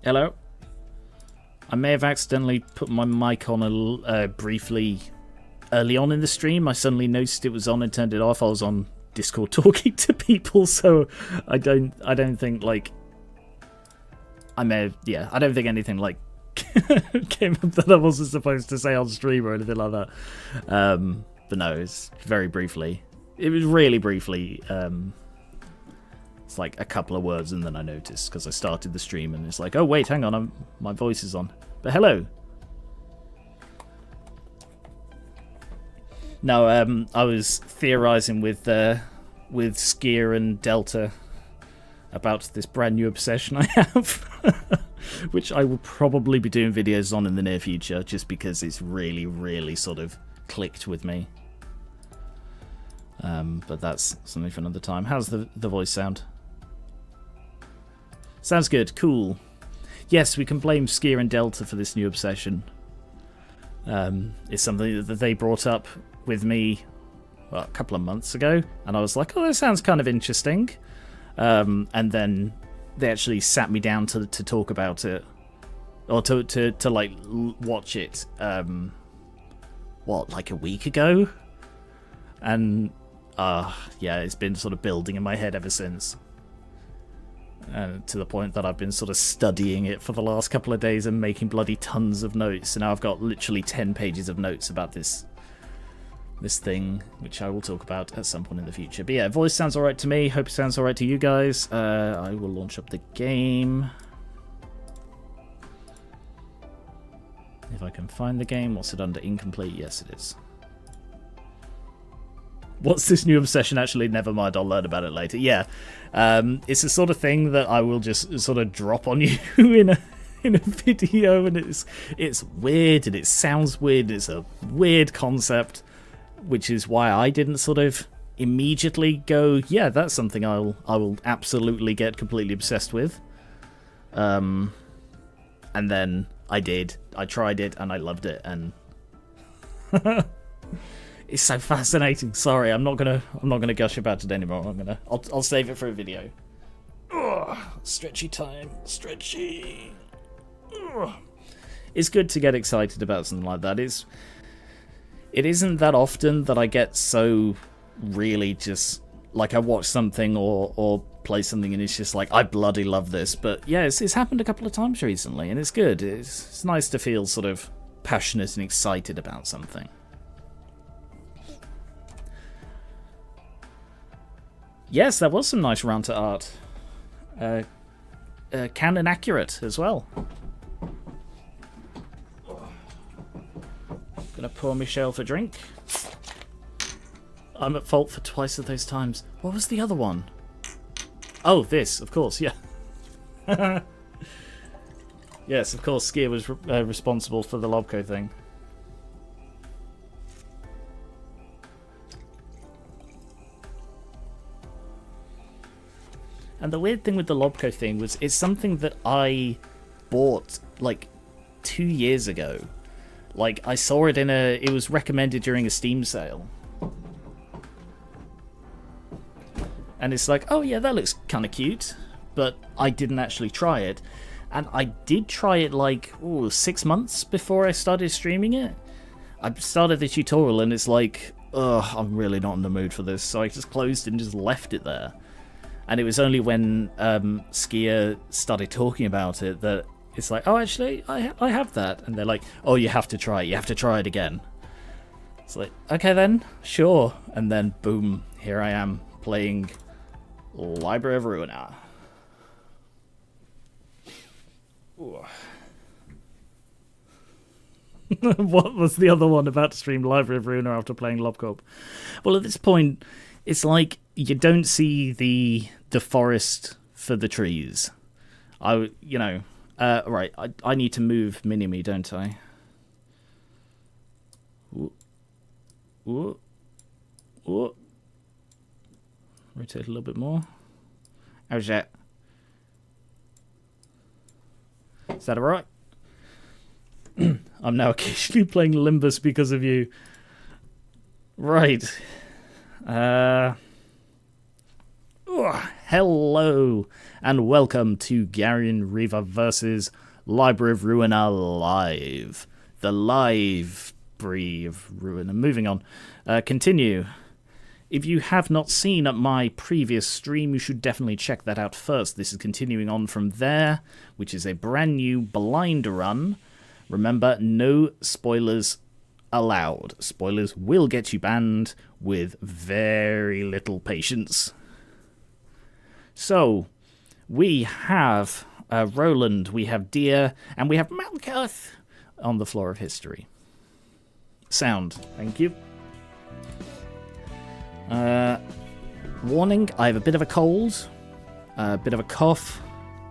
Hello. I may have accidentally put my mic on briefly early on in the stream. I suddenly noticed it was on and turned it off. I was on Discord talking to people, so I don't think like I don't think anything like came up that I wasn't supposed to say on stream or anything like that. But no, it's very briefly. It was really briefly. It's like a couple of words, and then I noticed because I started the stream, and it's like, oh wait, hang on, my voice is on. But hello. No, I was theorizing with Skier and Delta about this brand new obsession I have, which I will probably be doing videos on in the near future, just because it's really, really sort of clicked with me. But that's something for another time. How's the voice sound? Sounds good. Cool. Yes, we can blame Skier and Delta for this new obsession. It's something that they brought up with me a couple of months ago, and I was like, oh, that sounds kind of interesting. And then they actually sat me down to talk about it, or to like watch it. Like a week ago? And yeah, it's been sort of building in my head ever since. To the point that I've been sort of studying it for the last couple of days and making bloody tons of notes. And now I've got literally 10 pages of notes about this thing, which I will talk about at some point in the future. But yeah, voice sounds alright to me. Hope it sounds alright to you guys. I will launch up the game. If I can find the game. What's it under? Incomplete? Yes, it is. What's this new obsession? Actually, never mind. I'll learn about it later. Yeah, it's the sort of thing that I will just sort of drop on you in a video, and it's weird and it sounds weird. It's a weird concept, which is why I didn't sort of immediately go, yeah, that's something I will absolutely get completely obsessed with. And then I did. I tried it and I loved it, and it's so fascinating. Sorry, I'm not gonna gush about it anymore. I'll save it for a video. Ugh, stretchy time, stretchy. Ugh. It's good to get excited about something like that. It isn't that often that I get so really just like I watch something or play something and it's just like I bloody love this. But yeah, it's happened a couple of times recently, and it's good. It's nice to feel sort of passionate and excited about something. Yes, there was some nice Ranta art. Canon accurate as well. Gonna pour myself a drink. I'm at fault for twice of those times. What was the other one? Oh, this, of course, yeah. Yes, of course, Skier was responsible for the Lobco thing. And the weird thing with the Lobco thing was it's something that I bought like 2 years ago. Like I saw it it was recommended during a Steam sale. And it's like, oh yeah, that looks kind of cute. But I didn't actually try it. And I did try it like 6 months before I started streaming it. I started the tutorial and it's like, ugh, I'm really not in the mood for this. So I just closed it and just left it there. And it was only when Skier started talking about it that it's like, oh, actually, I have that. And they're like, oh, you have to try it. You have to try it again. It's like, okay then, sure. And then, boom, here I am playing Library of Ruina. What was the other one about to stream Library of Ruina after playing Lobcorp? Well, at this point, it's like you don't see the forest for the trees. Right, I need to move Mini-Me, don't I? Ooh. Ooh. Ooh. Rotate a little bit more. How's that? Is that alright? I'm now occasionally playing Limbus because of you. Right. Hello, and welcome to Garion Riva versus Library of Ruina Live. The Library of Ruina. Moving on. Continue. If you have not seen my previous stream, you should definitely check that out first. This is continuing on from there, which is a brand new blind run. Remember, no spoilers allowed. Spoilers will get you banned with very little patience. So, we have Roland, we have Deer, and we have Malkuth on the floor of history. Sound, thank you. Warning, I have a bit of a cold, a bit of a cough.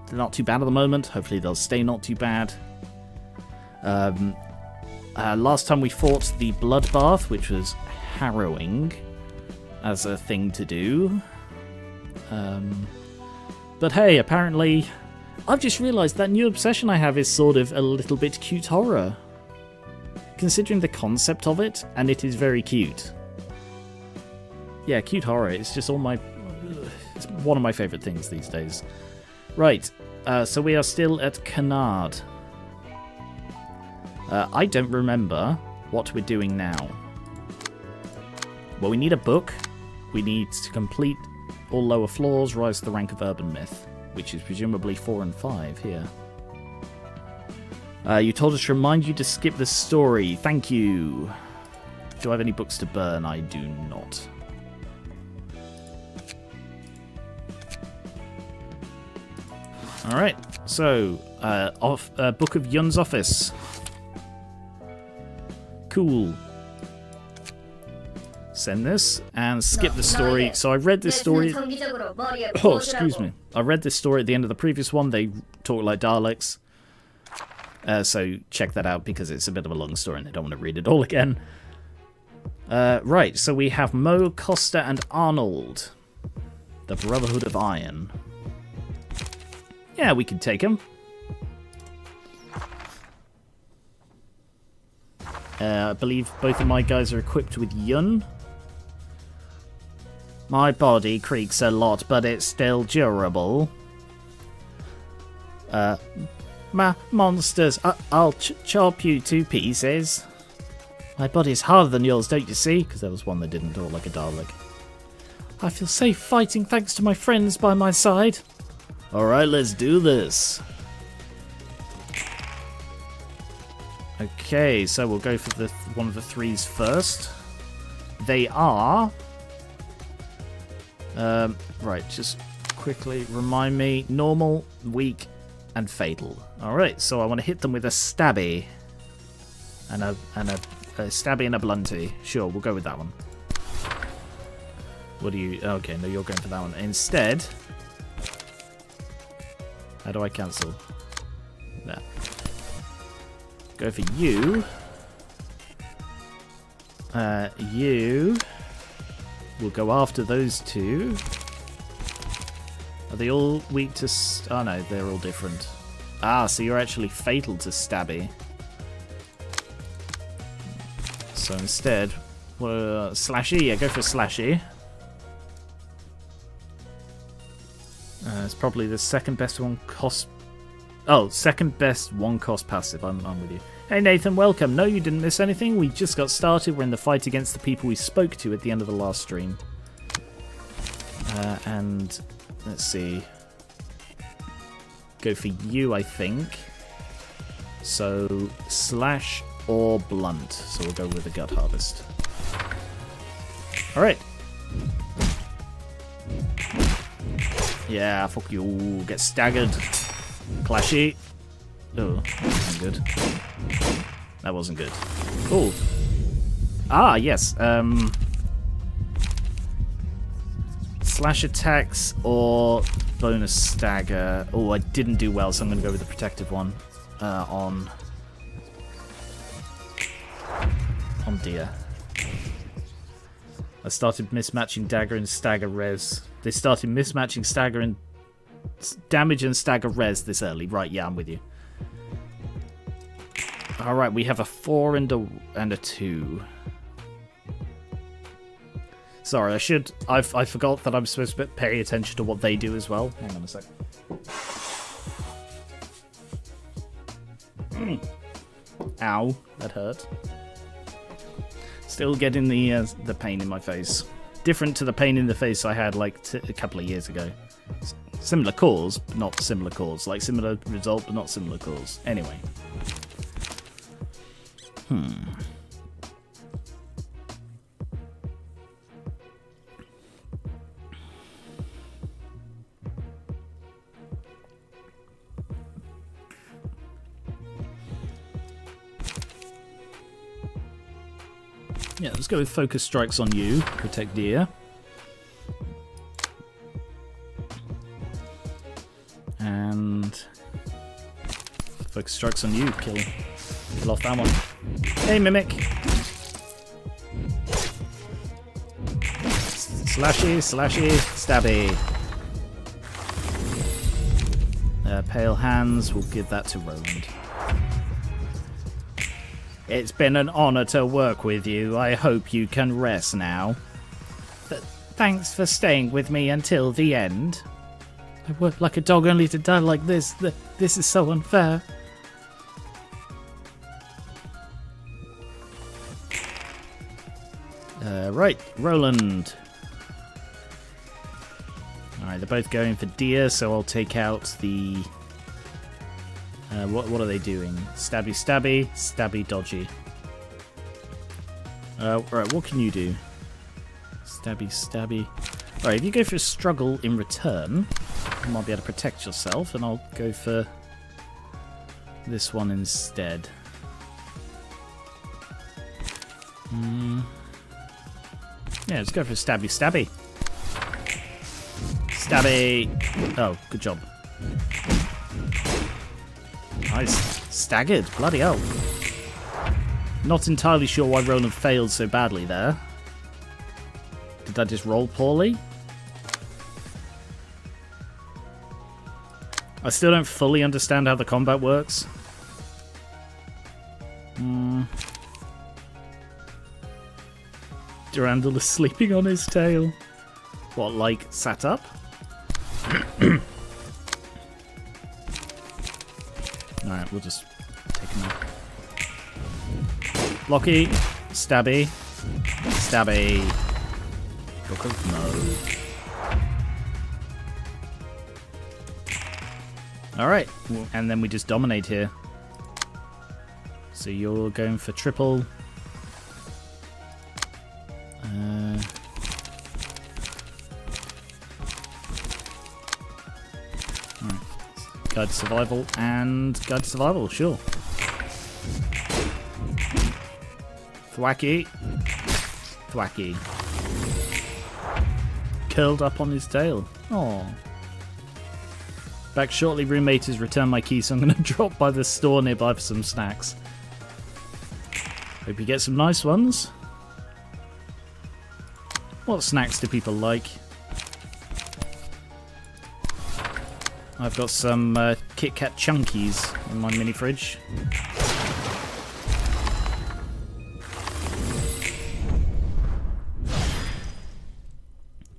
They're not too bad at the moment. Hopefully they'll stay not too bad. Last time we fought the bloodbath, which was harrowing as a thing to do. But hey, apparently, I've just realised that new obsession I have is sort of a little bit cute horror. Considering the concept of it, and it is very cute. Yeah, cute horror. It's just all my... It's one of my favourite things these days. Right, so we are still at Canard. I don't remember what we're doing now. Well, we need a book. We need to complete all lower floors, rise to the rank of Urban Myth, which is presumably 4 and 5 here. You told us to remind you to skip the story. Thank you. Do I have any books to burn? I do not. Alright, so, Book of Yun's Office. Cool. Send this, and skip the story. So I read this story... Oh, excuse me. I read this story at the end of the previous one. They talk like Daleks. So check that out, because it's a bit of a long story, and I don't want to read it all again. Right, so we have Mo, Costa, and Arnold. The Brotherhood of Iron. Yeah, we can take him. I believe both of my guys are equipped with Yun. My body creaks a lot, but it's still durable. Monsters, I'll chop you to pieces. My body's harder than yours, don't you see? Because there was one that didn't talk like a Dalek. I feel safe fighting thanks to my friends by my side. Alright, let's do this. Okay, so we'll go for the one of the threes first. They are... right, just quickly remind me. Normal, weak, and fatal. Alright, so I want to hit them with a stabby. And a stabby and a blunty. Sure, we'll go with that one. What do you... Okay, no, you're going for that one. Instead... How do I cancel? There. Go for you. You will go after those two. Are they all weak to... Oh no, they're all different. Ah, so you're actually fatal to stabby. So instead... Slashy? Yeah, go for Slashy. It's probably the second best one cost... Oh, second best one cost passive. I'm with you. Hey Nathan, welcome. No, you didn't miss anything. We just got started. We're in the fight against the people we spoke to at the end of the last stream. And let's see. Go for you, I think. So slash or blunt. So we'll go with the gut harvest. All right. Yeah, fuck you. Get staggered. Clashy. Oh, that wasn't good. That wasn't good. Cool. Ah, yes. Slash attacks or bonus stagger. Oh, I didn't do well, so I'm going to go with the protective one on Deer. I started mismatching dagger and stagger res. They started mismatching stagger and damage and stagger res this early. Right, yeah, I'm with you. Alright, we have a 4 and a 2. Sorry, I forgot that I'm supposed to pay attention to what they do as well. Hang on a sec. Ow, that hurt. Still getting the pain in my face. Different to the pain in the face I had like a couple of years ago. Similar cause, but not similar cause. Like similar result, but not similar cause. Anyway. Yeah, let's go with focus strikes on you. Protect deer. And focus strikes on you. Kill off that one. Hey, Mimic. Slashy, slashy, stabby. Pale hands. We'll give that to Roland. It's been an honor to work with you. I hope you can rest now. Thanks for staying with me until the end. I worked like a dog only to die like this. This is so unfair. Right, Roland. Alright, they're both going for deer, so I'll take out the... what are they doing? Stabby, stabby, stabby, dodgy. Right, what can you do? Stabby, stabby. Alright, if you go for a struggle in return, you might be able to protect yourself, and I'll go for this one instead. Yeah, let's go for a stabby, stabby. Stabby! Oh, good job. Nice. Staggered. Bloody hell. Not entirely sure why Roland failed so badly there. Did that just roll poorly? I still don't fully understand how the combat works. Durandal is sleeping on his tail. What, like, sat up? Alright, we'll just take him out. Locky, stabby, stabby. Book of Mo. Alright, and then we just dominate here. So you're going for triple. Guide to survival and guide to survival, sure. Thwacky. Thwacky. Curled up on his tail. Aww. Back shortly, roommate has returned my key, so I'm going to drop by the store nearby for some snacks. Hope you get some nice ones. What snacks do people like? I've got some Kit Kat Chunkies in my mini fridge.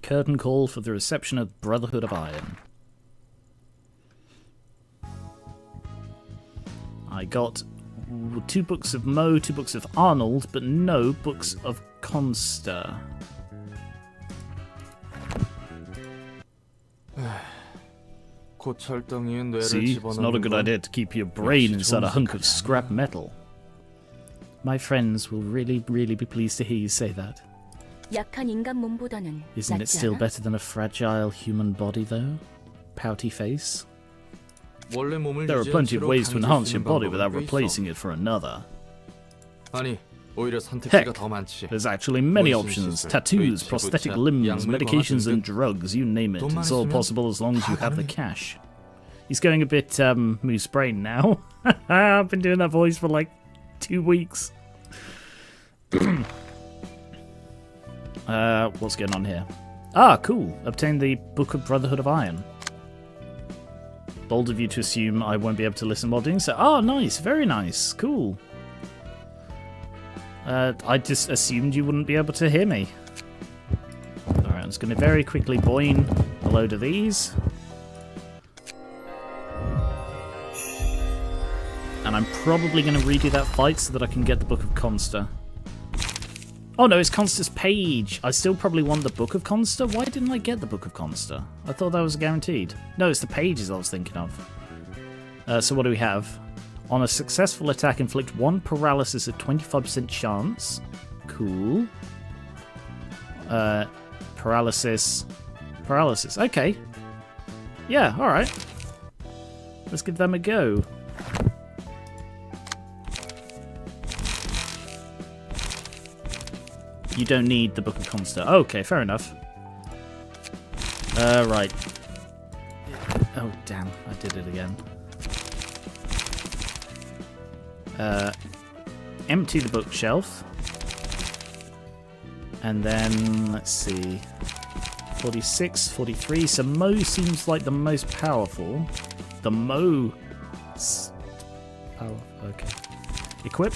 Curtain call for the reception of Brotherhood of Iron. I got 2 books of Mo, 2 books of Arnold, but no books of Conster. See, it's not a good idea to keep your brain inside a hunk of scrap metal. My friends will really, really be pleased to hear you say that. Isn't it still better than a fragile human body, though? Pouty face? There are plenty of ways to enhance your body without replacing it for another. Heck, there's actually many options. Tattoos, prosthetic limbs, medications and drugs, you name it. It's all possible as long as you have the cash. He's going a bit moose brain now. I've been doing that voice for like 2 weeks. What's going on here? Ah, cool. Obtain the Book of Brotherhood of Iron. Bold of you to assume I won't be able to listen while doing so. Oh, nice. Very nice. Cool. I just assumed you wouldn't be able to hear me. I'm just going to very quickly boin a load of these. And I'm probably going to redo that fight so that I can get the Book of Consta. Oh no, it's Consta's page. I still probably want the Book of Consta. Why didn't I get the Book of Consta? I thought that was guaranteed. No, it's the pages I was thinking of. So what do we have? On a successful attack, inflict 1 paralysis at 25% chance. Cool. Paralysis. Paralysis. Okay. Yeah, alright. Let's give them a go. You don't need the Book of Consta. Okay, fair enough. Right. Oh, damn. I did it again. Empty the bookshelf. And then, let's see. 46, 43. So Mo seems like the most powerful. The Mo... Oh, okay. Equip.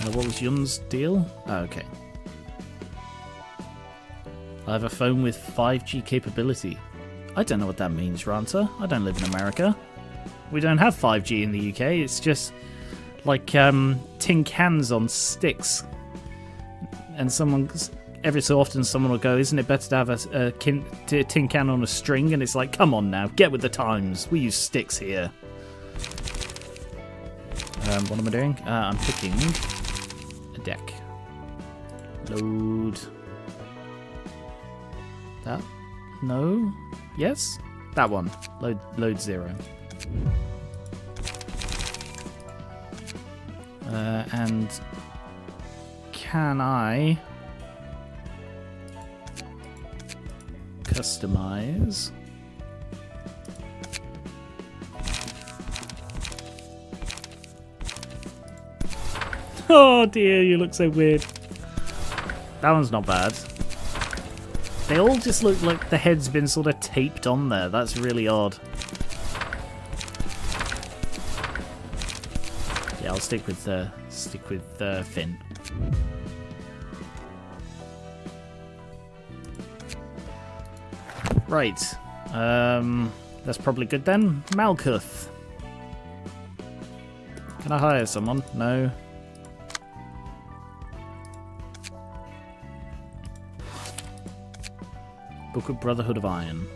What was Yun's deal? Oh, okay. I have a phone with 5G capability. I don't know what that means, Ranta. I don't live in America. We don't have 5G in the UK. It's just like tin cans on sticks. And someone, every so often someone will go, isn't it better to have a tin can on a string? And it's like, come on now, get with the times. We use sticks here. What am I doing? I'm picking a deck. Load. That? No? Yes? That one. Load 0. And can I customize? Oh dear, you look so weird. That one's not bad. They all just look like the head's been sort of taped on there. That's really odd. Yeah, I'll stick with Finn. Right. That's probably good then. Malkuth. Can I hire someone? No. Book of Brotherhood of Iron.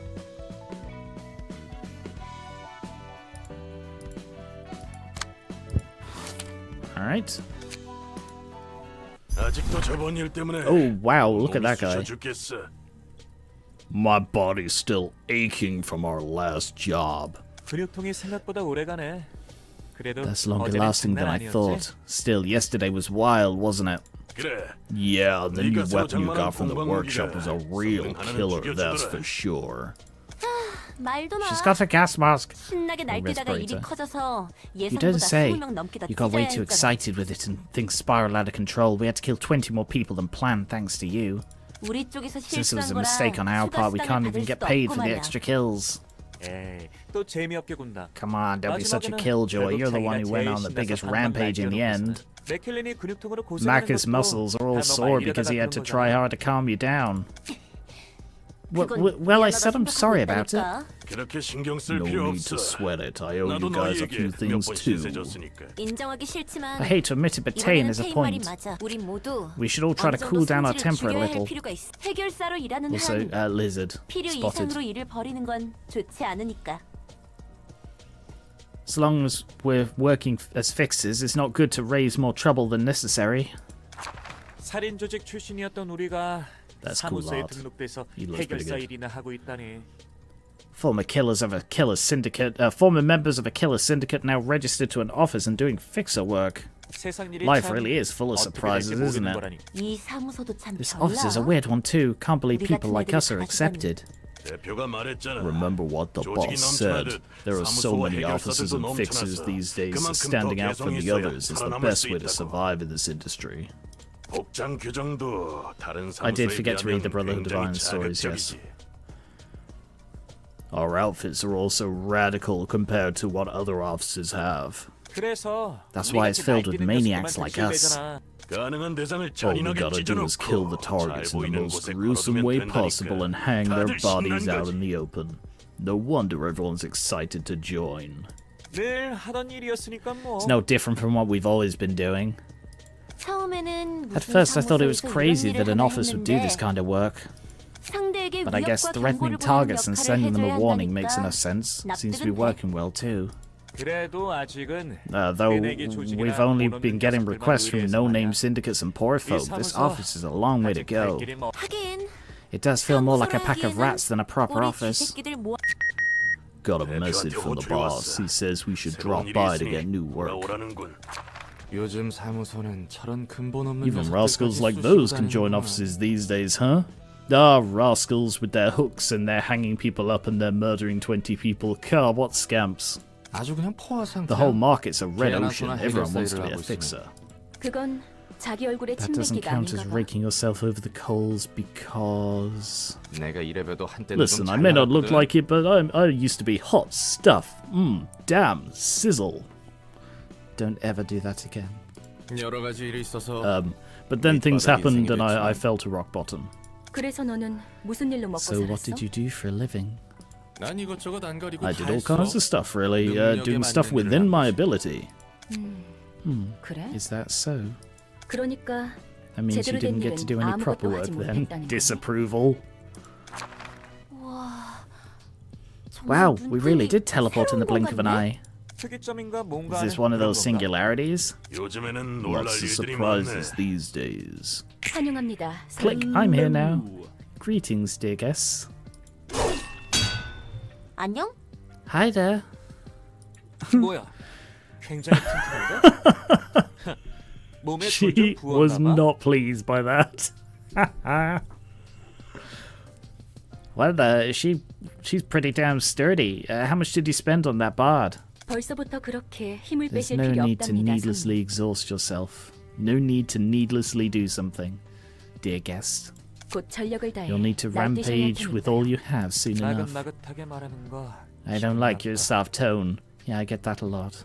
Alright. Oh wow, look at that guy. My body's still aching from our last job. That's longer lasting than I thought. Still, yesterday was wild, wasn't it? Yeah, the new weapon you got from the workshop was a real killer, that's for sure. She's got a gas mask. Respirator. You don't say. You got way too excited with it and things spiraled out of control. We had to kill 20 more people than planned thanks to you. Since it was a mistake on our part, we can't even get paid for the extra kills. Come on, don't be such a killjoy. You're the one who went on the biggest rampage in the end. Macca's muscles are all sore because he had to try hard to calm you down. Well, I said I'm sorry about it. No need to sweat it. I owe you guys a few things too. I hate to admit it, but Tane has a point. We should all try to cool down our temper a little. Also, lizard. Spotted. So long as we're working as fixers, it's not good to raise more trouble than necessary. That's cool art. He looks pretty good. Former members of a killer syndicate now registered to an office and doing fixer work. Life really is full of surprises, isn't it? This office is a weird one too. Can't believe people like us are accepted. Remember what the boss said. There are so many officers and fixers these days, so standing out from the others is the best way to survive in this industry. I did forget to read the Brotherhood of Iron stories, yes. Our outfits are also radical compared to what other officers have. That's why it's filled with maniacs like us. All we gotta do is kill the targets in the most gruesome way possible and hang their bodies out in the open. No wonder everyone's excited to join. It's no different from what we've always been doing. At first I thought it was crazy that an office would do this kind of work. But I guess threatening targets and sending them a warning makes enough sense. Seems to be working well too. Though we've only been getting requests from no-name syndicates and poor folk, this office is a long way to go. It does feel more like a pack of rats than a proper office. Got a message from the boss. He says we should drop by to get new work. Even rascals like those can join offices these days, huh? Ah, rascals with their hooks and they're hanging people up and they're murdering 20 people. God, what scamps. The whole market's a red ocean. Everyone wants to be a fixer. That doesn't count as raking yourself over the coals because... Listen, I may not look like it, but I used to be hot stuff. Damn, sizzle. Don't ever do that again. But then things happened and I fell to rock bottom. So what did you do for a living? I did all kinds of stuff, really, doing stuff within my ability. Is that so? That means you didn't get to do any proper work then. Disapproval. Wow, we really did teleport in the blink of an eye. Is this one of those singularities? Lots of surprises these days. Click, I'm here now. Greetings, dear guests. Hi there. She was not pleased by that. Well, she's pretty damn sturdy. How much did you spend on that bard? There's no need to needlessly exhaust yourself. No need to needlessly do something, dear guest. You'll need to rampage with all you have soon enough. I don't like your soft tone. Yeah, I get that a lot.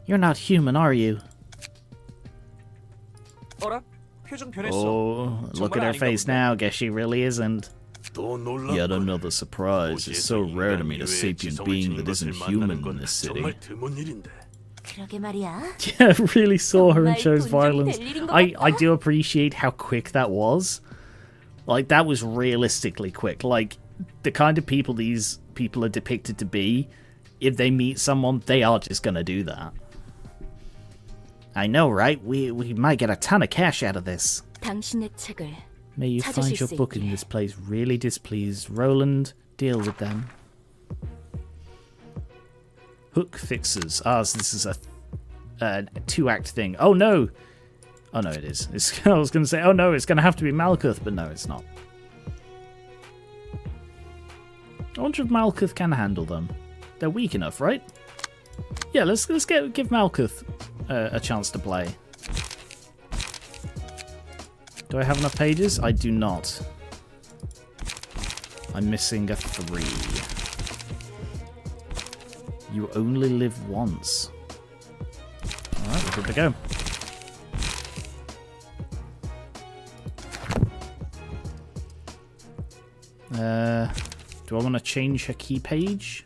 You're not human, are you? Oh, look at her face now. Guess she really isn't. Yet another surprise. It's so rare to meet a sapient being that isn't human in this city. Yeah, really saw her and chose violence. I do appreciate how quick that was. Like, that was realistically quick. Like, the kind of people these people are depicted to be, if they meet someone, they are just gonna do that. I know, right? We might get a ton of cash out of this. May you find your book in this place really displeased. Roland, deal with them. Hook fixers. Ah, so this is a 2-act thing. Oh no! Oh no, it is. I was going to say, oh no, it's going to have to be Malkuth, but no, it's not. I wonder if Malkuth can handle them. They're weak enough, right? Yeah, let's give Malkuth a chance to play. Do I have enough pages? I do not. I'm missing a 3. You only live once. Alright, we're good to go. Do I want to change her key page?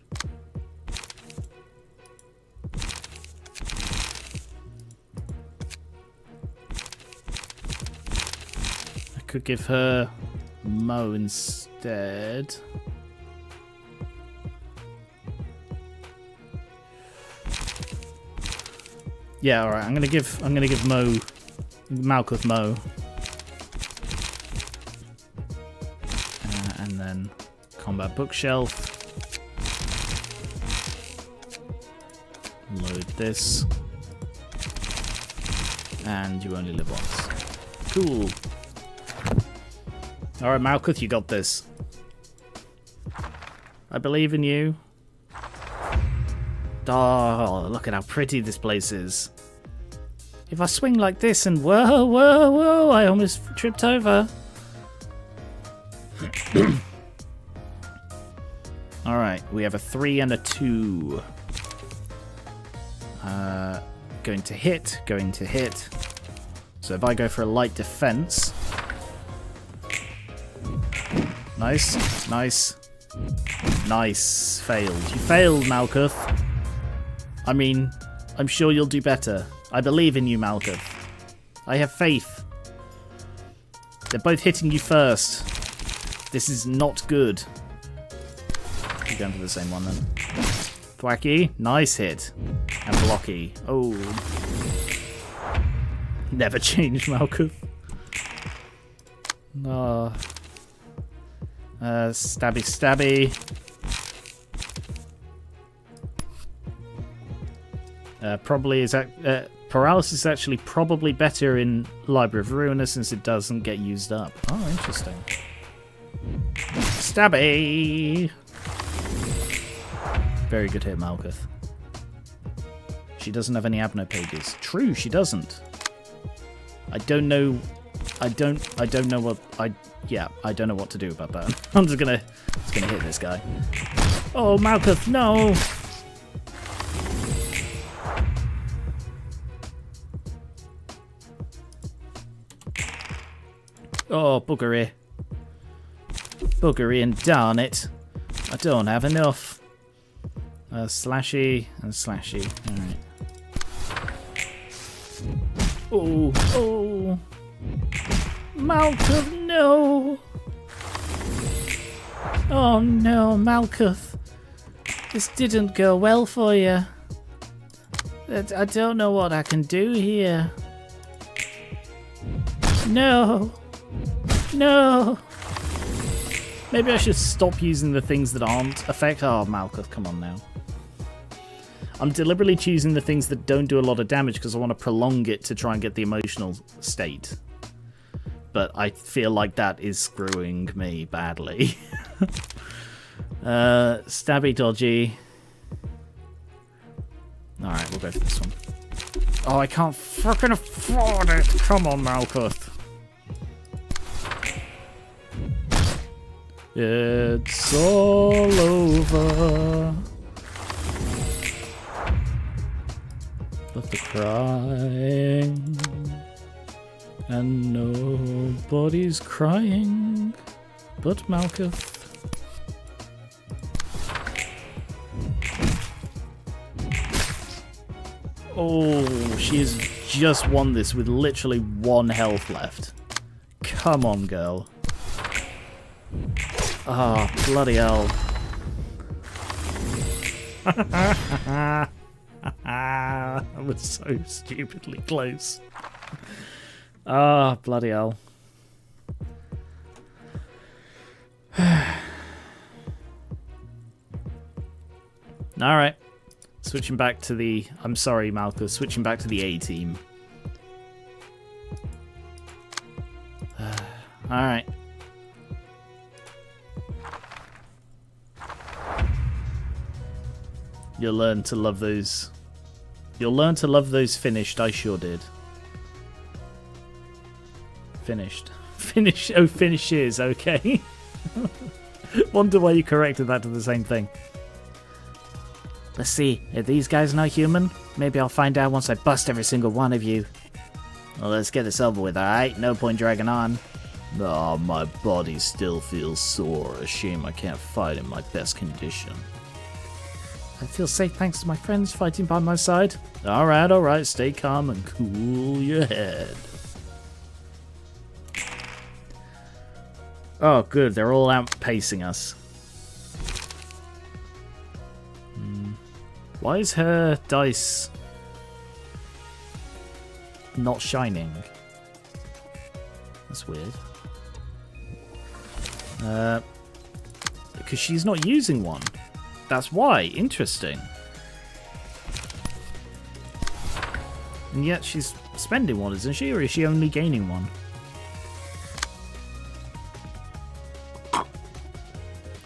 I could give her Mo instead. Yeah, all right. I'm gonna give Malkuth Mo, and then combat bookshelf. Load this, and you only live once. Cool. All right, Malkuth, you got this. I believe in you. Oh, look at how pretty this place is. If I swing like this and whoa, whoa, whoa, I almost tripped over. Alright, we have a 3 and a 2. going to hit, going to hit. So if I go for a light defense... Nice, nice. Nice. Failed. You failed, Malkuth. I mean, I'm sure you'll do better. I believe in you, Malkuth. I have faith. They're both hitting you first. This is not good. You're going for the same one then. Thwacky. Nice hit. And blocky. Oh. Never change, Malkuth. Oh. Stabby, stabby. Probably is that paralysis is actually probably better in Library of Ruina since it doesn't get used up. Oh, interesting. Stabby. Very good hit, Malkuth. She doesn't have any abno pages. True, she doesn't. I don't know. I don't know what I don't know what to do about that. I'm just gonna hit this guy. Oh, Malkuth, no! Oh, buggery. Buggery and darn it. I don't have enough. Slashy and slashy. Alright. Oh, oh. Malkuth, no! Oh no, Malkuth. This didn't go well for you. I don't know what I can do here. No! No! Maybe I should stop using the things that aren't effect. Oh, Malkuth, come on now. I'm deliberately choosing the things that don't do a lot of damage because I want to prolong it to try and get the emotional state. But I feel like that is screwing me badly. Stabby dodgy. Alright, we'll go for this one. Oh, I can't frickin' afford it! Come on, Malkuth. It's all over. But the crying. And nobody's crying but Malkuth. Oh, she has just won this with literally 1 health left. Come on, girl. Ah, oh, bloody hell. That was so stupidly close. Ah, oh, bloody hell. Alright. Switching back to the... I'm sorry, Malkuth. Switching back to the A team. Alright. You'll learn to love those... You'll learn to love those finished. I sure did. Finished. Finish. Oh, finishes. Okay. Wonder why you corrected that to the same thing. Let's see. Are these guys not human? Maybe I'll find out once I bust every single one of you. Well, let's get this over with, alright? No point dragging on. Oh, my body still feels sore. A shame I can't fight in my best condition. I feel safe thanks to my friends fighting by my side. Alright, alright. Stay calm and cool your head. Oh, good. They're all outpacing us. Why is her dice not shining? That's weird. Because she's not using one. That's why. Interesting. And yet she's spending one, isn't she? Or is she only gaining one?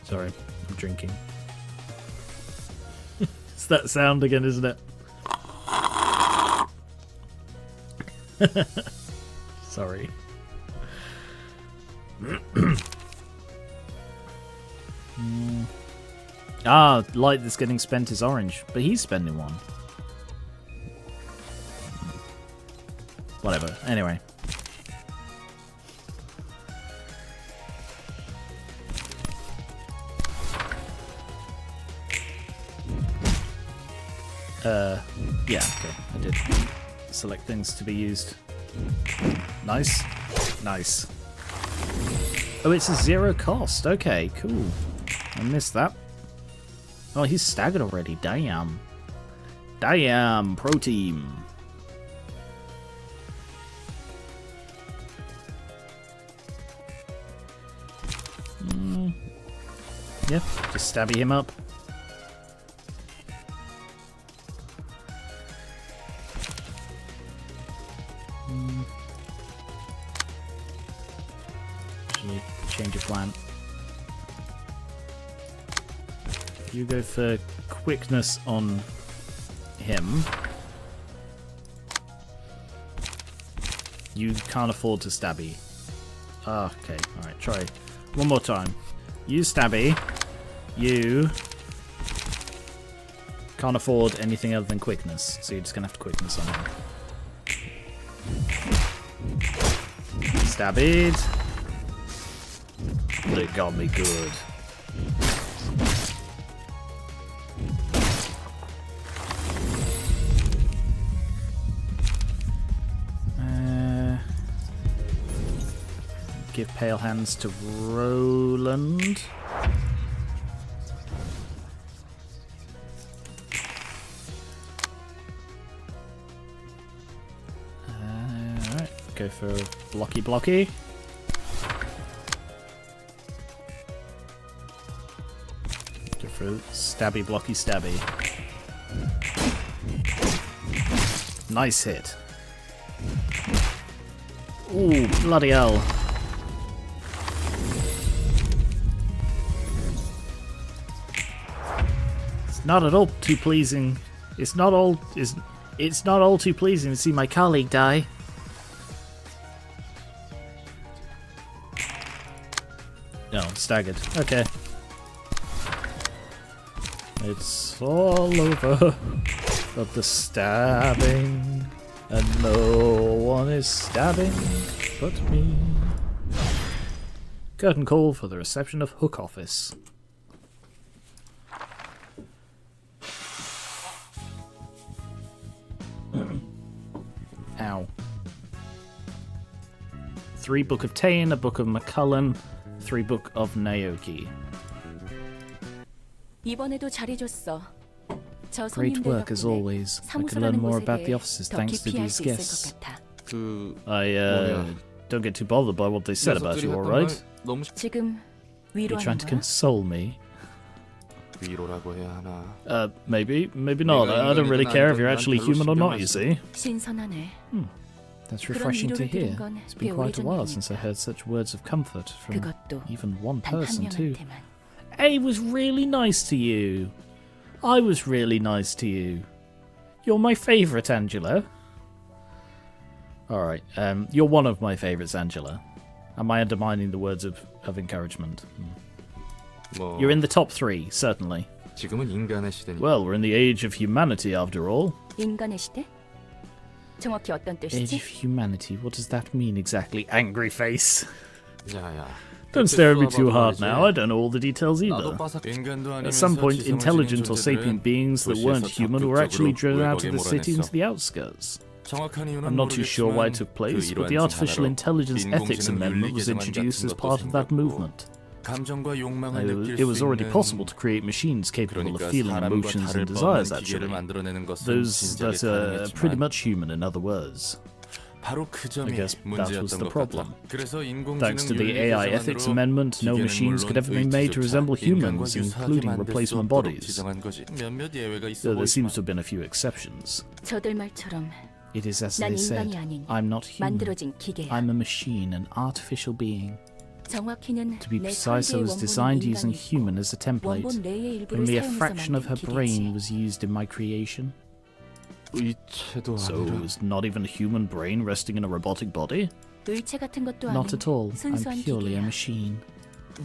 Sorry, I'm drinking. It's that sound again, isn't it? Sorry. Ah, light that's getting spent is orange, but he's spending one. Whatever. Anyway. Yeah, okay. I did select things to be used. Nice. Nice. Oh, it's a 0 cost. Okay, cool. I missed that. Oh, he's staggered already. Damn. Damn, pro team. Yeah, just stabby him up. Actually, change of plan. You go for quickness on him. You can't afford to stabby. Okay, alright, try one more time. You stabby. You can't afford anything other than quickness, so you're just gonna have to quickness on him. Stabbied. They got me good. Give Pale Hands to Roland. Alright, go for blocky. Go for stabby blocky. Nice hit. Ooh, bloody hell. Not at all too pleasing. It's not all too pleasing to see my colleague die. No, staggered. Okay. It's all over but the stabbing, and no one is stabbing but me. Curtain call for the reception of Hook Office. Ow. 3 Book of Tain, a Book of McCullen, 3 Book of Naoki. Great work as always. I can learn more about the officers thanks to these guests. I don't get too bothered by what they said about you, alright? You're trying to console me? Maybe not. I don't really care if you're actually human or not, you see. That's refreshing to hear. It's been quite a while since I heard such words of comfort from even one person, too. I was really nice to you. I was really nice to you. You're my favourite, Angela. Alright, you're one of my favourites, Angela. Am I undermining the words of encouragement? You're in the top 3, certainly. Well, we're in the age of humanity, after all. Age of humanity, what does that mean exactly? Angry face. Don't stare at me too hard now, I don't know all the details either. At some point, intelligent or sapient beings that weren't human were actually driven out of the city into the outskirts. I'm not too sure why it took place, but the Artificial Intelligence Ethics Amendment was introduced as part of that movement. It was already possible to create machines capable of feeling emotions and desires, actually. Those that are pretty much human, in other words. I guess that was the problem. Thanks to the AI Ethics Amendment, no machines could ever be made to resemble humans, including replacement bodies. Though there seems to have been a few exceptions. It is as they said, I'm not human. I'm a machine, an artificial being. To be precise, I was designed using human as a template. Only a fraction of her brain was used in my creation. So it's not even a human brain resting in a robotic body? Not at all. I'm purely a machine.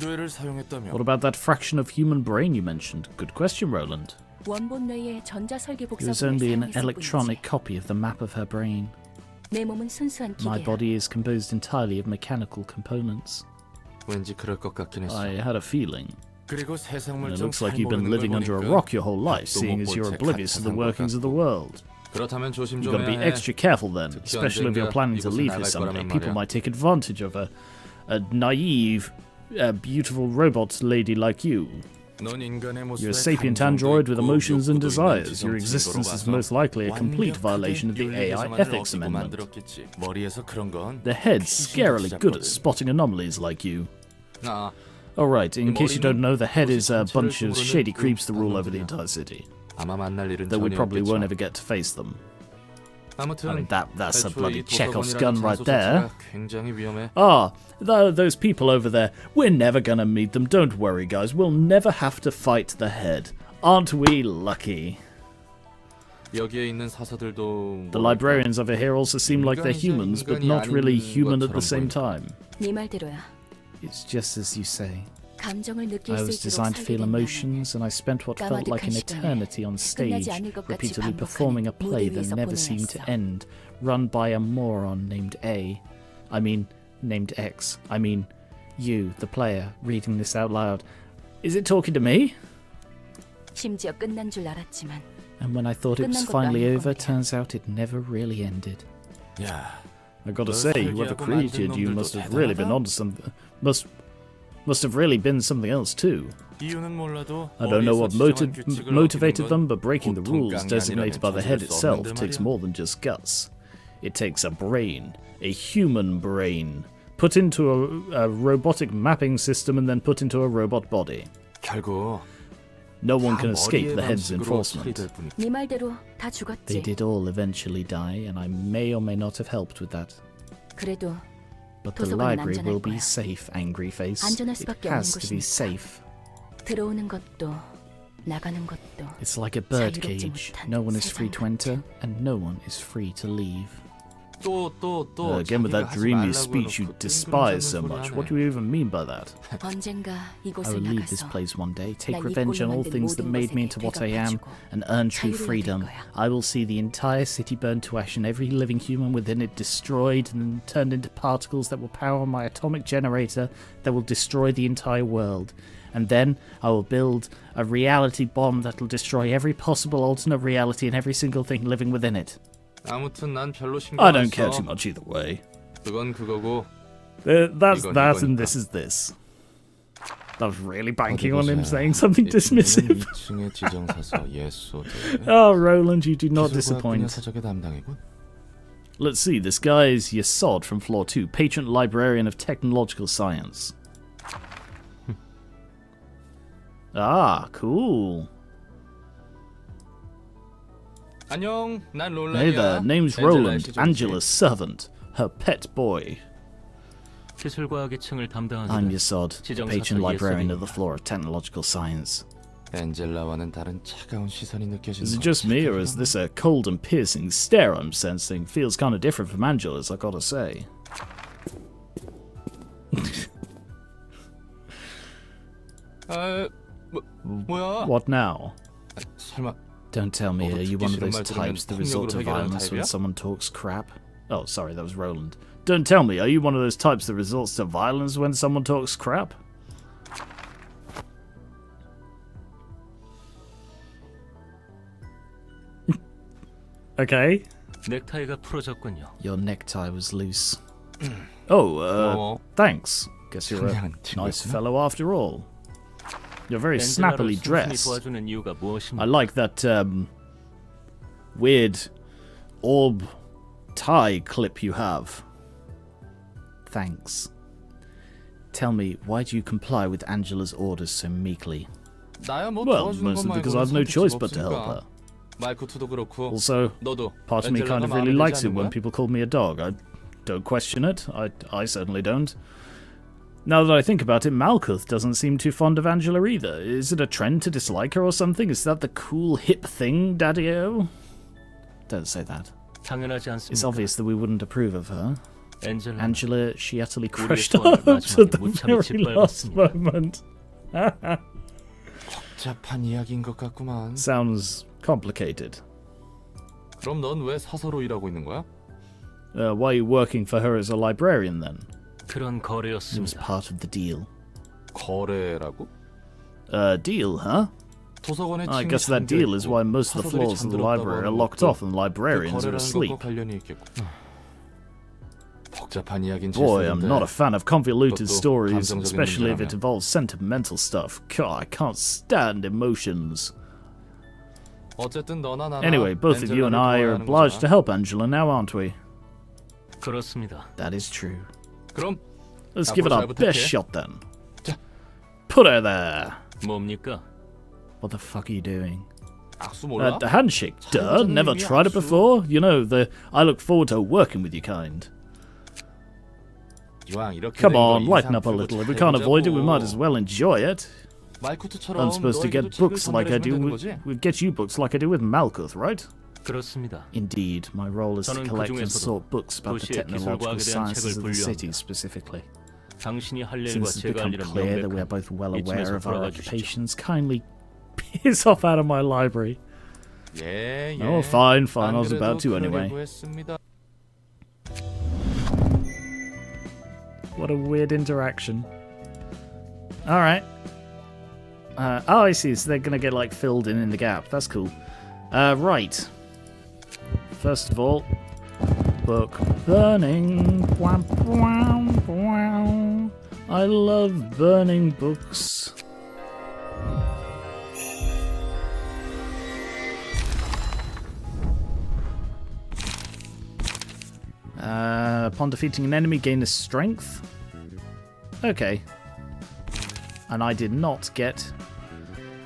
What about that fraction of human brain you mentioned? Good question, Roland. It was only an electronic copy of the map of her brain. My body is composed entirely of mechanical components. 왠지 그럴 것 같긴 했어. I had a feeling. 그리고 세상을 It 좀 looks like 잘 you've been 모르는 living 걸 under a 보니까 rock your whole life, 또 seeing 못 as you're 본 채 oblivious to the 가짜 산 workings of the 것 world. 그렇다면 조심 You've 좀 got to be 해야 해. extra careful then, 특히 especially if you're 언젠가 planning to 이곳을 leave 나갈 here someday. 거라면 People 말이야. might take advantage of a naive, beautiful robot lady like you. 넌 인간의 You're a 모습에 sapient 감정도 android with 있고 emotions and 욕구도 desires. 있는 Your 지정치인 existence 거로 is 봐서 most likely a complete 완벽하게 violation of the 윤리 AI 예정안을 ethics 어기고 amendment. 만들었겠지. 머리에서 그런 건 The head's scarily good at 시작거든. spotting anomalies like you. 아, Alright, in case you don't know, the head is a 머리는 bunch of 전체를 shady 모르는 creeps that rule over the 단놈들이야. entire city. 아마 만날 일은 Though we 전혀 probably won't 없겠죠. ever get to face them. 아무튼 I mean, that's a 애초에 bloody 이 Chekhov's 도서관이라는 gun right 장소 there. 자체가 굉장히 위험해. Ah, those people over there, we're never gonna meet them, don't worry guys, we'll never have to fight the head. Aren't we lucky? 여기에 있는 사서들도 The librarians over here also seem like they're humans, but not really human at the same time. 네 말대로야. It's just as you say. 감정을 느낄 I 수 was 있도록 designed to feel 설계된 emotions, and I spent what felt like an eternity on stage, repeatedly performing a play that never seemed to end, run by a moron named A. I mean, named X. I mean, you, the player, reading this out loud. Is it talking to me? 심지어 끝난 줄 알았지만 And when I thought it was finally over, turns out it never really ended. 야, I gotta say, whoever created you must have really been onto something. Must have really been something else too. 이유는 몰라도 I don't know what 머리에서 지정한 규칙을 motivated 어기는 them, 건 but breaking the 보통 rules 깡이 designated by the head 아니라면 itself 찾을 수 takes 없는데 more than just guts. It takes a brain, a human brain, put into a robotic mapping system and then put into a robot body. 결국 No one 다 can escape 머리의 the head's 방식으로 enforcement. 처리될 뿐이지. 네 말대로 다 They 죽었지. did all eventually die, and I may or may not have helped with that. 그래도 But the 도서관은 library 안전할 will be 거야. safe, angry face. 안전할 It 수밖에 has 없는 to be 곳이니까. safe. 들어오는 것도 나가는 것도 It's like a bird 자유롭지 cage. 못한 No one is free 세상 to enter, 같아. and no one is free to leave. 또 Again with that 자기가 하지 dreamy 말라고 speech you 해놓고 despise so 뜬금없는 much. 소리 What do you even mean by that? 언젠가 I 이곳을 will leave this 나가서 place one day, take 날 revenge on all 입골로 things that 만든 made me 모든 into what 것에 I am, 배가 and earn true 자유를 freedom. 얻을 거야. I will see the entire city burned to ash and every living human within it destroyed and turned into particles that will power my atomic generator that will destroy the entire world. And then I will build a reality bomb that will destroy every possible alternate reality and every single thing living within it. 아무튼 난 별로 신경 I 안 don't care 써. too much either way. 그건 그거고. That's 이건 that, and 이거니까. this is this. I was really banking on him saying something dismissive. 2층의 지정사서 예소들. Oh, Roland, you do not disappoint. 사적의 담당이군. Let's see, this guy is Yesod from Floor 2, Patron Librarian of Technological Science. Ah, cool. 안녕, 난 롤란이야. Hey there, name's Roland, Angela's servant, her pet boy. 기술과학의 층을 담당하게 I'm 된 Yesod, the Patron Librarian of the Floor of Technological Science. 엔젤라와는 다른 차가운 시선이 느껴지는 Is it just me, or is this a cold and piercing stare I'm sensing? Feels kinda different from Angela's, I gotta say. 뭐야? What now? 설마 Don't tell me, are you one of those 듣기 싫은 말 types that 들으면 resort to 폭력으로 해결하는 violence when 타입이야? someone talks crap? Oh, sorry, that was Roland. Don't tell me, are you one of those types that resorts to violence when someone talks crap? Okay. 넥타이가 풀어졌군요. Your necktie was loose. Oh, thanks. Guess you're a 상냥한 nice 친구였구나. fellow after all. You're very snappily 순순히 dressed. 도와주는 이유가 무엇입니까? I like that weird orb tie clip you have. Thanks. Tell me, why do you comply with Angela's orders so meekly? 나야 뭐 Well, 도와주는 mostly 것 because I have 말고는 no choice 선택지가 but to help 없으니까. her. 마이크투도 그렇고 Also, 너도 part of me kind of 엔젤라가 really 마음에 likes 들지 it when 않는 거야? people call me a dog. I don't question it. I certainly don't. Now that I think about it, Malkuth doesn't seem too fond of Angela either. Is it a trend to dislike her or something? Is that the cool hip thing, Daddy-o? Don't say that. 당연하지 It's 않습니까? obvious that we wouldn't approve of her. 엔젤라 Angela, she utterly 우리의 crushed 소원을 our hopes at the 마지막에 무참히 very last 짓밟았습니다. moment. 복잡한 이야기인 것 같구만. Sounds complicated. 그럼 넌 왜 사서로 일하고 있는 거야? Why are you working for her as a librarian then? 그런 It was 거래였습니다. part of the deal. 거래라고? Deal, huh? 도서관에 I 층이 guess that 잠겨 deal is 있고 why most of the 사서들이 floors of the 잠들었다고 library are 하는 locked 것도 off and librarians are 거래라는 asleep. 것과 관련이 있겠고. 복잡한 이야긴 Boy, I'm 질색인데 not a fan of convoluted 그것도 stories, 감정적인 especially if it 문제라면. involves sentimental stuff. God, I can't stand emotions. 어쨌든 너나 나나 Anyway, both of you and I are obliged to help Angela now, aren't we? 그렇습니다. That is true. 그럼 Let's give it our 앞으로 잘 best 부탁해. shot then. 자. Put her there. 뭡니까? What the fuck are you doing? 악수 몰라? The handshake. Duh, 사회자는 never 이미 tried it 악수. before. You know, the I look forward to working with you kind. 이왕 이렇게 Come 된 거 on, 인상 lighten up a 풀고 little. If we 잘 can't avoid it, we 보자고. might as well enjoy it. 말코트처럼 I'm supposed to get 너에게도 책을 books like I 선물해주면 do 되는 with, 거지? we get you books like I do with Malkuth, right? 그렇습니다. Indeed, my role is to 저는 collect and 그중에서도 sort books about the 도시의 technological 기술과학에 대한 sciences 책을 of the city 분류합니다. specifically. 당신이 할 일과 Since it's 제가 할 become 일은 clear that we are 명백한 both well aware 이쯤에서 of our 돌아가 주시죠. occupations, kindly piss off out of my library. 예, 예. Oh, fine, fine. I 안 was about to 그래도 anyway. 그러려고 했습니다. What a weird interaction. Alright. Oh, I see. So they're going to get, like, filled in the gap. That's cool. Right. First of all, book burning. Wah, wah, wah. I love burning books. Upon defeating an enemy, gain a strength. Okay. And I did not get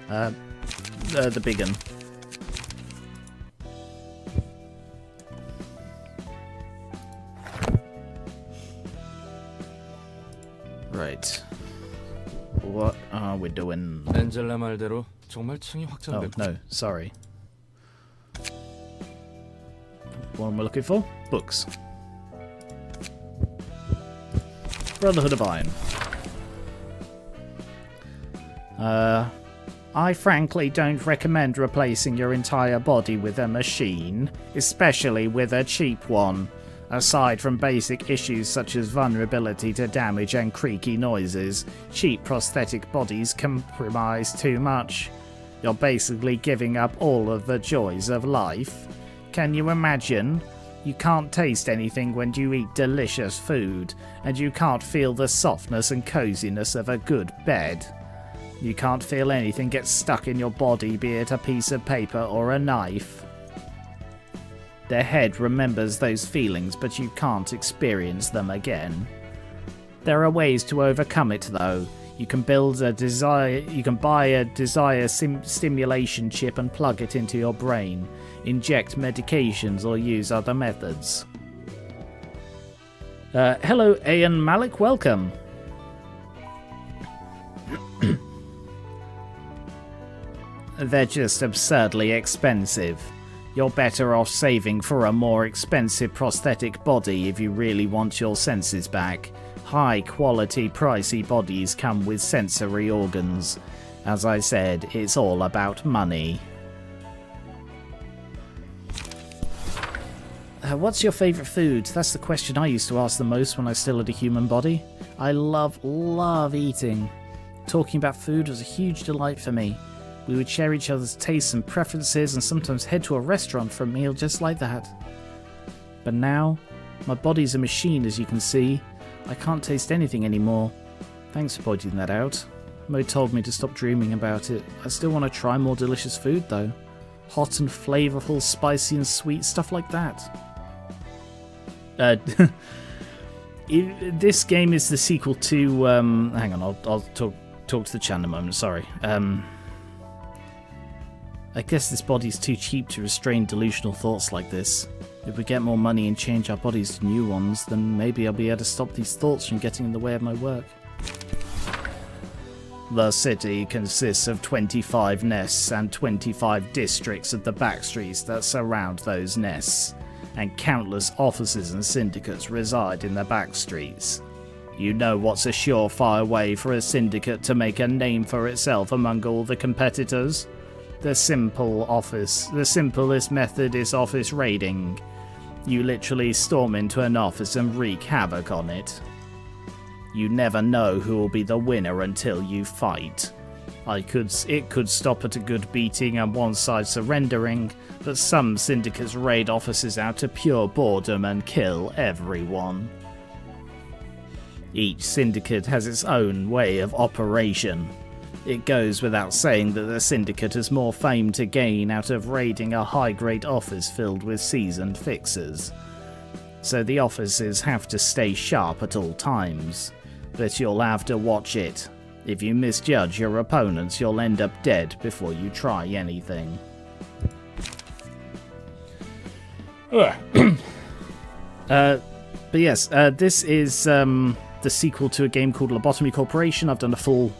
the big one. Right. What are we doing? 엔젤라 말대로 정말 층이 Oh, 확장됐고 no, sorry. What am I looking for? Books. Brotherhood of Iron. I frankly don't recommend replacing your entire body with a machine, especially with a cheap one. Aside from basic issues such as vulnerability to damage and creaky noises, cheap prosthetic bodies compromise too much. You're basically giving up all of the joys of life. Can you imagine? You can't taste anything when you eat delicious food, and you can't feel the softness and coziness of a good bed. You can't feel anything get stuck in your body, be it a piece of paper or a knife. The head remembers those feelings, but you can't experience them again. There are ways to overcome it, though. You can build a desire. You can buy a desire stimulation chip and plug it into your brain, inject medications, or use other methods. Hello, Ayan Malik. Welcome. They're just absurdly expensive. You're better off saving for a more expensive prosthetic body if you really want your senses back. High quality, pricey bodies come with sensory organs. As I said, it's all about money. What's your favourite food? That's the question I used to ask the most when I still had a human body. I love eating. Talking about food was a huge delight for me. We would share each other's tastes and preferences and sometimes head to a restaurant for a meal just like that. But now, my body's a machine, as you can see. I can't taste anything anymore. Thanks for pointing that out. Mo told me to stop dreaming about it. I still want to try more delicious food though. Hot and flavourful, spicy and sweet, stuff like that. This game is the sequel to... hang on, I'll talk to the chat in a moment, sorry. I guess this body's too cheap to restrain delusional thoughts like this. If we get more money and change our bodies to new ones, then maybe I'll be able to stop these thoughts from getting in the way of my work. The city consists of 25 nests and 25 districts of the backstreets that surround those nests, and countless offices and syndicates reside in the backstreets. You know what's a surefire way for a syndicate to make a name for itself among all the competitors? The simplest method is office raiding. You literally storm into an office and wreak havoc on it. You never know who will be the winner until you fight. It could stop at a good beating and one side surrendering, but some syndicates raid offices out of pure boredom and kill everyone. Each syndicate has its own way of operation. It goes without saying that the syndicate has more fame to gain out of raiding a high-grade office filled with seasoned fixers. So the officers have to stay sharp at all times, but you'll have to watch it. If you misjudge your opponents, you'll end up dead before you try anything. But yes, this is the sequel to a game called Lobotomy Corporation. I've done a full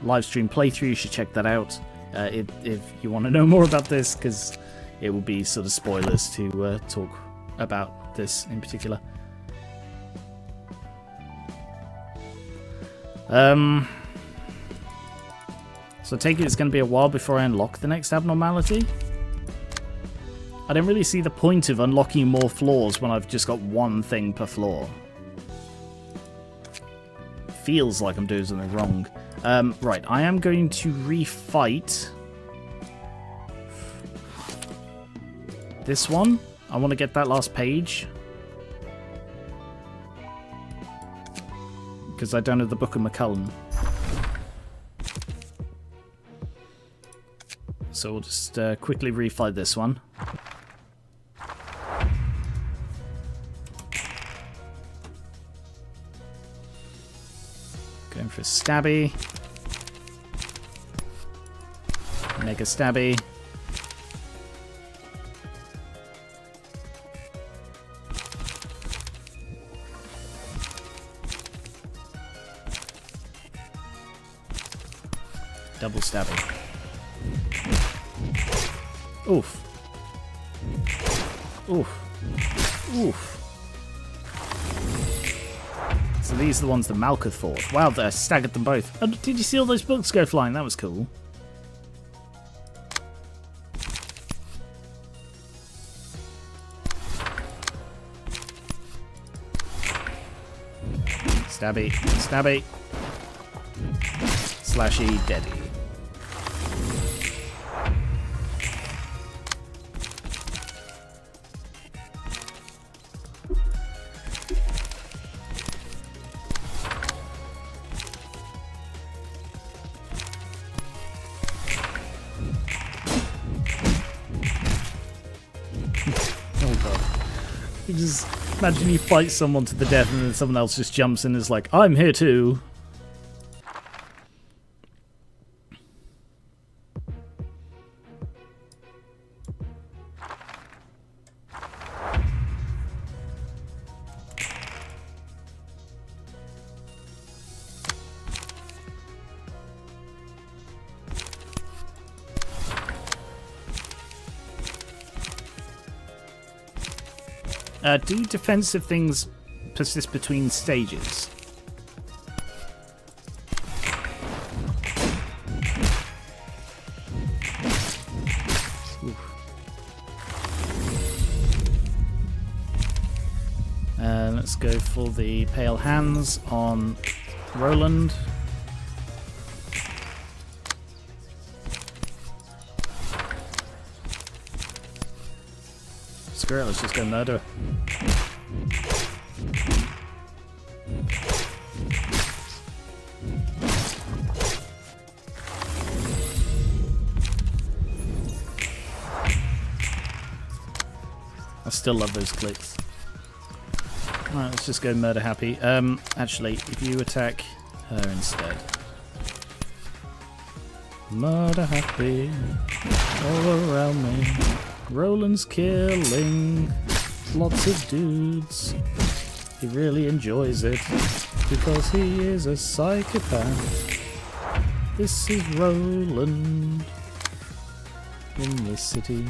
live stream playthrough. You should check that out if you want to know more about this, because it will be sort of spoilers to talk about this in particular. So I take it it's going to be a while before I unlock the next abnormality. I don't really see the point of unlocking more floors when I've just got one thing per floor. Feels like I'm doing something wrong. Right, I am going to refight this one. I want to get that last page, because I don't have the Book of McCullen. So we'll just quickly refight this one. Going for a stabby. Mega stabby. Double stabby. Oof. Oof. Oof. So these are the ones that Malkuth fought. Wow, they staggered them both. Oh, did you see all those books go flying? That was cool. Stabby. Stabby. Slashy. Deady. Just imagine you fight someone to the death and then someone else just jumps in and is like, I'm here too. Do defensive things persist between stages? Let's go for the Pale Hands on Roland. Screw it, let's just go murder. I still love those clicks. Alright, let's just go murder happy. Actually, if you attack her instead. Murder happy all around me. Roland's killing lots of dudes. He really enjoys it because he is a psychopath. This is Roland in this city.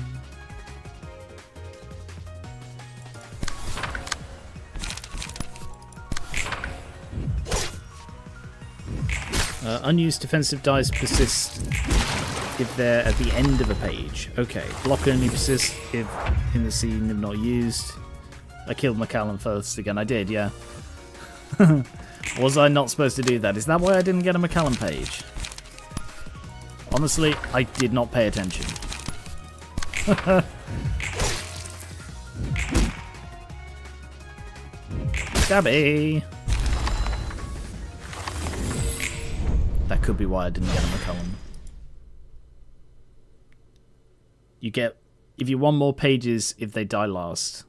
Unused defensive dice persist if they're at the end of a page. Okay, block only persists if in the scene if not used. I killed McCallum first again. I did, yeah. Was I not supposed to do that? Is that why I didn't get a McCallum page? Honestly, I did not pay attention. Stabby! That could be why I didn't get a McCallum. You get... If you want more pages if they die last.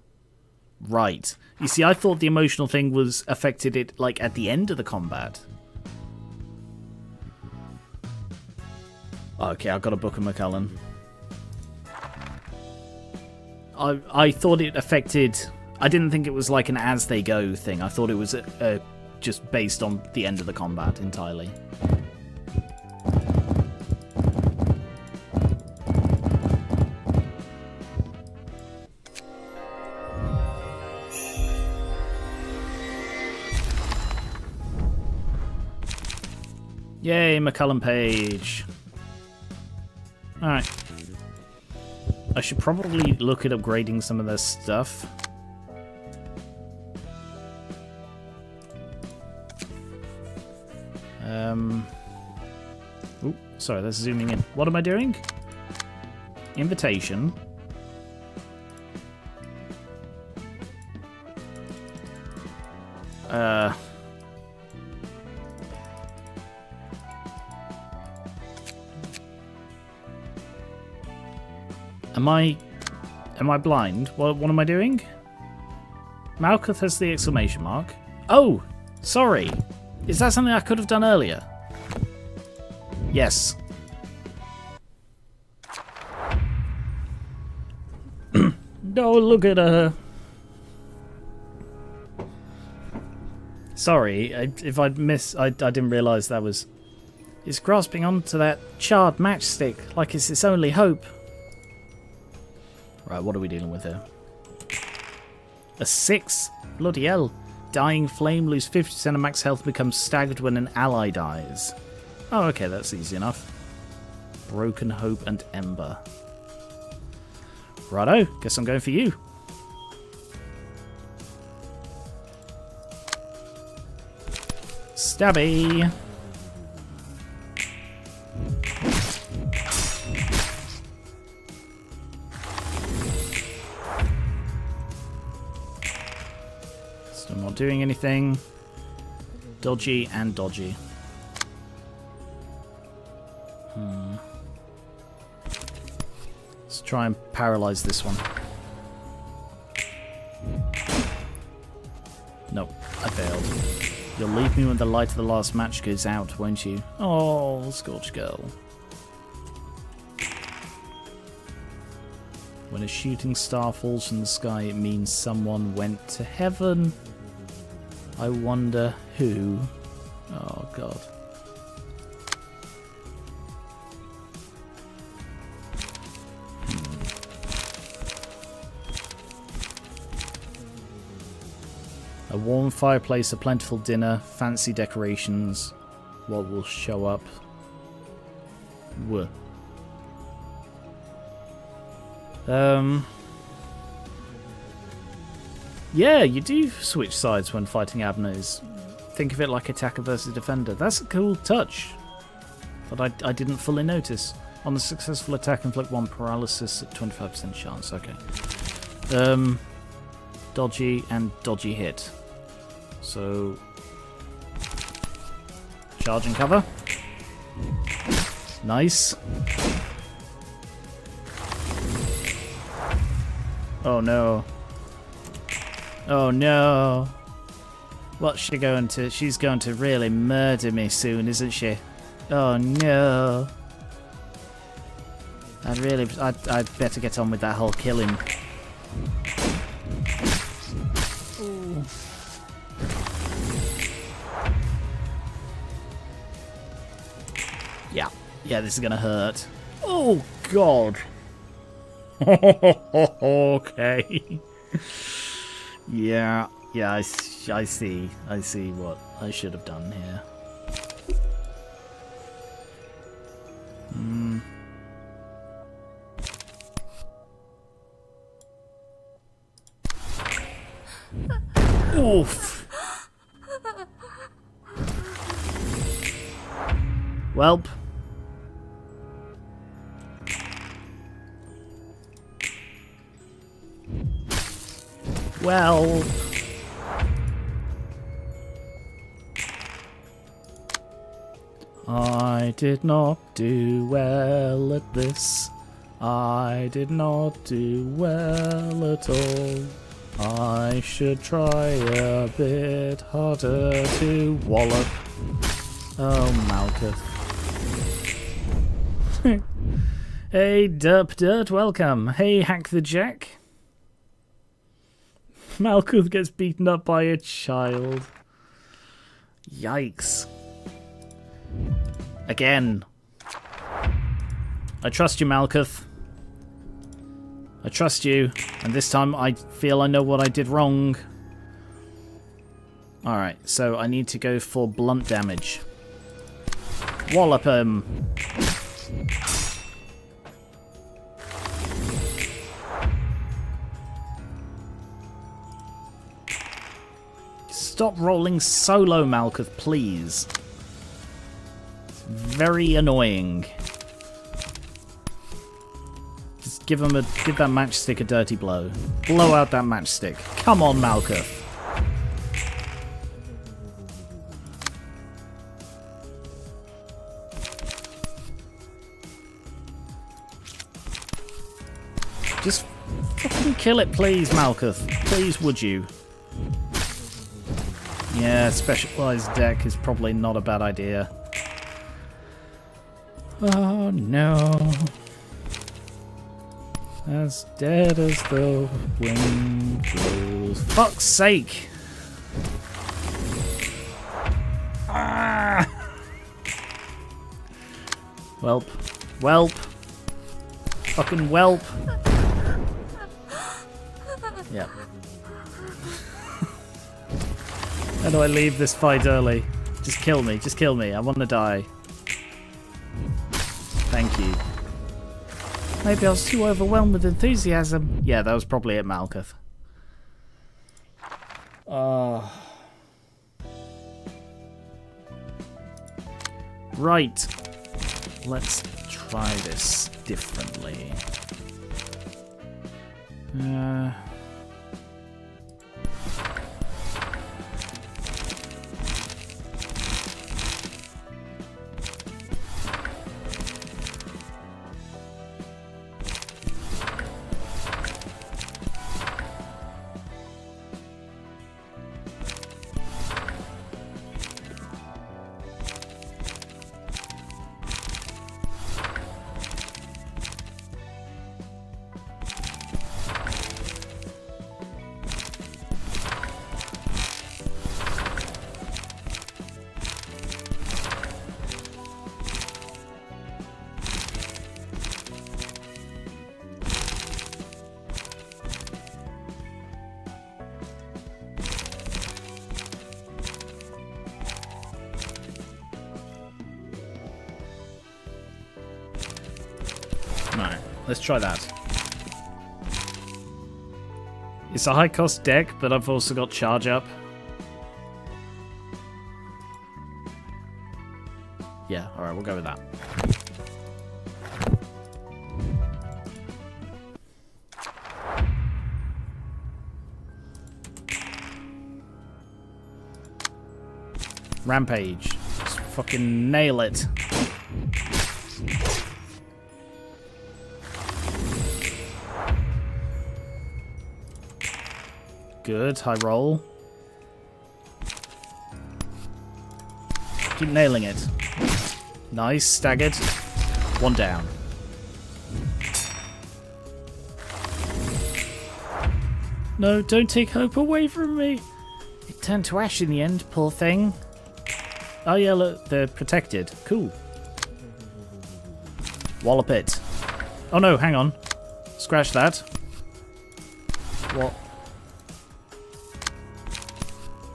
Right. You see, I thought the emotional thing was affected it, like, at the end of the combat. Okay, I've got a book of McCallum. I thought it affected... I didn't think it was like an as they go thing. I thought it was just based on the end of the combat entirely. Yay, McCallum page. Alright. I should probably look at upgrading some of their stuff. Ooh, sorry, that's zooming in. What am I doing? Invitation. Am I blind? What am I doing? Malkuth has the exclamation mark. Oh, sorry. Is that something I could have done earlier? Yes. No, look at her. Sorry, if I'd missed, I didn't realise that was... It's grasping onto that charred matchstick like it's its only hope. Right, what are we dealing with here? A 6? Bloody hell. Dying flame, lose 50% of max health, becomes staggered when an ally dies. Oh, okay, that's easy enough. Broken Hope and Ember. Righto, guess I'm going for you. Stabby! Still not doing anything. Dodgy and dodgy. Let's try and paralyze this one. Nope, I failed. You'll leave me when the light of the last match goes out, won't you? Oh, Scorch Girl. When a shooting star falls from the sky, it means someone went to heaven. I wonder who. Oh, God. A warm fireplace, a plentiful dinner, fancy decorations. What will show up? Whoa. Yeah, you do switch sides when fighting Abners. Think of it like attacker versus defender. That's a cool touch that I didn't fully notice. On the successful attack, inflict 1 paralysis at 25% chance. Okay. Dodgy and dodgy hit. So, charge and cover. Nice. Oh no. Oh no. What's she going to? She's going to really murder me soon, isn't she? Oh no. I'd better get on with that whole killing. Ooh. Yeah, this is gonna hurt. Oh God. Okay. Yeah, I see what I should have done here. Oof. Welp. Well. I did not do well at this. I did not do well at all. I should try a bit harder to wallop. Oh, Malkuth. Hey, Derp Dirt, welcome. Hey, Hack the Jack. Malkuth gets beaten up by a child. Yikes. Again. I trust you, Malkuth. I trust you, and this time I feel I know what I did wrong. Alright, so I need to go for blunt damage. Wallop him! Stop rolling solo, Malkuth, please. It's very annoying. Just give that matchstick a dirty blow. Blow out that matchstick. Come on, Malkuth. Just fucking kill it, please, Malkuth. Please, would you? Yeah, specialized deck is probably not a bad idea. Oh no. As dead as the wind blows. Fuck's sake! Ah! Welp. Welp. Fucking welp. Yeah. How do I leave this fight early? Just kill me. Just kill me. I want to die. Thank you. Maybe I was too overwhelmed with enthusiasm. Yeah, that was probably it, Malkuth. Right. Let's try this differently. Right, let's try that. It's a high cost deck, but I've also got charge up. Yeah, alright, we'll go with that. Rampage. Just fucking nail it. Good, high roll. Keep nailing it. Nice, staggered. One down. No, don't take hope away from me. It turned to ash in the end, poor thing. Oh yeah, look, they're protected. Cool. Wallop it. Oh no, hang on. Scratch that. What?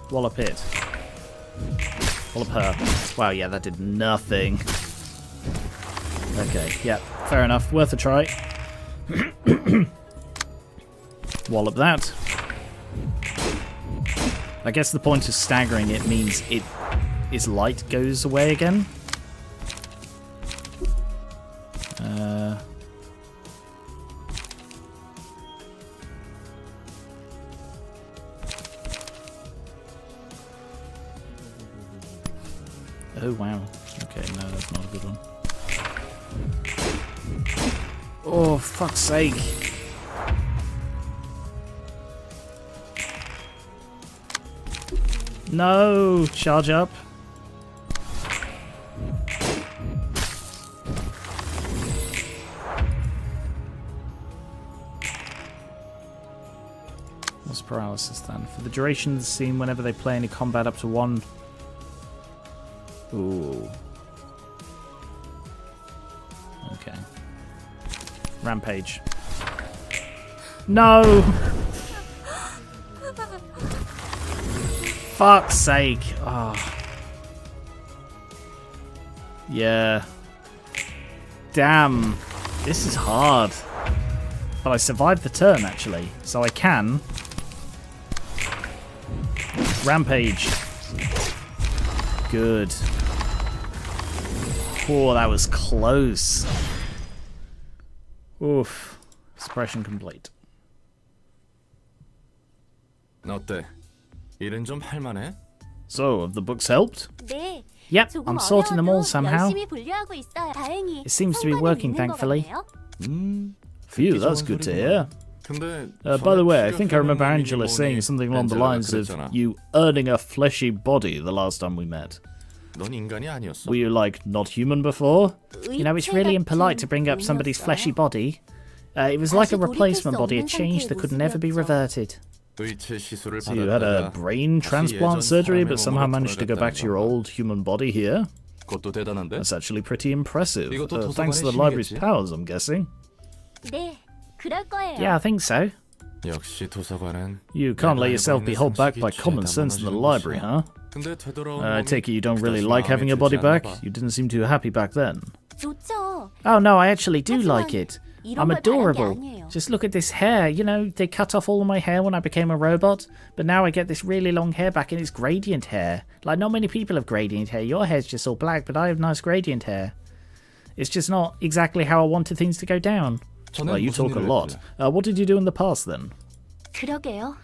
Wallop it. Wallop her. Wow, yeah, that did nothing. Okay, yeah, fair enough. Worth a try. Wallop that. I guess the point of staggering it means its light goes away again. Oh wow. Okay, no, that's not a good one. Oh, fuck's sake. No! Charge up. What's paralysis then? For the duration of the scene, whenever they play any combat up to one... Ooh. Okay. Rampage. No! Fuck's sake. Oh. Yeah. Damn. This is hard. But I survived the turn, actually. So I can... Rampage. Good. Oh, that was close. Oof. Suppression complete. 어때? 일은 좀 할만해? So, have the books helped? 네. Yep, 조금 I'm sorting them all 어려워도 somehow. 열심히 분류하고 있어요. 다행히 It seems to be 성과는 working, 있는 것 thankfully. 같네요. Phew, that's good to hear. 근데 By the way, I think I remember Angela saying something along the lines of you earning a fleshy body the last time we met. 넌 인간이 아니었어. Were you, like, not human before? You know, it's really impolite to bring up somebody's fleshy body. It was like a replacement body, a change that could never be reverted. 의체 시술을 So you had a brain transplant surgery, but somehow managed to go back to your old human body here? 그것도 대단한데? That's actually pretty impressive. 이것도 Thanks to the 도서관의 library's 힘이겠지? powers, I'm guessing. 네, 그럴 거예요. Yeah, I think so. 역시 도서관은 You can't let yourself be held back by common sense in the library, huh? 근데 되돌아온 I 몸이 take it you don't really 그다지 like having your 마음에 body 들지 back? 않나 봐. You didn't seem too happy back then. 좋죠. Oh no, I actually do 하지만 like it. 이런 I'm 걸 바란 게 adorable. 아니에요. Just look at this hair. You know, they cut off all of my hair when I became a robot, but now I get this really long hair back and it's gradient hair. Like, not many people have gradient hair. Your hair's just all black, but I have nice gradient hair. It's just not exactly how I wanted things to go down. 저는 Well, you 무슨 talk a 일을 lot. 했길래? What did you do in the past then? 그러게요.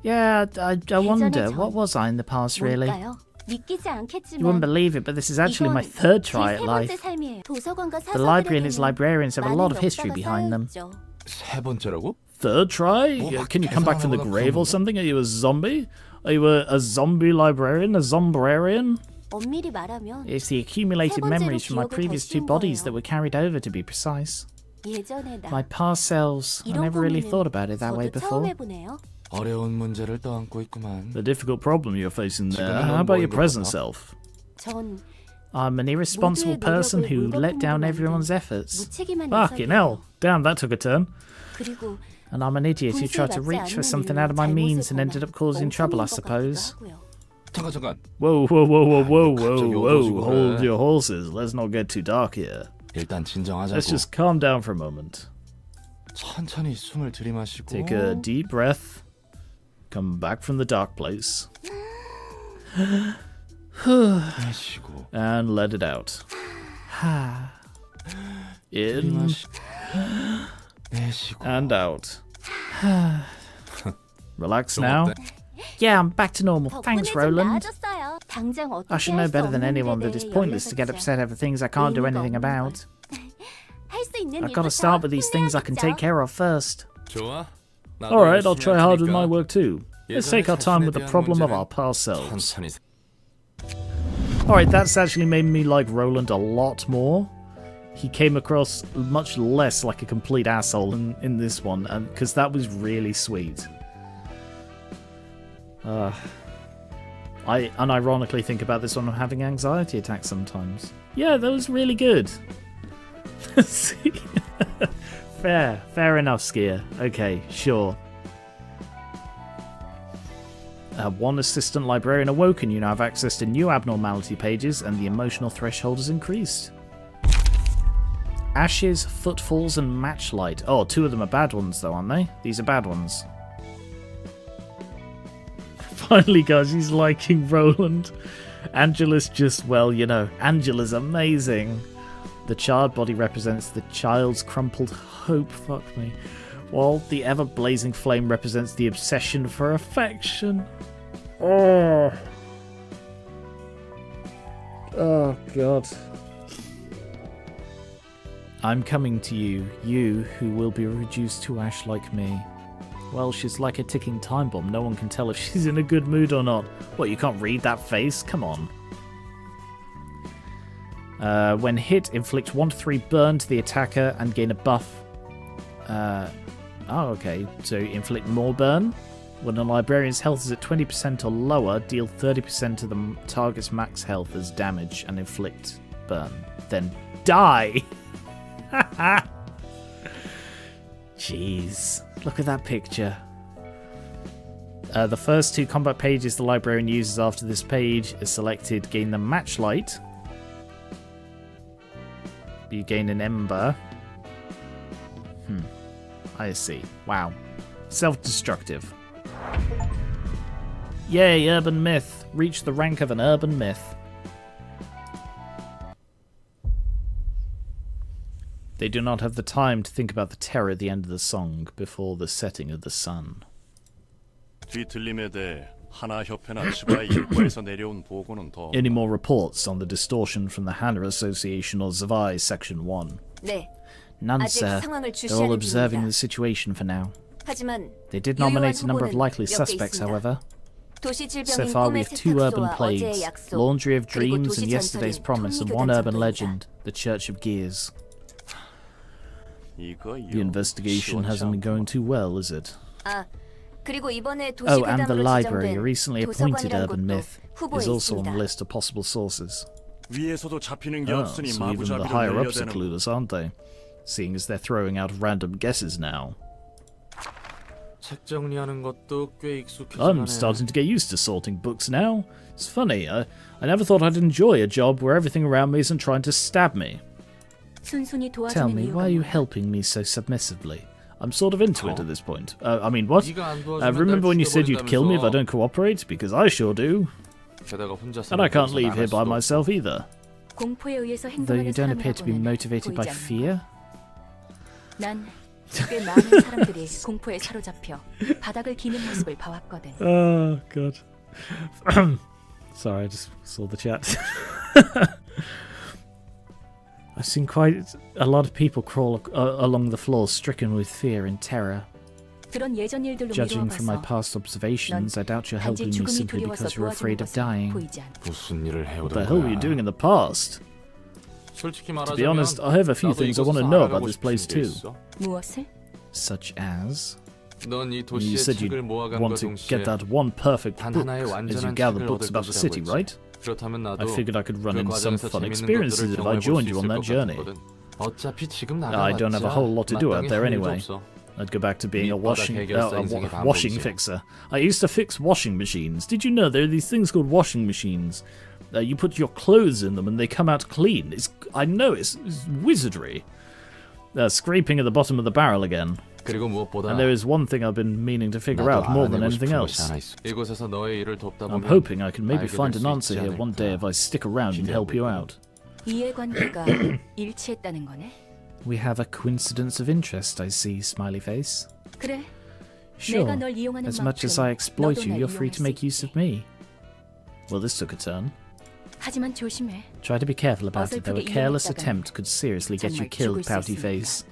Yeah, I wonder. 전 What was I in the past, really? 뭘까요? 믿기지 않겠지만 You wouldn't believe it, but this is actually my third try at life. The library and its librarians have a lot of history behind them. 세 번째라고? Third try? 뭐, Can you come back from the 계산하거나 grave or 그런 건가? something? Are you a zombie? Are you a zombie librarian? A zombrarian? 엄밀히 말하면 It's the accumulated 세 번째로 memories from my 기억을 previous two 더 씌운 bodies 거예요. that were carried over, to be precise. 예전에 나 My past selves. I 이런 never really 고민은 thought about it that way 저도 처음 before. 해보네요. 어려운 문제를 떠안고 있구만. The difficult problem you're facing there. 지금은 How about 넌 your 뭐인 것 present 같아? self? 전 I'm an irresponsible 모두의 person 노력을 who let down 물거품으로 everyone's 만든 efforts. 무책임한 Fucking 녀석이에요. hell. Damn, that took a turn. 그리고 And I'm an idiot who tried to reach for something out of my means and ended up causing trouble, I suppose. 잠깐. Whoa, whoa, whoa, whoa, whoa, 갑자기 whoa, whoa. 어두워지고 Hold 그래. your horses. Let's not get too dark here. 일단 진정하자고. Let's just calm down for a moment. 천천히 숨을 들이마시고. Take a deep breath. Come back from the dark place. 내쉬고. And let it out. In 들이마시. 내쉬고. and out. Relax 좀 now. 어때? Yeah, I'm back to normal. 덕분에 Thanks, 좀 Roland. 나아졌어요. 당장 I should know better than anyone that it's pointless to get upset over things I can't do anything about. 할수 있는 I've got to start with these things I can take care of first. 좋아. 나도 Alright, I'll 열심히 try 할 hard with 테니까 my work too. Let's take our time with the problem of our past selves. 천천히. Alright, that's actually made me like Roland a lot more. He came across much less like a complete asshole in this one, and because that was really sweet. I unironically think about this when I'm having anxiety attacks sometimes. Yeah, that was really good. See? Fair enough, Skier. Okay, sure. One assistant librarian awoken. You now have access to new abnormality pages, and the emotional threshold has increased. Ashes, footfalls, and matchlight. Oh, two of them are bad ones, though, aren't they? These are bad ones. finally got she's liking Roland. Angela's just, well, you know, Angela's amazing. The charred body represents the child's crumpled hope, fuck me. While the ever-blazing flame represents the obsession for affection. Oh. Oh, God. I'm coming to you, you who will be reduced to ash like me. Well, she's like a ticking time bomb. No one can tell if she's in a good mood or not. What, you can't read that face? Come on. When hit, inflict 1 to 3 burn to the attacker and gain a buff. Oh, okay. So inflict more burn. When a librarian's health is at 20% or lower, deal 30% of the target's max health as damage and inflict burn. Then die! Jeez. Look at that picture. The first 2 combat pages the librarian uses after this page is selected. Gain the match light. You gain an ember. I see. Wow. Self-destructive. Yay, urban myth. Reach the rank of an urban myth. They do not have the time to think about the terror at the end of the song before the setting of the sun. Any more reports on the distortion from the Hana Association or Zavai Section 1? 네. None, sir. They're all observing the situation for now. They did nominate a number of likely suspects, however. So far we have 2 urban plagues, Laundry of Dreams and Yesterday's Promise, and 1 urban legend, the Church of Gears. The investigation hasn't been going too well, is it? Oh, and the library, a recently appointed urban myth, is also on the list of possible sources. Oh, so even the higher-ups are clueless, aren't they? Seeing as they're throwing out random guesses now. I'm starting to get used to sorting books now. It's funny, I never thought I'd enjoy a job where everything around me isn't trying to stab me. Tell me, why are you helping me so submissively? I'm sort of into it at this point. I mean, what? Remember when you said you'd kill me if I don't cooperate? Because I sure do. And I can't leave here by myself either. Though you don't appear to be motivated by fear? Oh, God. Sorry, I just saw the chat. I've seen quite a lot of people crawl along the floor stricken with fear and terror. Judging from my past observations, I doubt you're helping me simply because you're afraid of dying. What the hell were you doing in the past? To be honest, I have a few things I want to know about this place too. Such as? You said you'd want to get that one perfect book as you gather books about the city, right? I figured I could run into some fun experiences if I joined you on that journey. I don't have a whole lot to do out there anyway. I'd go back to being a washing fixer. I used to fix washing machines. Did you know there are these things called washing machines? You put your clothes in them and they come out clean. I know, it's wizardry. Scraping at the bottom of the barrel again. And there is one thing I've been meaning to figure out more than anything else. I'm hoping I can maybe find an answer here one day if I stick around and help you out. We have a coincidence of interest, I see, smiley face. Sure, as much as I exploit you, you're free to make use of me. Well, this took a turn. Try to be careful about it, though a careless attempt could seriously get you killed, pouty face.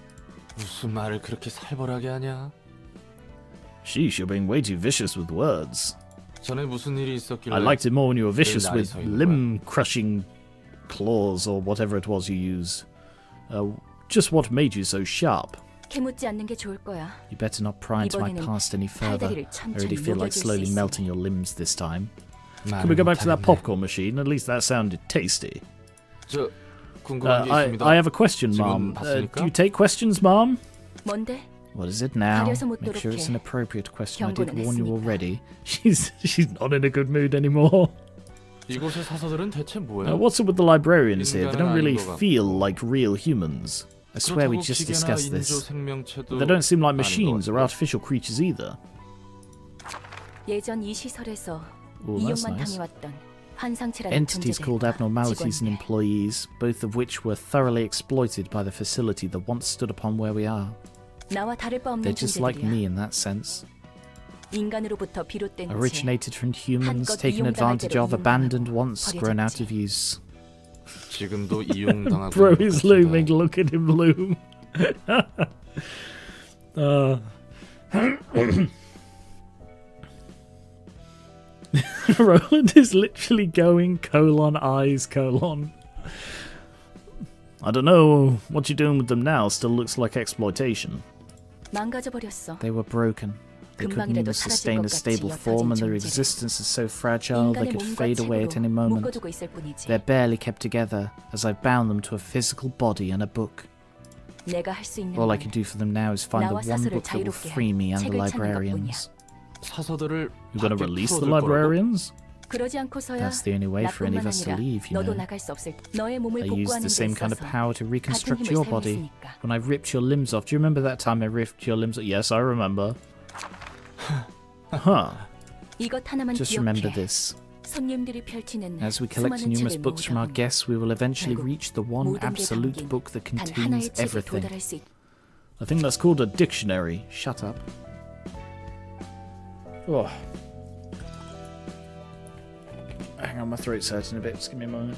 Sheesh, you're being way too vicious with words. I liked it more when you were vicious with limb-crushing claws or whatever it was you used. Just what made you so sharp? You better not pry into my past any further. I already feel like slowly melting your limbs this time. Can we go back to that popcorn machine? At least that sounded tasty. I have a question, Mom. Do you take questions, Mom? What is it now? Make sure it's an appropriate question. I did warn you already. She's not in a good mood anymore. What's up with the librarians here? They don't really feel like real humans. I swear we just discussed this. They don't seem like machines or artificial creatures either. 예전 이 시설에서 Ooh, that's 이용만 nice. 당해왔던 환상체라는 Entities called 존재들과 abnormalities and 직원들. employees, both of which were thoroughly exploited by the facility that once stood upon where we are. 나와 다를 바 They're 없는 just like me 존재들이야. in that sense. 인간으로부터 비롯된 죄, Originated from humans, 한껏 taken 이용당할 advantage 대로 of, abandoned 이용당하고 once, grown out 버려졌지. of use. 지금도 이용당하고 Bro 있는 is 것 looming, 같은데. look at him loom. Roland is literally going eyes. I don't know what you're doing with them now, still looks like exploitation. 망가져버렸어. They were broken. They couldn't even sustain a stable form, and their existence is so fragile they 인간의 could 몸과 fade away at any 책으로 moment. 묶어두고 있을 뿐이지. They're barely kept together, as I've bound them to a physical body and a book. 내가 할 수 있는 All I 건 can do for them now is find the 나와 one 사수를 book that will 자유롭게 free me and the 책을 찾는 librarians. 사서들을 You're gonna 밖에 release the 풀어둘 거라고? librarians? 그러지 않고서야 That's the only way for any of 나뿐만 us to 아니라 leave, you 너도 know. 나갈 수 없을 너의 몸을 I used 복구하는 the 데 same kind of 있어서 power to 같은 reconstruct 힘을 your body. 사용했으니까. When I ripped your limbs off, do you remember that time I ripped your limbs off? Yes, I remember. Huh. 이것 하나만 Just remember 기억해. this. 손님들이 펼치는 As we collect 수많은 numerous 책을 books from our 모으다 보면 guests, we will eventually 결국 reach the one 모든 게 absolute 담긴 book that 단 contains 하나의 책에 everything. 도달할 수 있. I think that's called a dictionary. Shut up. Oh. Hang on, my throat's hurting a bit. Just give me a moment.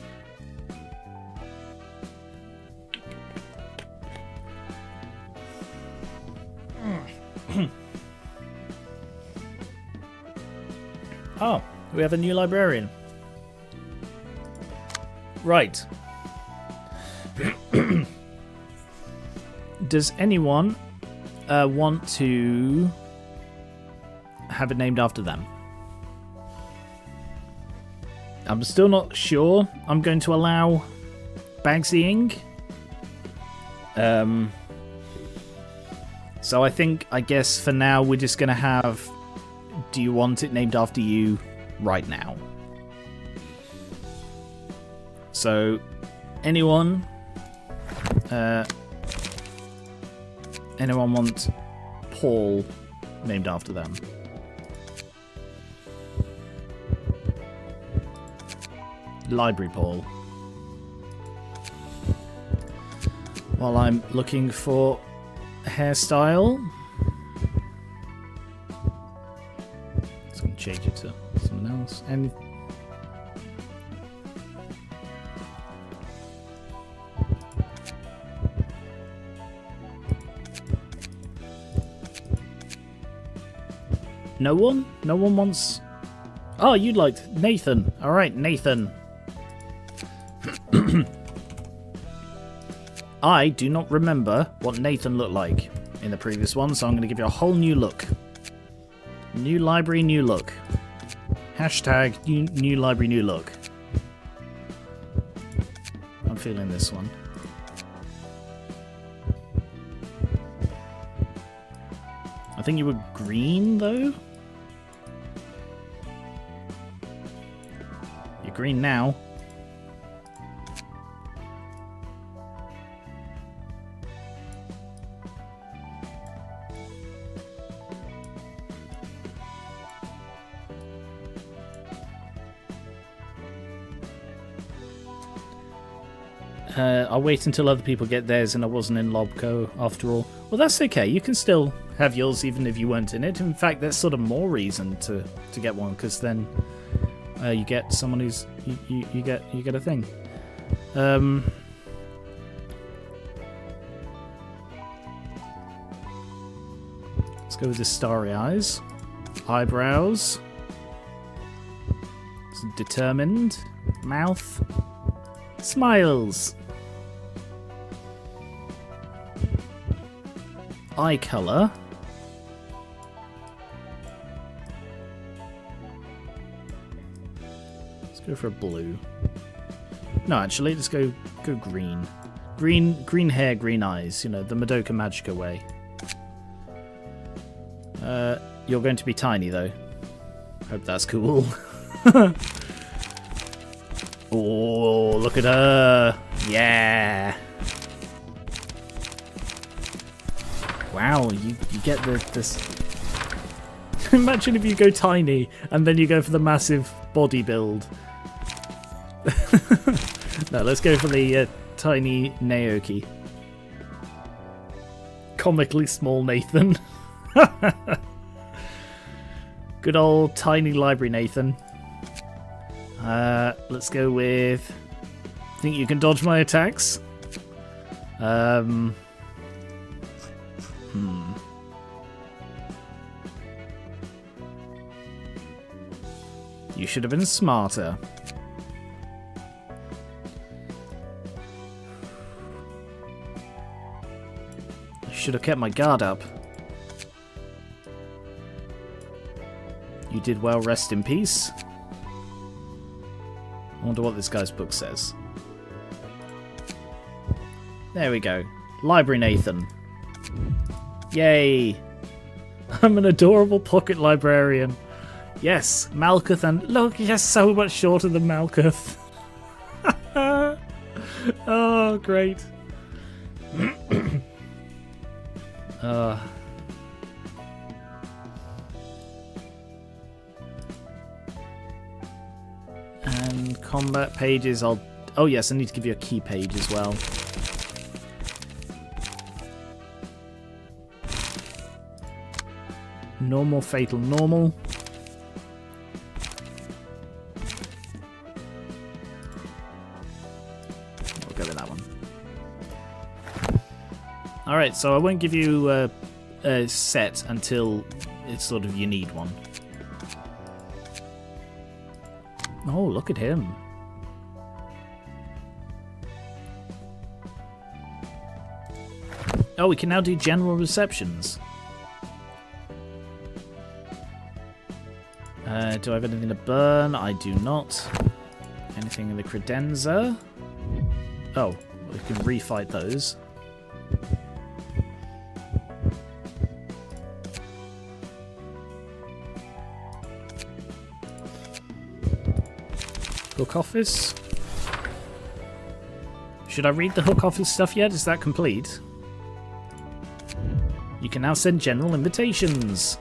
Oh, we have a new librarian. Right. Does anyone want to have it named after them? I'm still not sure. I'm going to allow Bagsying. So I guess for now we're just going to have, do you want it named after you right now? So anyone want Paul named after them? Library Paul. While I'm looking for hairstyle, just gonna change it to someone else. And no one? No one wants. Oh, you liked Nathan. All right, Nathan. I do not remember what Nathan looked like in the previous one, so I'm going to give you a whole new look. New library, new look. Hashtag new library, new look. I'm feeling this one. I think you were green, though? You're green now. I'll wait until other people get theirs, and I wasn't in Lobco after all. Well, that's okay. You can still have yours even if you weren't in it. In fact, there's sort of more reason to get one, because then you get someone who's you get a thing. Let's go with the starry eyes, eyebrows, determined, mouth, smiles. Eye colour. Let's go for a blue. No, actually, let's go green. Green hair, green eyes. You know, the Madoka Magica way. You're going to be tiny, though. Hope that's cool. Oh, look at her. Yeah. Wow, you get this. Imagine if you go tiny and then you go for the massive body build. No, let's go for the tiny Naoki. Comically small Nathan. Good old tiny library Nathan. Let's go with... Think you can dodge my attacks? You should have been smarter. I should have kept my guard up. You did well, rest in peace. I wonder what this guy's book says. There we go. Library Nathan. Yay! I'm an adorable pocket librarian. Yes, Malkuth, and look, he's so much shorter than Malkuth. Oh, great. And combat pages, I'll... Oh yes, I need to give you a key page as well. Normal, fatal, normal. We'll go with that one. Alright, so I won't give you a set until it's sort of you need one. Oh, look at him. Oh, we can now do general receptions. Do I have anything to burn? I do not. Anything in the credenza? Oh, we can refight those. Hook office. Should I read the hook office stuff yet? Is that complete? You can now send general invitations.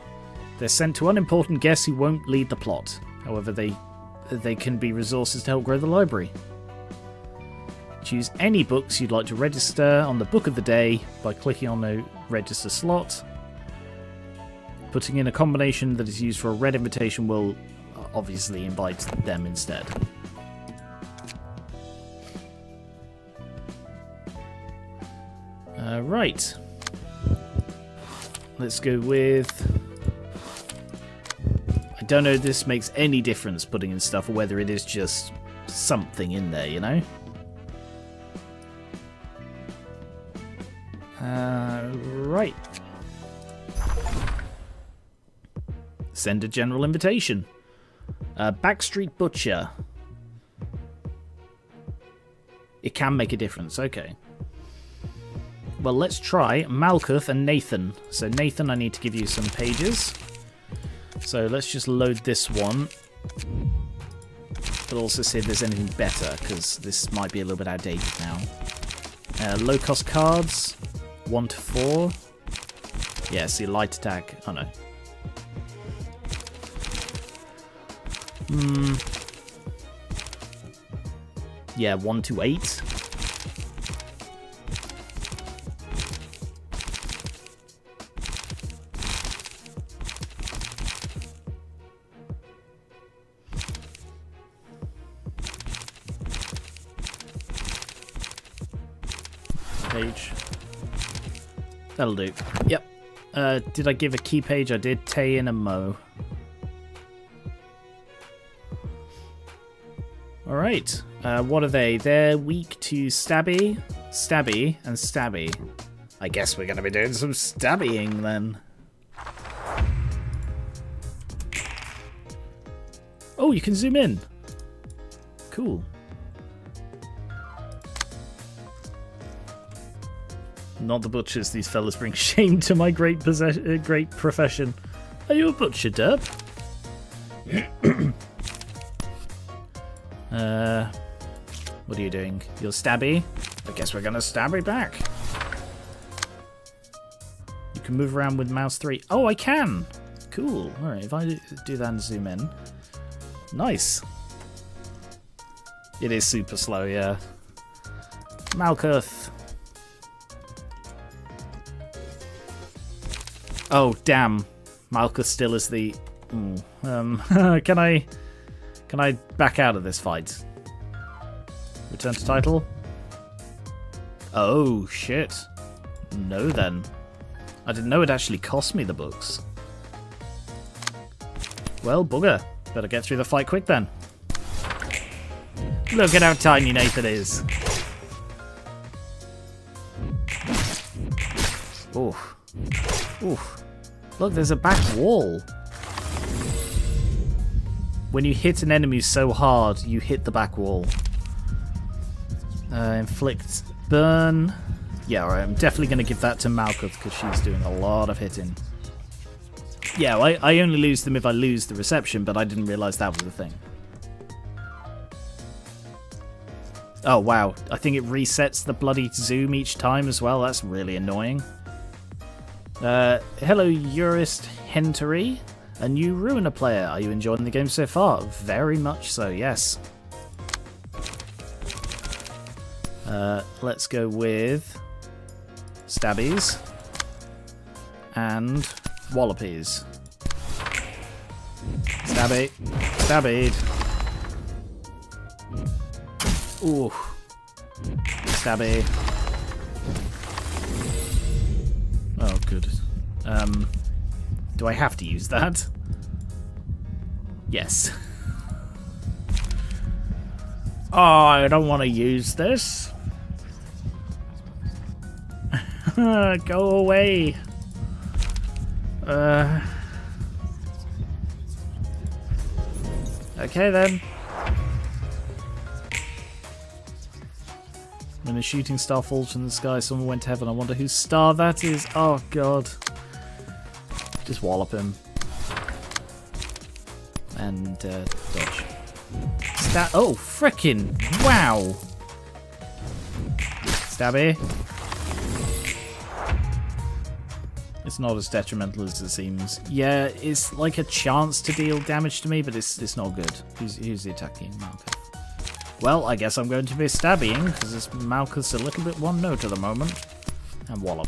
They're sent to unimportant guests who won't lead the plot. However, they can be resources to help grow the library. Choose any books you'd like to register on the book of the day by clicking on the register slot. Putting in a combination that is used for a red invitation will obviously invite them instead. Right. Let's go with... I don't know if this makes any difference putting in stuff or whether it is just something in there, you know? Right. Send a general invitation. Backstreet Butcher. It can make a difference, okay. Well, let's try Malkuth and Nathan. So Nathan, I need to give you some pages. So let's just load this one. But also see if there's anything better, because this might be a little bit outdated now. Low-cost cards. 1 to 4. Yeah, see, light attack. Oh, no. Yeah, 1 to 8. Page. That'll do. Yep. Did I give a key page? I did. Tay and a Mo. Alright. What are they? They're weak to stabby, stabby, and stabby. I guess we're going to be doing some stabbying then. Oh, you can zoom in. Cool. Not the butchers. These fellas bring shame to my great profession. Are you a butcher, Derp? What are you doing? You're stabby? I guess we're gonna stabby back. You can move around with mouse 3. Oh, I can! Cool. Alright, if I do that and zoom in. Nice. It is super slow, yeah. Malkuth. Oh, damn. Malkuth still is the... Can I back out of this fight? Return to title? Oh, shit. No, then. I didn't know it actually cost me the books. Well, bugger. Better get through the fight quick, then. Look at how tiny Nathan is. Oof. Oof. Look, there's a back wall. When you hit an enemy so hard, you hit the back wall. Inflict burn. Yeah, alright, I'm definitely going to give that to Malkuth because she's doing a lot of hitting. Yeah, I only lose them if I lose the reception, but I didn't realise that was the thing. Oh, wow. I think it resets the bloody zoom each time as well. That's really annoying. Hello, Urist Hentery. A new Ruina player. Are you enjoying the game so far? Very much so, yes. Let's go with Stabbies and Wallopies. Stabby. Stabbied. Ooh. Stabby. Oh, good. Do I have to use that? Yes. Oh, I don't want to use this. Go away. Okay then. When a shooting star falls from the sky, someone went to heaven. I wonder whose star that is. Oh god. Just wallop him. And dodge. Oh, frickin' wow. Stabby. It's not as detrimental as it seems. Yeah, it's like a chance to deal damage to me, but it's not good. Who's the attacking Malkuth? Well, I guess I'm going to be stabbying, because this Malkuth's a little bit one note at the moment. And wallop.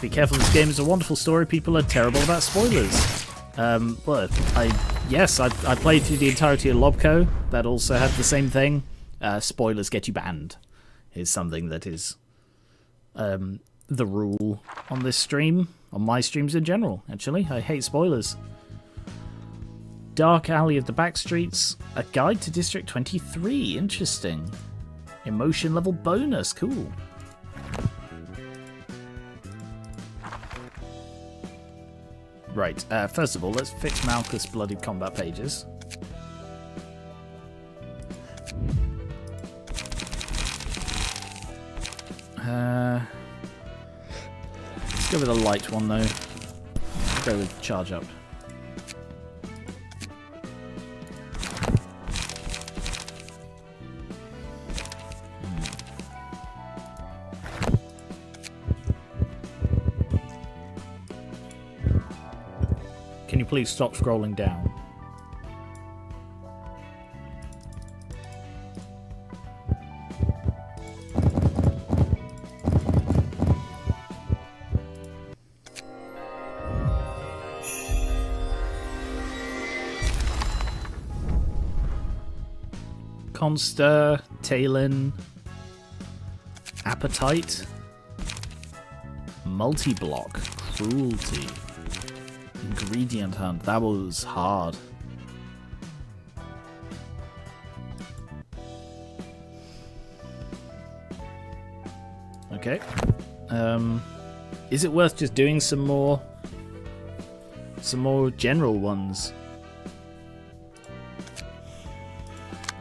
Be careful, this game is a wonderful story. People are terrible about spoilers. Well, I played through the entirety of Lobco. That also had the same thing. Spoilers get you banned. Is something that is the rule on this stream, on my streams in general, actually. I hate spoilers. Dark Alley of the Backstreets, a guide to District 23, interesting. Emotion level bonus, cool. Right, first of all, let's fix Malkuth's bloody combat pages. Let's go with a light one, though. Let's go with charge up. Can you please stop scrolling down? Conster, Talon, Appetite, Multi-block, Cruelty, Ingredient Hunt. That was hard. Okay. Is it worth just doing some more general ones?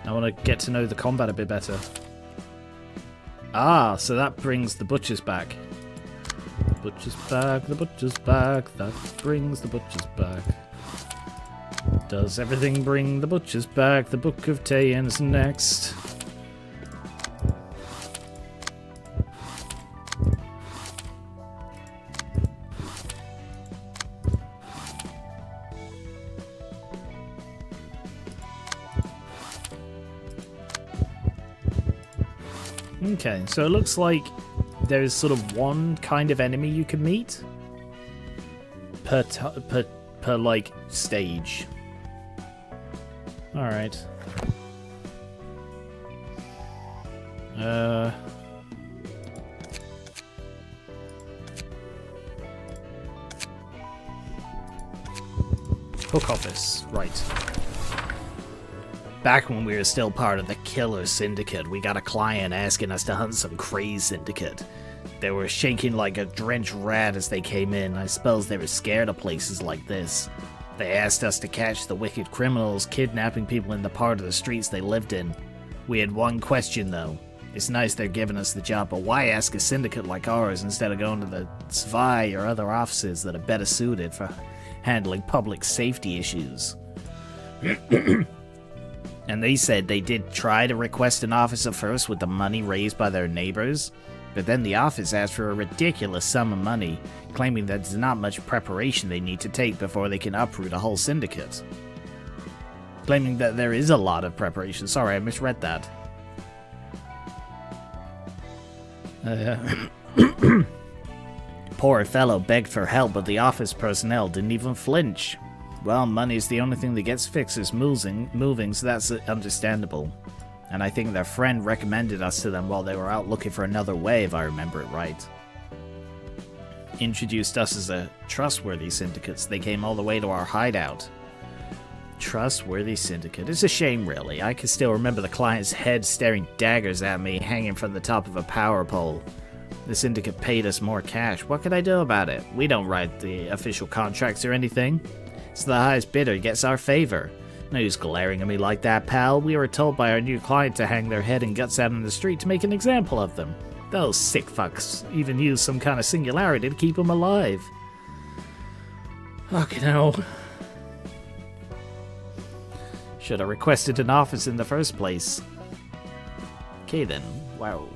I want to get to know the combat a bit better. Ah, so that brings the butchers back. Butcher's back, the butcher's back, that brings the butcher's back. Does everything bring the butcher's back? The Book of Tayan's next. Okay, so it looks like there's sort of one kind of enemy you can meet per like stage. All right. Hook office, right. Back when we were still part of the Killer Syndicate, we got a client asking us to hunt some Craze Syndicate. They were shaking like a drenched rat as they came in. I suppose they were scared of places like this. They asked us to catch the wicked criminals kidnapping people in the part of the streets they lived in. We had one question though. It's nice they're giving us the job, but why ask a syndicate like ours instead of going to the SVI or other offices that are better suited for handling public safety issues? And they said they did try to request an officer first with the money raised by their neighbors, but then the office asked for a ridiculous sum of money, claiming that there's not much preparation they need to take before they can uproot a whole syndicate. Claiming that there is a lot of preparation. Sorry, I misread that. Poor fellow begged for help, but the office personnel didn't even flinch. Well, money's the only thing that gets fixers moving, so that's understandable. And I think their friend recommended us to them while they were out looking for another way, if I remember it right. Introduced us as a trustworthy syndicate, so they came all the way to our hideout. Trustworthy syndicate. It's a shame, really. I can still remember the client's head staring daggers at me, hanging from the top of a power pole. The syndicate paid us more cash. What could I do about it? We don't write the official contracts or anything. So the highest bidder gets our favor. No use glaring at me like that, pal. We were told by our new client to hang their head and guts out in the street to make an example of them. Those sick fucks even use some kind of singularity to keep them alive. Fucking hell. Should have requested an office in the first place. Okay then, wow.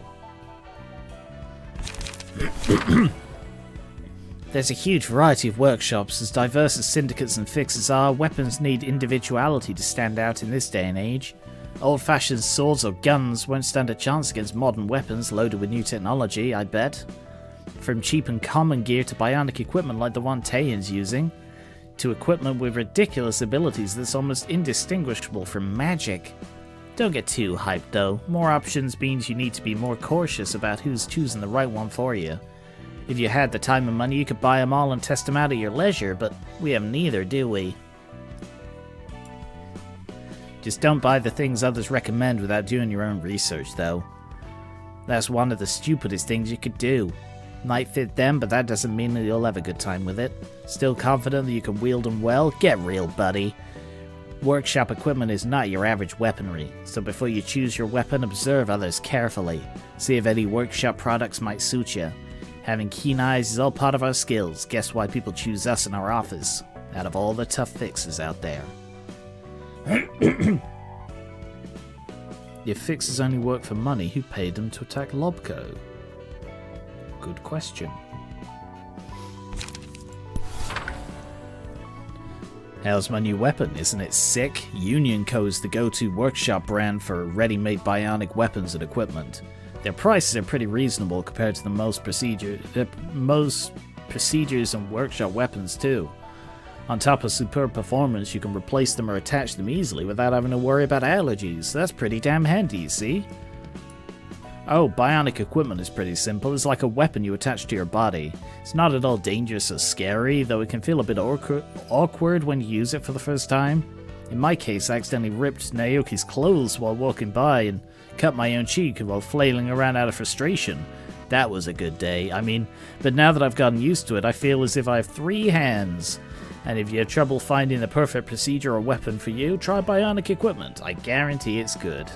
There's a huge variety of workshops. As diverse as syndicates and fixers are, weapons need individuality to stand out in this day and age. Old-fashioned swords or guns won't stand a chance against modern weapons loaded with new technology, I bet. From cheap and common gear to bionic equipment like the one Tayan's using, to equipment with ridiculous abilities that's almost indistinguishable from magic. Don't get too hyped though. More options means you need to be more cautious about who's choosing the right one for you. If you had the time and money, you could buy them all and test them out at your leisure, but we have neither, do we? Just don't buy the things others recommend without doing your own research, though. That's one of the stupidest things you could do. Might fit them, but that doesn't mean that you'll have a good time with it. Still confident that you can wield them well? Get real, buddy. Workshop equipment is not your average weaponry, so before you choose your weapon, observe others carefully. See if any workshop products might suit you. Having keen eyes is all part of our skills. Guess why people choose us in our office, out of all the tough fixers out there. If fixers only work for money, who paid them to attack Lobco? Good question. How's my new weapon? Isn't it sick? Union Co's the go-to workshop brand for ready-made bionic weapons and equipment. Their prices are pretty reasonable compared to the most procedures and workshop weapons too. On top of superb performance, you can replace them or attach them easily without having to worry about allergies. That's pretty damn handy, you see? Oh, bionic equipment is pretty simple. It's like a weapon you attach to your body. It's not at all dangerous or scary, though it can feel a bit awkward when you use it for the first time. In my case, I accidentally ripped Naoki's clothes while walking by and cut my own cheek while flailing around out of frustration. That was a good day. I mean, but now that I've gotten used to it, I feel as if I have 3 hands. And if you have trouble finding the perfect procedure or weapon for you, try bionic equipment. I guarantee it's good.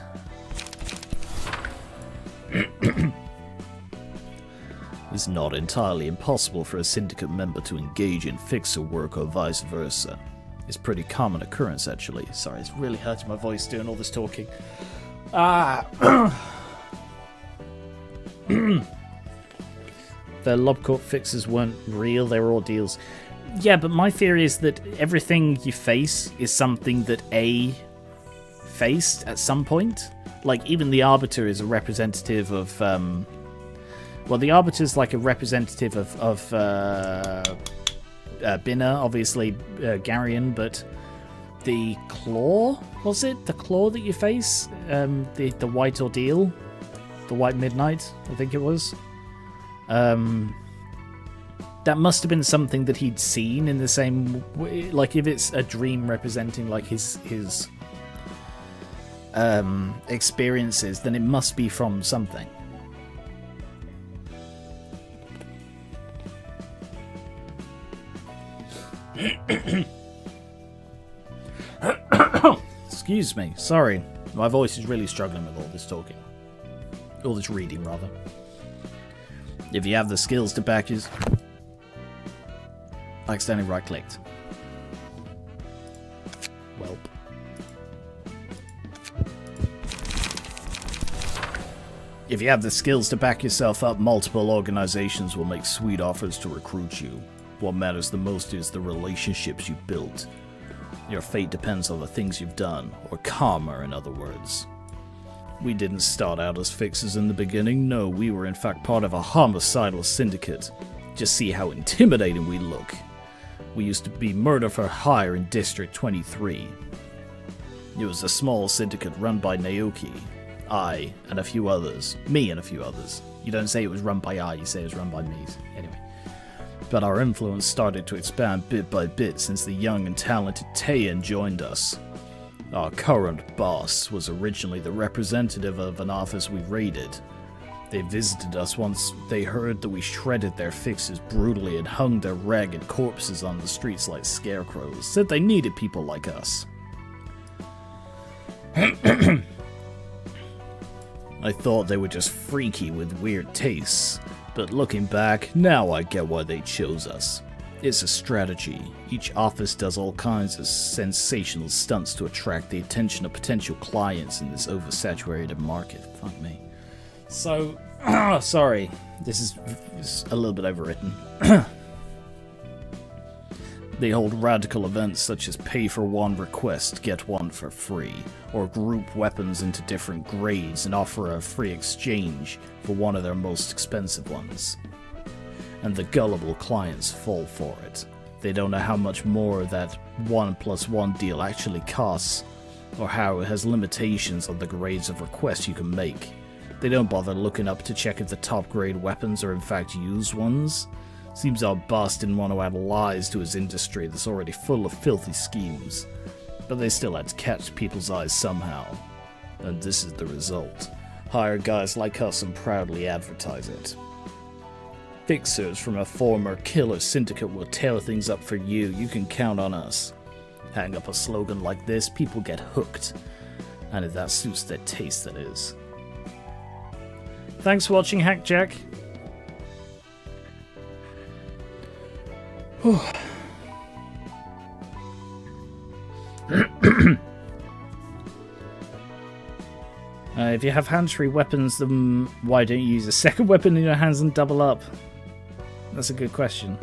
It's not entirely impossible for a syndicate member to engage in fixer work or vice versa. It's a pretty common occurrence, actually. Sorry, it's really hurting my voice doing all this talking. The Lobcorp fixers weren't real, they were ordeals. Yeah, but my theory is that everything you face is something that A, faced at some point. Like, even the Arbiter is a representative of... well, the Arbiter's like a representative of Binner, obviously Garion, but the Claw, was it? The Claw that you face? The White Ordeal? The White Midnight, I think it was. That must have been something that he'd seen in the same way. Like, if it's a dream representing like his experiences, then it must be from something. Excuse me, sorry. My voice is really struggling with all this talking. All this reading, rather. If you have the skills to back his... I accidentally right-clicked. Welp. If you have the skills to back yourself up, multiple organizations will make sweet offers to recruit you. What matters the most is the relationships you built. Your fate depends on the things you've done, or karma in other words. We didn't start out as fixers in the beginning, no, we were in fact part of a homicidal syndicate. Just see how intimidating we look. We used to be murder for hire in District 23. It was a small syndicate run by Naoki, I, and a few others. Me and a few others. You don't say it was run by I, you say it was run by me. Anyway. But our influence started to expand bit by bit since the young and talented Taeyan joined us. Our current boss was originally the representative of an office we raided. They visited us once they heard that we shredded their fixes brutally and hung their ragged corpses on the streets like scarecrows. Said they needed people like us. I thought they were just freaky with weird tastes. But looking back, now I get why they chose us. It's a strategy. Each office does all kinds of sensational stunts to attract the attention of potential clients in this oversaturated market. Fuck me. So, sorry, this is a little bit overwritten. They hold radical events such as pay for one request, get one for free, or group weapons into different grades and offer a free exchange for one of their most expensive ones. And the gullible clients fall for it. They don't know how much more that 1+1 deal actually costs, or how it has limitations on the grades of requests you can make. They don't bother looking up to check if the top grade weapons are in fact used ones. Seems our boss didn't want to add lies to his industry that's already full of filthy schemes. But they still had to catch people's eyes somehow. And this is the result. Hire guys like us and proudly advertise it. Fixers from a former killer syndicate will tear things up for you. You can count on us. Hang up a slogan like this, people get hooked. And if that suits their taste, that is. Thanks for watching, Hackjack. If you have hands-free weapons, then why don't you use a second weapon in your hands and double up? That's a good question.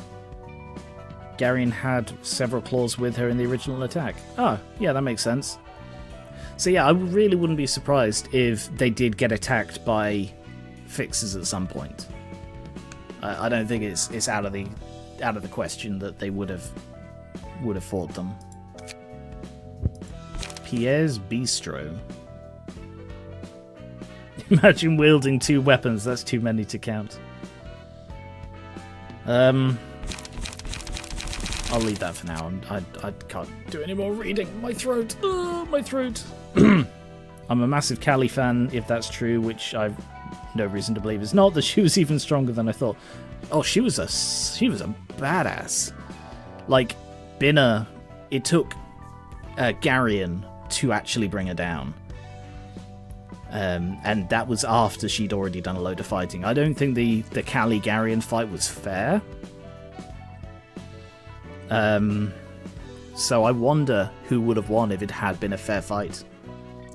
Garion had several claws with her in the original attack. Oh, yeah, that makes sense. So yeah, I really wouldn't be surprised if they did get attacked by fixers at some point. I don't think it's out of the question that they would have fought them. Pierre's Bistro. Imagine wielding 2 weapons. That's too many to count. I'll leave that for now. I can't do any more reading. My throat. My throat. I'm a massive Callie fan, if that's true, which I've no reason to believe is not. That she was even stronger than I thought. Oh, she was a badass. Like, Binner, it took Garion to actually bring her down. And that was after she'd already done a load of fighting. I don't think the Callie Garion fight was fair. So I wonder who would have won if it had been a fair fight.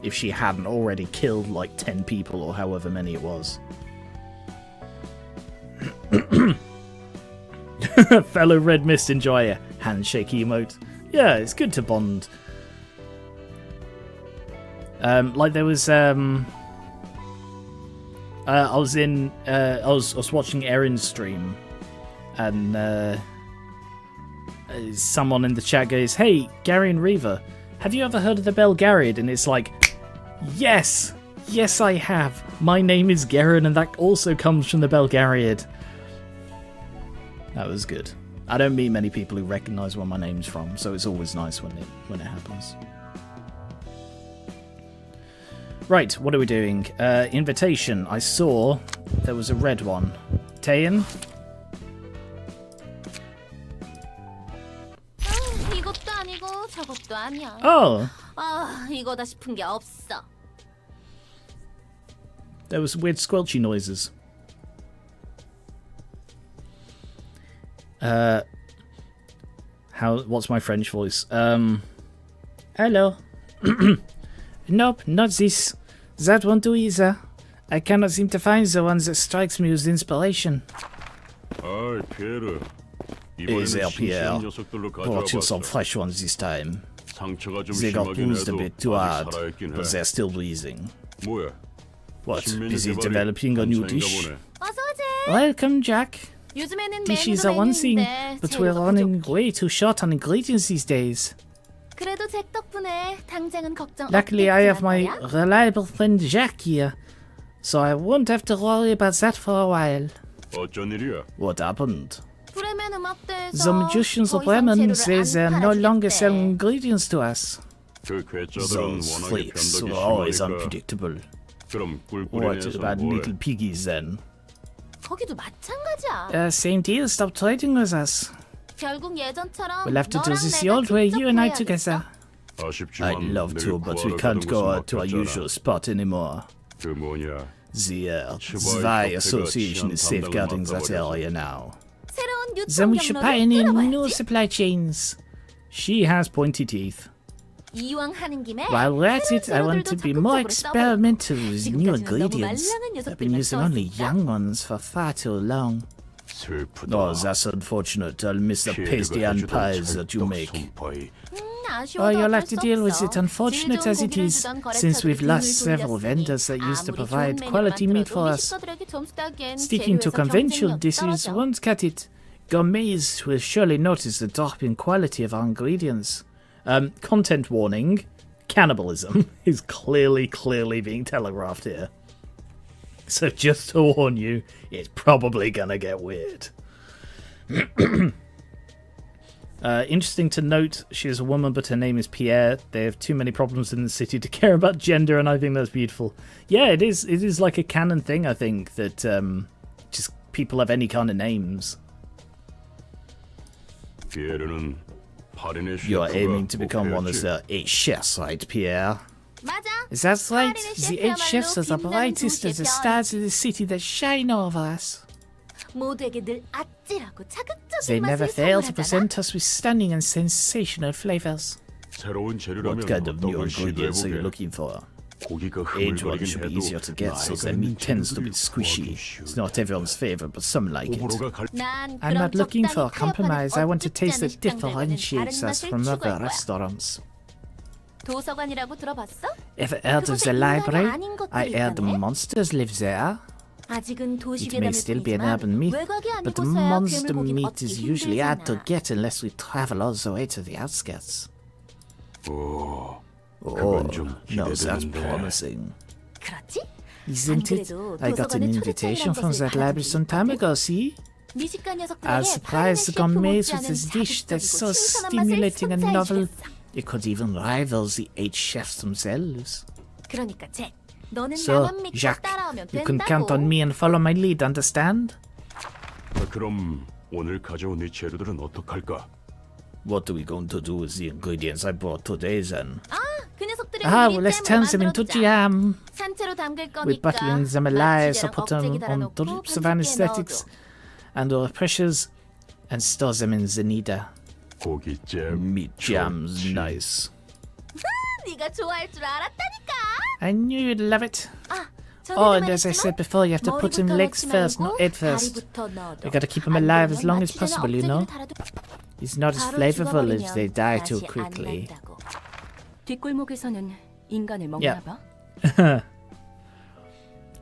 If she hadn't already killed like 10 people or however many it was. Fellow Red Mist enjoyer. Handshake emote. Yeah, it's good to bond. Like there was I was watching Erin's stream, and someone in the chat goes, "Hey, Gary and Reva, have you ever heard of the Belgariad?" And it's like, yes, I have. My name is Garen, and that also comes from the Belgariad. That was good. I don't meet many people who recognise where my name's from, so it's always nice when it happens. Right, what are we doing? Invitation. I saw there was a red one. Tayan? 이것도 아니고 저것도 아니야. Oh! 이거다 싶은 게 없어. There was weird squelchy noises. What's my French voice? Hello. Nope, not this. That won't do either. I cannot seem to find the one that strikes me with inspiration. Pierre. Is there, Pierre? Brought you some fresh ones this time. They got bruised a bit too hard, but they're still breathing. What, busy developing a new dish? Welcome, Jack. Dishes are one thing, but we're running way too short on ingredients these days. Luckily, I have my reliable friend Jack here, so I won't have to worry about that for a while. What happened? The magicians of Bremen say they're no longer selling ingredients to us. Those freaks were always unpredictable. What about little piggies then? Same deal, stop trading with us. We'll have to do this the old way, you and I together. I'd love to, but we can't go out to our usual spot anymore. The Zwei Association is safeguarding that area now. Then we should pioneer new supply chains. She has pointy teeth. While we're at it, I want to be more experimental with new ingredients. I've been using only young ones for far too long. Oh, that's unfortunate. I'll miss the pasty and pies that you make. Oh, you'll have to deal with it, unfortunate as it is, since we've lost several vendors that used to provide quality meat for us. Sticking to conventional dishes won't cut it. Gourmets will surely notice the drop in quality of our ingredients. Content warning. Cannibalism is clearly being telegraphed here. So just to warn you, it's probably gonna get weird. Interesting to note, she is a woman, but her name is Pierre. They have too many problems in the city to care about gender, and I think that's beautiful. Yeah, it is. It is like a canon thing, I think, that just people have any kind of names. You're aiming to become one of the 8 chefs, right, Pierre? Is that right? The 8 chefs are the brightest of the stars of the city that shine over us. They never fail to present us with stunning and sensational flavors. What kind of new ingredients are you looking for? Aged ones should be easier to get, so their meat tends to be squishy. It's not everyone's favorite, but some like it. I'm not looking for a compromise. I want to taste that differentiates us from other restaurants. Ever heard of the library? I heard the monsters live there. It may still be an urban myth, but the monster meat is usually hard to get unless we travel all the way to the outskirts. Oh, no, that's promising. Isn't it? I got an invitation from that library some time ago, see? I was surprised the gourmets with this dish that's so stimulating and novel. It could even rival the 8 chefs themselves. So, Jacques, you can count on me and follow my lead, understand? What are we going to do with the ingredients I brought today, then? Well, let's turn them into jam. We're bottling them alive, so put them on drips of anesthetics and or pressures and store them in the kneader. Meat jam's nice. I knew you'd love it. Oh, and as I said before, you have to put them legs first, not head first. You gotta keep them alive as long as possible, you know? It's not as flavorful if they die too quickly. 인간을 Yeah. 먹나 봐.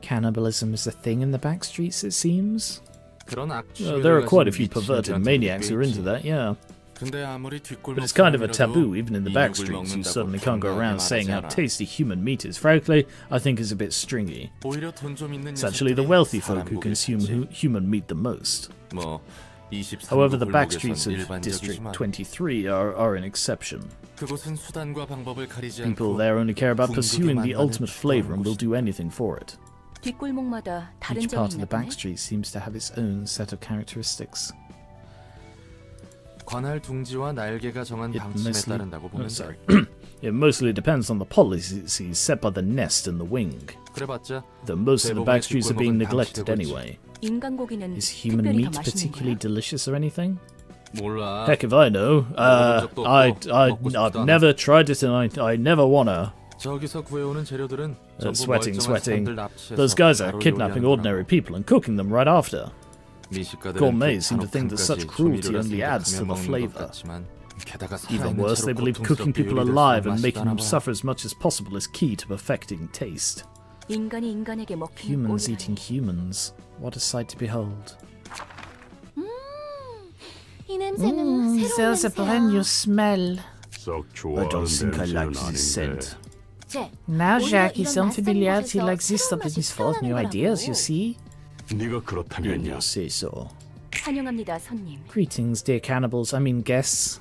Cannibalism is a thing in the back streets, it seems. 그런 There are quite a few 미친 perverted 애들한테 maniacs who are into 있지. that, yeah. 근데 아무리 뒷골목 But it's kind of a 사람이라도 taboo, even in the back 인육을 streets. You 먹는다고 certainly can't go around 당당하게 saying how 말하지 않아. tasty human meat is. Frankly, I think it's a bit stringy. 오히려 돈 좀 있는 It's actually the 녀석들이 wealthy 사람 folk who 보기 consume 좋지. human meat the most. 뭐 23구 However, the back streets 골목에선 of District 일반적이지만 23 are an exception. 그곳은 수단과 방법을 가리지 People 않고 there only care about pursuing the 궁극에만 ultimate flavor and will do anything for it. 뒷골목마다 다른 Each 점이 part of 있나 the back 보네. street seems to have its own set of characteristics. 관할 둥지와 날개가 정한 It 방침에 mostly, 따른다고 보면 돼. sorry. It mostly depends on the policies set by the nest and the wing. 그래봤자 Though most of the back streets are being neglected anyway. 인간 고기는 Is human 특별히 meat 더 맛있는 particularly 거야? delicious or anything? 몰라. Heck if I know. I've never tried it and I never wanna. 저기서 구해오는 재료들은 전부 Sweating. 멀쩡한 사람들 납치해서 Those guys are 바로 kidnapping 요리하는 ordinary people and cooking them right after. 미식가들은 Gourmets 그 seem to think that such 잔혹함까지 cruelty 조미료라 only adds to the 생각하며 먹는 것 flavor. 같지만 게다가 Even 살아있는 worse, 채로 they believe cooking 고통스럽게 people 요리될수록 alive and making them 맛있다나 봐. suffer as much as possible is key to perfecting taste. 인간이 인간에게 먹히는 Humans 꼴이라니. eating humans. What a sight to behold. 이 냄새는 새로운 냄새야. smell. 썩 I 좋아하는 don't think I like 냄새는 this 아닌데. scent. 쟤, Now, 오히려 Jacques, 이런 some 낯선 familiarity 곳에서 like this 새로운 that 맛이 brings forth new 태어나는 ideas, you 거라고. see? 네가 You 그렇다면야. say so. 환영합니다, 손님. Greetings, dear cannibals, I mean guests.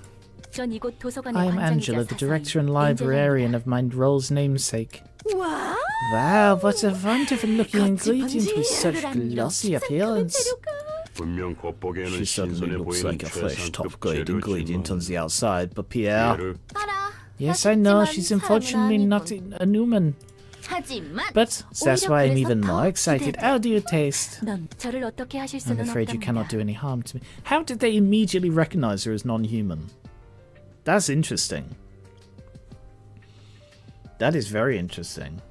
전 이곳 도서관의 I am 관장이자 Angela, the 사사이, director and librarian of my role's namesake. Wow, what a wonderful looking ingredient with such glossy appearance. 분명 겉보기에는 She certainly 신선해 looks 보이는 like a fresh, top-grade ingredient on 재료지만 the outside, but Pierre... 얘를 알아. Yes, I know, 맛있지만 she's 사람은 unfortunately not 아니군. a human. 하지만 But that's why I'm even more 더 excited. 기대돼. How do you taste? 넌 저를 어떻게 하실 I'm 수는 afraid you cannot 없답니다. do any harm to me. How did they immediately recognize her as non-human? That's interesting. That is very interesting.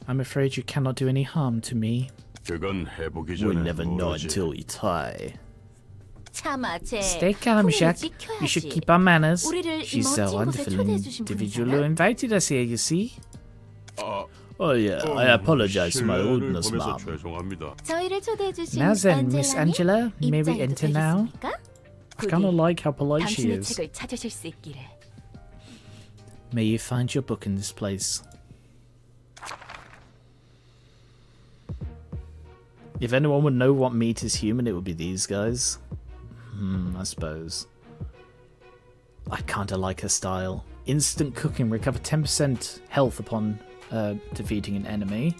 I'm afraid you cannot do any harm to me. 그건 해보기 We'll 전에 never know 모르지. until we try. 참아, 쟤. Stay calm, 품위를 Jacques. We should 지켜야지. keep our manners. 우리를 이 She's a 멋진 곳에 wonderful 초대해 주신 individual 분이잖아. who invited us here, you see. Oh yeah, I apologize for my 실례를 rudeness, 범해서 ma'am. 죄송합니다. 저희를 초대해 주신 Now then, Miss Angela, may we 입장해도 enter now? 되겠습니까? I kind of like how polite she 당신의 is. 책을 찾으실 수 있기를. May you find your book in this place. If anyone would know what meat is human, it would be these guys. I suppose. I kinda like her style. Instant cooking, recover 10% health upon defeating an enemy.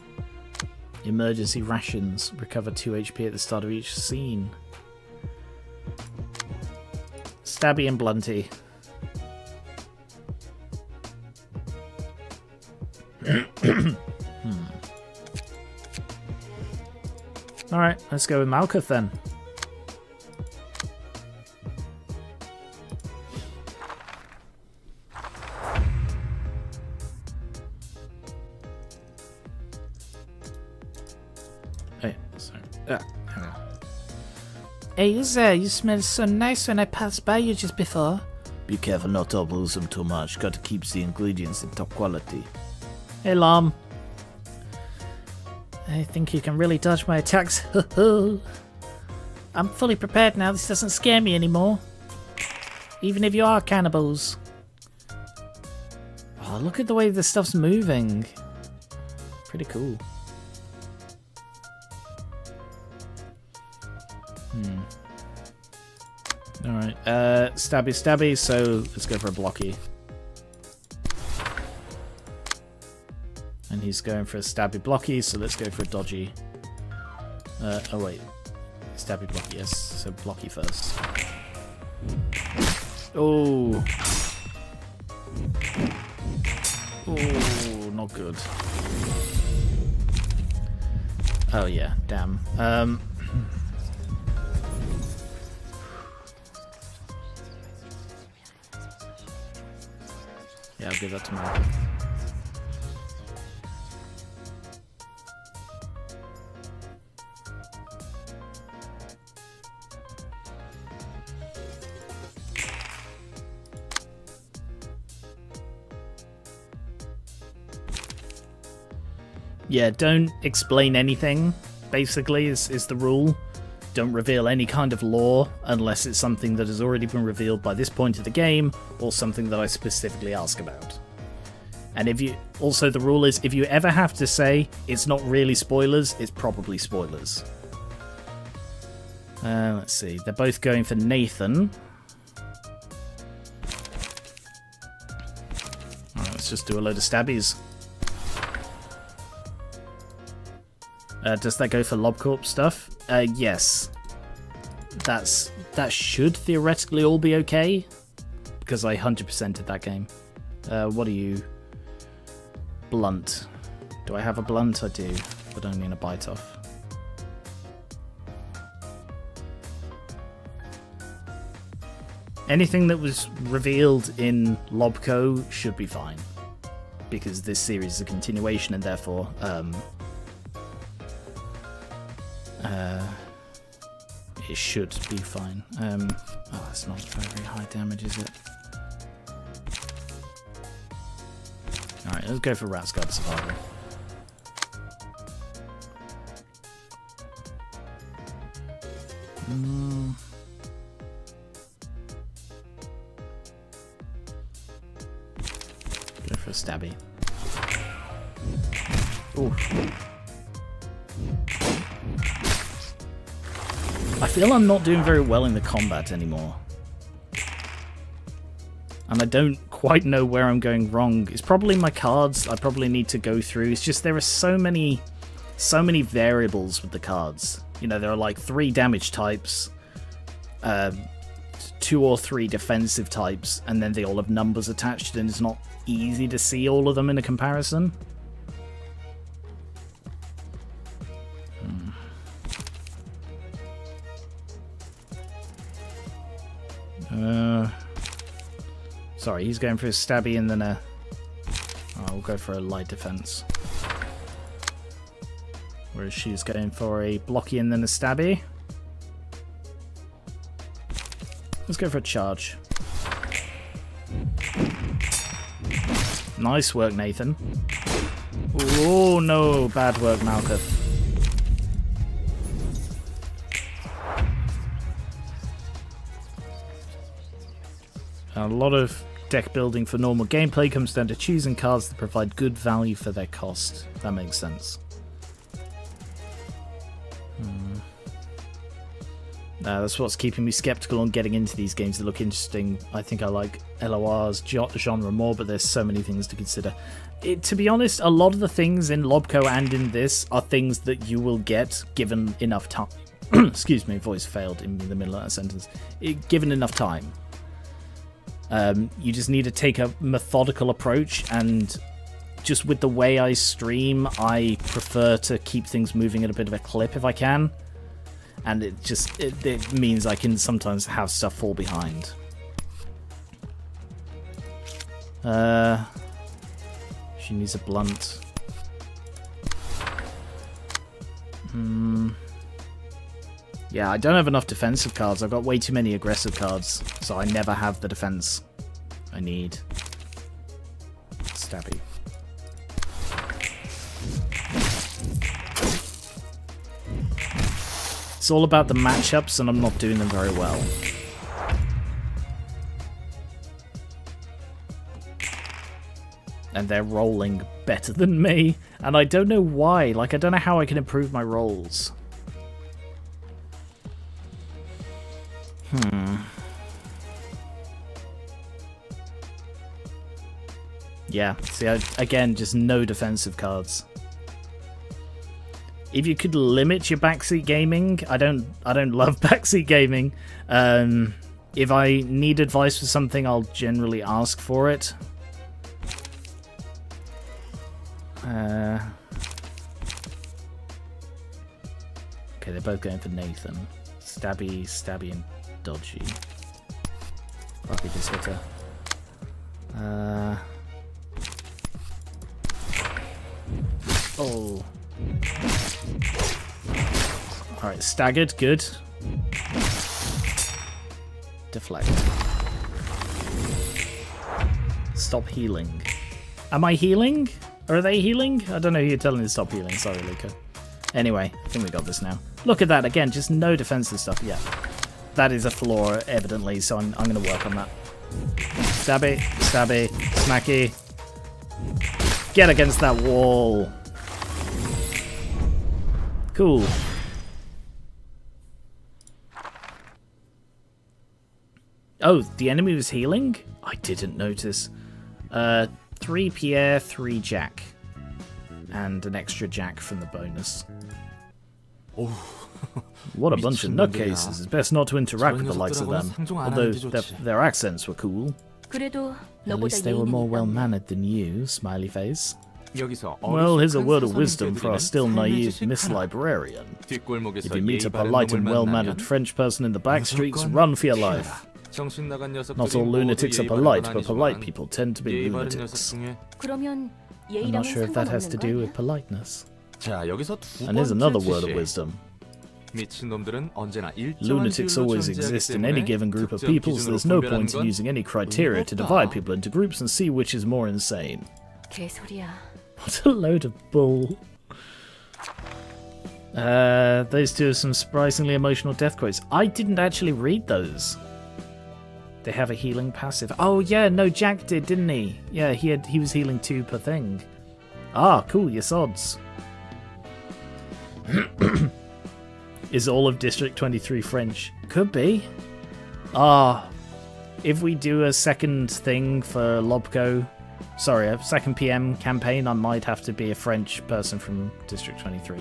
Emergency rations, recover 2 HP at the start of each scene. Stabby and blunty. Alright, let's go with Malkuth then. Hey, sorry. Hang on. Hey, you there? You smelled so nice when I passed by you just before. Be careful not to abuse them too much. Got to keep the ingredients in top quality. Hey, Lam. I think you can really dodge my attacks. I'm fully prepared now. This doesn't scare me anymore. Even if you are cannibals. Oh, look at the way the stuff's moving. Pretty cool. Alright, stabby, so let's go for a blocky. And he's going for a stabby blocky, so let's go for a dodgy. Oh wait. Stabby blocky, yes, so blocky first. Oh. Oh, not good. Oh yeah, damn. Yeah, I'll give that to Mark. Yeah, don't explain anything, basically, is the rule. Don't reveal any kind of lore unless it's something that has already been revealed by this point of the game, or something that I specifically ask about. And if you also, the rule is, if you ever have to say it's not really spoilers, it's probably spoilers. Let's see, they're both going for Nathan. Alright, let's just do a load of stabbies. Does that go for LobCorp stuff? Yes. That should theoretically all be okay, because I 100%ed that game. What are you? Blunt. Do I have a blunt? I do, but only in a bite-off. Anything that was revealed in Lobco should be fine, because this series is a continuation, and therefore, it should be fine. Oh, that's not very high damage, is it? Alright, let's go for Rat's Guard Survival. Go for a stabby. Ooh. I feel I'm not doing very well in the combat anymore. And I don't quite know where I'm going wrong. It's probably my cards I probably need to go through. It's just there are so many variables with the cards. You know, there are like 3 damage types, 2 or 3 defensive types, and then they all have numbers attached, and it's not easy to see all of them in a comparison. Sorry, he's going for a stabby and then a... I'll go for a light defense. Whereas she's going for a blocky and then a stabby. Let's go for a charge. Nice work, Nathan. Oh no, bad work, Malkuth. A lot of deck building for normal gameplay comes down to choosing cards that provide good value for their cost. That makes sense. That's what's keeping me skeptical on getting into these games that look interesting. I think I like LOR's genre more, but there's so many things to consider. To be honest, a lot of the things in Lobco and in this are things that you will get given enough time. Excuse me, voice failed in the middle of that sentence. Given enough time. You just need to take a methodical approach, and just with the way I stream, I prefer to keep things moving at a bit of a clip if I can. And it means I can sometimes have stuff fall behind. She needs a blunt. Yeah, I don't have enough defensive cards. I've got way too many aggressive cards, so I never have the defense I need. Stabby. It's all about the matchups, and I'm not doing them very well. And they're rolling better than me, and I don't know why. Like, I don't know how I can improve my rolls. Yeah, see, again, just no defensive cards. If you could limit your backseat gaming, I don't love backseat gaming. If I need advice for something, I'll generally ask for it. Okay, they're both going for Nathan. Stabby, stabby, and dodgy. Fuck, we just hit her. Oh. Alright, staggered, good. Deflect. Stop healing. Am I healing? Are they healing? I don't know who you're telling to stop healing. Sorry, Luca. Anyway, I think we got this now. Look at that. Again, just no defensive stuff. Yeah. That is a flaw, evidently, so I'm going to work on that. Stabby, stabby, smacky. Get against that wall. Cool. Oh, the enemy was healing? I didn't notice. 3 Pierre, 3 Jack. And an extra Jack from the bonus. What a bunch of nutcases. It's best not to interact with the likes of them. Although their accents were cool. 그래도 At 너보다 least they were more 예민했다며. well-mannered than you, smiley face. 여기서 Well, here's a 어리숙한 word of 서서는 wisdom for our still 꾀들이는 naive 삶의 Miss 지식 하나. Librarian. 뒷골목에서 If you meet a 예의 바른 polite and 놈을 well-mannered 만나면 French person in the back streets, 무조건 run for your 피해라. life. 정신 나간 녀석들이 Not all 모두 lunatics are 예의 바른 polite, 건 but polite 아니지만 people tend to be 예의 바른 녀석 lunatics. 중에 그러면 I'm not 예의랑은 sure if that has to 상관없는 거 do 아니야? with politeness. 자, 여기서 두 And here's 번째 another word of 지시. wisdom. 미친놈들은 언제나 일정한 Lunatics 비율로 always 존재하기 exist in any 때문에 given group of 특정 people, so 기준으로 there's no 분별하는 point in 건 using any criteria to divide 의미가 people into groups and see which is more insane. 개소리야. What a load of bull. Those two are some surprisingly emotional death quotes. I didn't actually read those. They have a healing passive. Oh yeah, no, Jack did, didn't he? Yeah, he was healing 2 per thing. Ah, cool, your sods. Is all of District 23 French? Could be. Ah, if we do a second thing for Lobco, sorry, a second PM campaign, I might have to be a French person from District 23.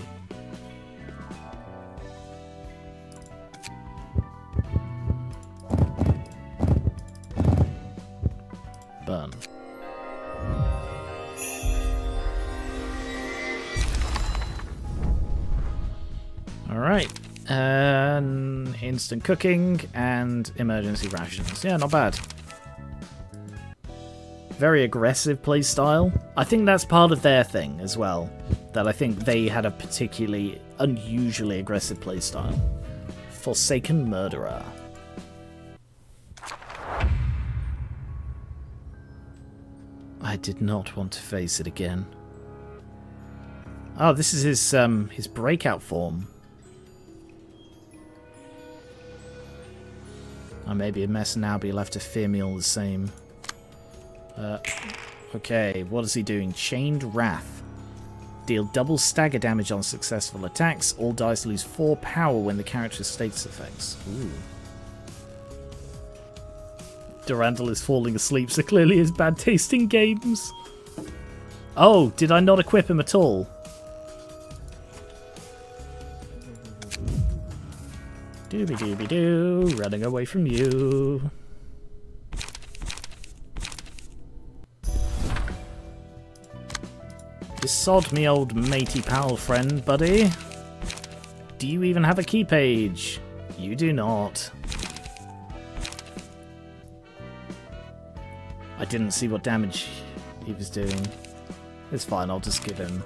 Burn. Alright. Instant cooking and emergency rations. Yeah, not bad. Very aggressive playstyle. I think that's part of their thing as well. That I think they had a particularly unusually aggressive playstyle. Forsaken Murderer. I did not want to face it again. Oh, this is his breakout form. I may be a mess now, but you'll have to fear me all the same. Okay, what is he doing? Chained Wrath. Deal double stagger damage on successful attacks. All dice lose 4 power when the character's status effects. Ooh. Durandal is falling asleep, so clearly his bad taste in games. Oh, did I not equip him at all? Dooby-dooby-doo, running away from you. You sod me, old matey pal friend, buddy. Do you even have a key page? You do not. I didn't see what damage he was doing. It's fine, I'll just give him...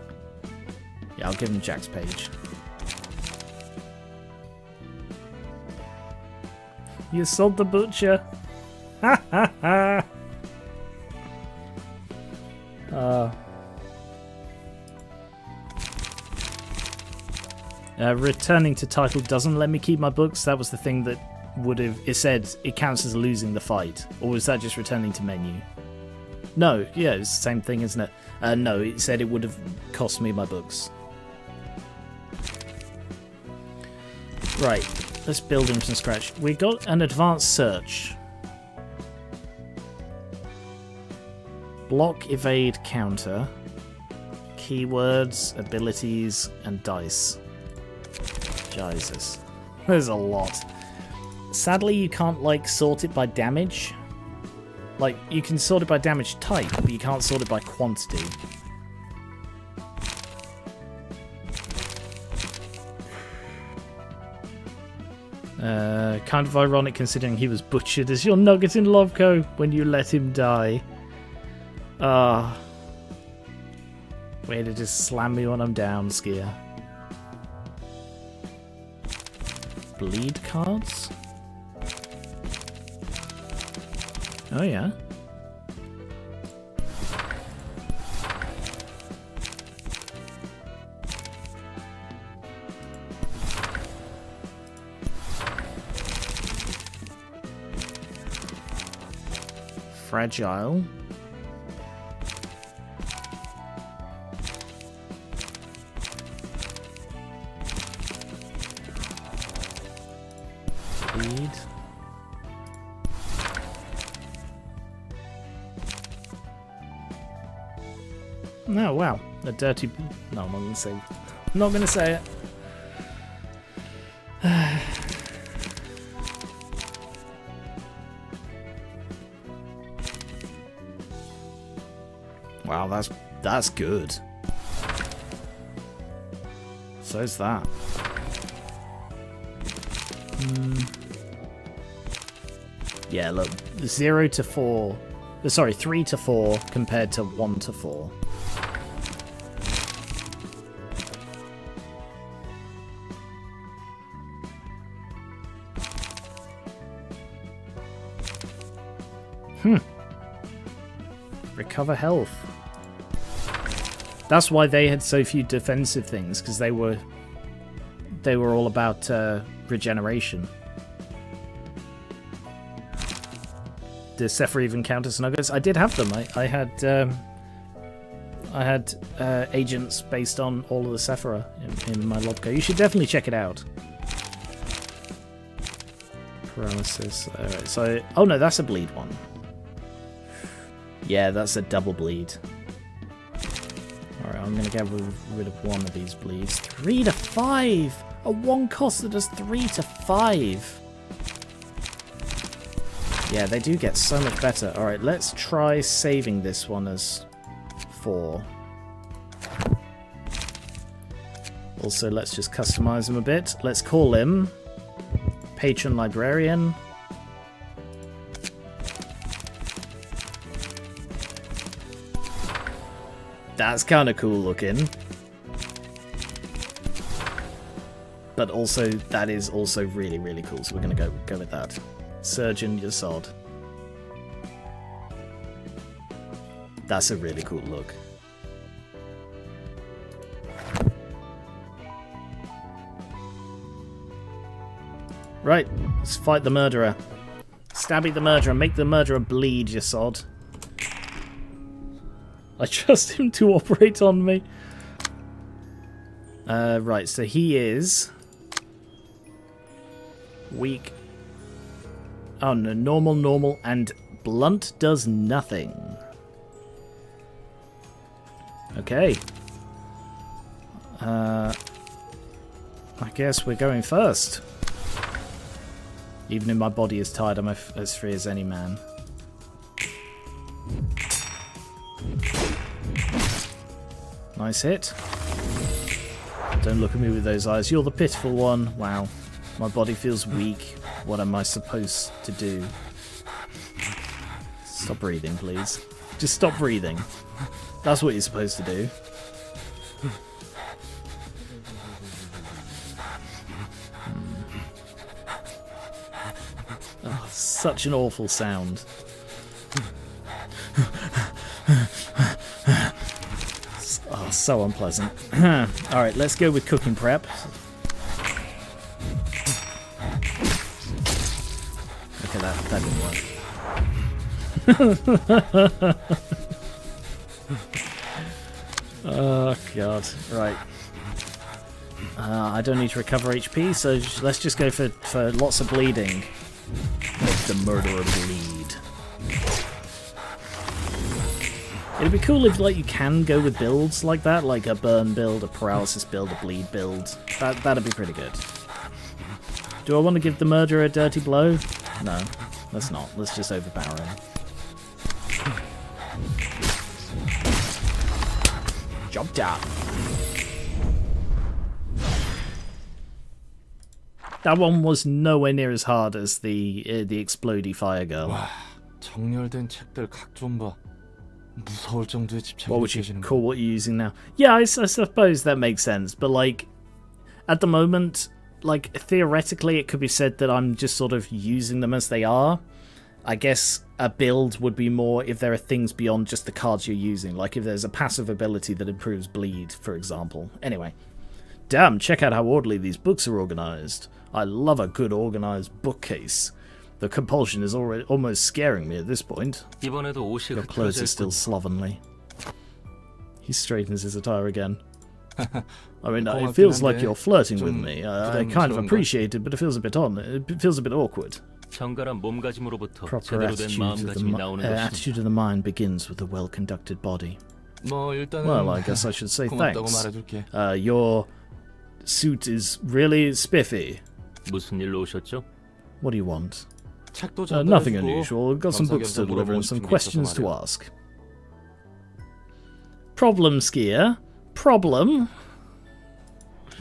Yeah, I'll give him Jack's page. You sold the butcher. Ha ha ha. Returning to title doesn't let me keep my books. That was the thing that would have... It said it counts as losing the fight. Or was that just returning to menu? No, yeah, it's the same thing, isn't it? No, it said it would have cost me my books. Right, let's build him from scratch. We got an advanced search. Block, evade, counter. Keywords, abilities, and dice. Jesus. There's a lot. Sadly, you can't, like, sort it by damage. Like, you can sort it by damage type, but you can't sort it by quantity. Kind of ironic considering he was butchered as your nugget in Lovco when you let him die. Ah. Way to just slam me when I'm down, Skier. Bleed cards? Oh yeah. Fragile. Bleed. No, wow. A dirty... No, I'm not going to say... I'm not going to say it. Wow, that's good. So's that. Yeah, look, 0 to 4. Sorry, 3 to 4 compared to 1 to 4. Recover health. That's why they had so few defensive things, because they were all about regeneration. Does Sephora even count as nuggets? I did have them. I had agents based on all of the Sephora in my Lobco. You should definitely check it out. Paralysis. Alright, so... Oh no, that's a bleed one. Yeah, that's a double bleed. Alright, I'm going to get rid of one of these bleeds. 3 to 5! A 1 cost that does 3 to 5! Yeah, they do get so much better. Alright, let's try saving this one as 4. Also, let's just customize him a bit. Let's call him Patron Librarian. That's kind of cool looking. But also, that is also really, really cool. So we're going to go with that. Surgeon Yasod. That's a really cool look. Right, let's fight the murderer. Stabby the murderer. Make the murderer bleed, Yasod. I trust him to operate on me. Right, so he is weak. Oh no, normal, and blunt does nothing. Okay. I guess we're going first. Even if my body is tired, I'm as free as any man. Nice hit. Don't look at me with those eyes. You're the pitiful one. Wow. My body feels weak. What am I supposed to do? Stop breathing, please. Just stop breathing. That's what you're supposed to do. Oh, such an awful sound. Oh, so unpleasant. Alright, let's go with cooking prep. Okay, that didn't work. Oh, God. Right. I don't need to recover HP, so let's just go for lots of bleeding. Make the murderer bleed. It'd be cool if, like, you can go with builds like that, like a burn build, a paralysis build, a bleed build. That'd be pretty good. Do I want to give the murderer a dirty blow? No, let's not. Let's just overpower him. Job done. That one was nowhere near as hard as the explodey fire girl. 와, 정렬된 책들 각 좀 봐. 무서울 정도의 집착이 What would you 느껴지는 call what you're using now? Yeah, I suppose that makes sense. But, like, at the moment, like, theoretically, it could be said that I'm just sort of using them as they are. I guess a build would be more if there are things beyond just the cards you're using. Like if there's a passive ability that improves bleed, for example. Anyway. Damn, check out how orderly these books are organized. I love a good organized bookcase. The compulsion is already almost scaring me at this point. 이번에도 옷이 Your clothes are 흐트러져 still 있군. slovenly. He straightens his attire again. I mean, 고맙긴 it feels like 한데 you're flirting with 좀 me. I kind of 부담스러운걸? appreciate it, but it feels a bit on. It feels a bit awkward. 정갈한 몸가짐으로부터 Proper 제대로 된 마음가짐이 나오는 것입니다. attitude of the mind begins with a well-conducted body. 뭐 일단은 Well, I guess I should say 고맙다고 thanks. 말해줄게. Your suit is really spiffy. 무슨 일로 오셨죠? What do you want? 책도 Nothing 전달해주고 unusual. I've got some books to 겸사겸사 deliver and 물어보고 some 싶은 게 questions 있어서 to 말이야. ask. Problem, skier. Problem.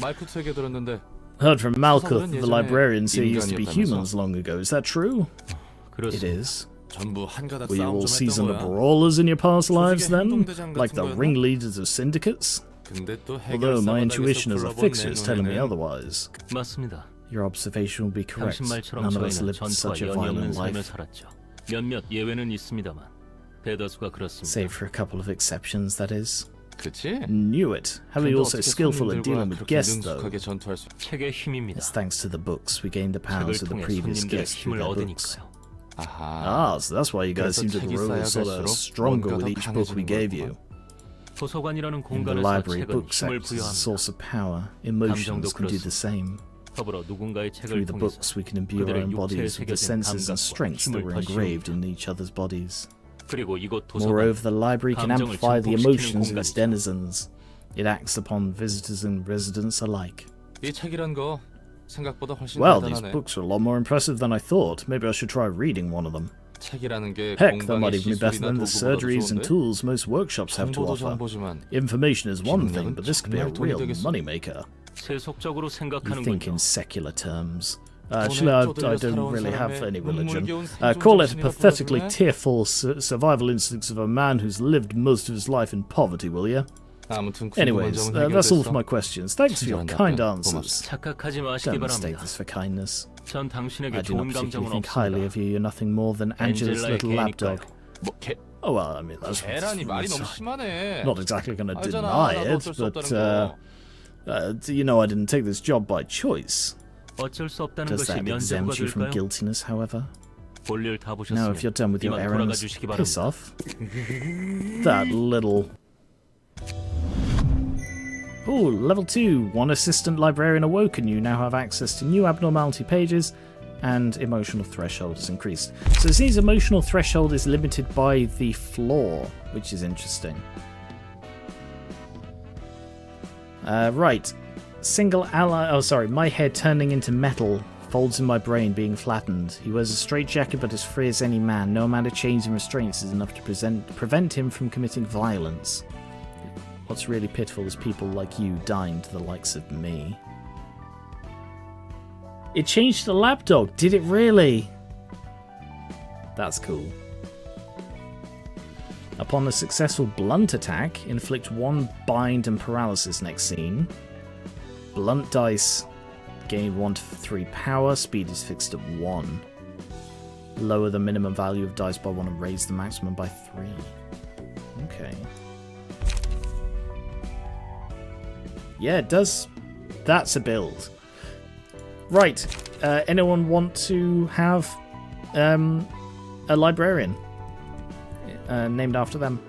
말쿠트에게 들었는데 Heard from Malkuth, 서서는 the 예전에 librarians here used to be 인간이었다면서? humans long ago. Is that true? It 그렇습니다. is. 전부 한가닥 Were you 싸움 all 좀 했던 seasoned 거야. brawlers in your past lives then? 행동대장 Like 같은 the 거였나? ringleaders of syndicates? 근데 또 Although my 해결사 intuition as a 바닥에서 fixer is 굴러본 telling me 내 눈에는 otherwise. 맞습니다. Your observation will be correct. 당신 말처럼 None of us 저희는 lived 전투와 such a 연이 없는 violent 삶을 life, 살았죠. 몇몇 예외는 있습니다만 대다수가 그렇습니다. save for a couple of exceptions, that is. 그치? Knew it. Heavily 근데 also 어떻게 skillful at 손님들과 dealing with 그렇게 guests, though. 능숙하게 전투할 수... 책의 힘입니다. It's thanks to the books we gained the 책을 powers of the 통해 previous 손님들의 guests through 힘을 their books. 얻으니까요. 아하. Ah, so that's why you guys 그래서 seem to 책이 grow sort of 쌓여갈수록 stronger 뭔가 with 더 each book we 강해지는 gave you. 거구만. 도서관이라는 In the 공간에서 library, 책은 books 힘을 act as a 부여합니다. source of power. Emotions 감정도 can do the same. 더불어 누군가의 Through 책을 the 통해서 books, we can imbue our 그들의 own 육체에 bodies with the 새겨진 senses and 감각과 strengths that 힘을 were 더 engraved 씌웁니다. in each other's bodies. 그리고 이곳 도서관 Moreover, the library can 감정을 amplify the 증폭시키는 emotions of its 공간이죠. denizens. It acts upon visitors and residents alike. 이 책이란 거 생각보다 훨씬 Well, these 대단하네. books are a lot more impressive than I thought. Maybe I should try reading one of them. 책이라는 게 Heck, that might 공방의 even be better 시술이나 than the 도구보다도 surgeries and 좋은데? tools most workshops have to 정보도 offer. 정보지만 Information is one 기능력은 thing, but this could be a 정말 돈이 real 되겠어. moneymaker. 세속적으로 You think 생각하는군요. in secular terms. Actually, I don't really have any religion. 눈물겨운 Call it a 생존 pathetically 정신이라 tearful survival instincts of a man who's lived most of his life in poverty, will you? 아무튼 궁금한 Anyways, 점은 that's all for 해결됐어. my questions. Thanks for your 친절한 kind 답변 answers. 착각하지 마시기 Don't mistake 바랍니다. this for kindness. 전 I 당신에게 do not 좋은 particularly 감정은 think highly 없습니다. of you. You're nothing more than Angela's Angela의 little lapdog. 뭐 개, Oh, well, I mean, that's 계란이 말이 너무 심하네. not exactly going to 알잖아, deny 나도 it, 어쩔 수 but, 없다는 거. you know, I didn't take this job by choice. 어쩔 수 없다는 Does 것이 that 면제부가 exempt you from 될까요? guiltiness, however? 볼일 다 Now, if you're 보셨으면 done with your 이만 돌아가 errands, 주시기 piss 바랍니다. off. That little... Oh, level 2. One assistant librarian awoken. You now have access to new abnormality pages, and emotional threshold is increased. So it seems emotional threshold is limited by the floor, which is interesting. Right. Single ally... Oh, sorry. My head turning into metal. Folds in my brain being flattened. He wears a straitjacket but as free as any man. No amount of chains and restraints is enough to prevent him from committing violence. What's really pitiful is people like you dying to the likes of me. It changed the lapdog. Did it really? That's cool. Upon a successful blunt attack, inflict 1 bind and paralysis next scene. Blunt dice gain 1 to 3 power. Speed is fixed at 1. Lower the minimum value of dice by 1 and raise the maximum by 3. Okay. Yeah, it does. That's a build. Right. Anyone want to have a librarian named after them?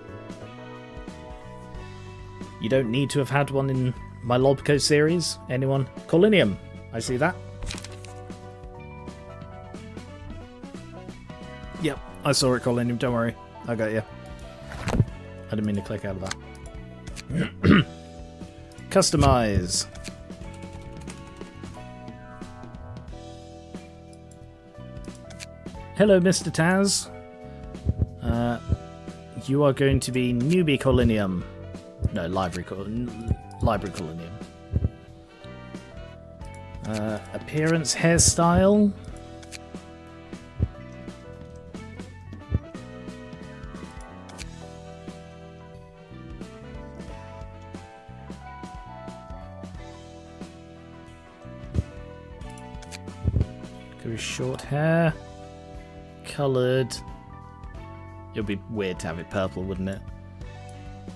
You don't need to have had one in my Lobco series. Anyone? Colinium. I see that. Yep, I saw it, Colinium. Don't worry. I got you. I didn't mean to click out of that. Customize. Hello, Mr. Taz. You are going to be newbie Colinium. No, library Colinium. Appearance, hairstyle. Could be short hair. Coloured. It would be weird to have it purple, wouldn't it?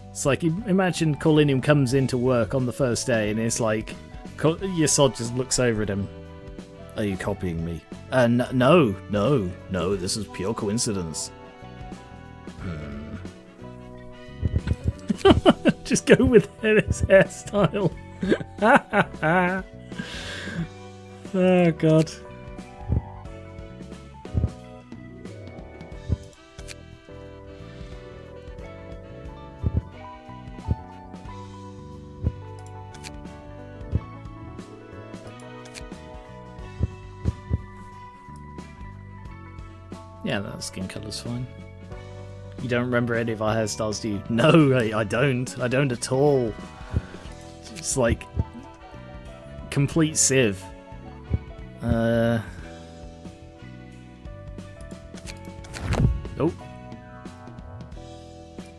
It's like, imagine Colinium comes into work on the first day and it's like, Yasod just looks over at him. Are you copying me? No. This is pure coincidence. Just go with his hairstyle. Oh god. Yeah, that skin colour's fine. You don't remember any of our hairstyles, do you? No, I don't. I don't at all. It's like complete sieve. Oh.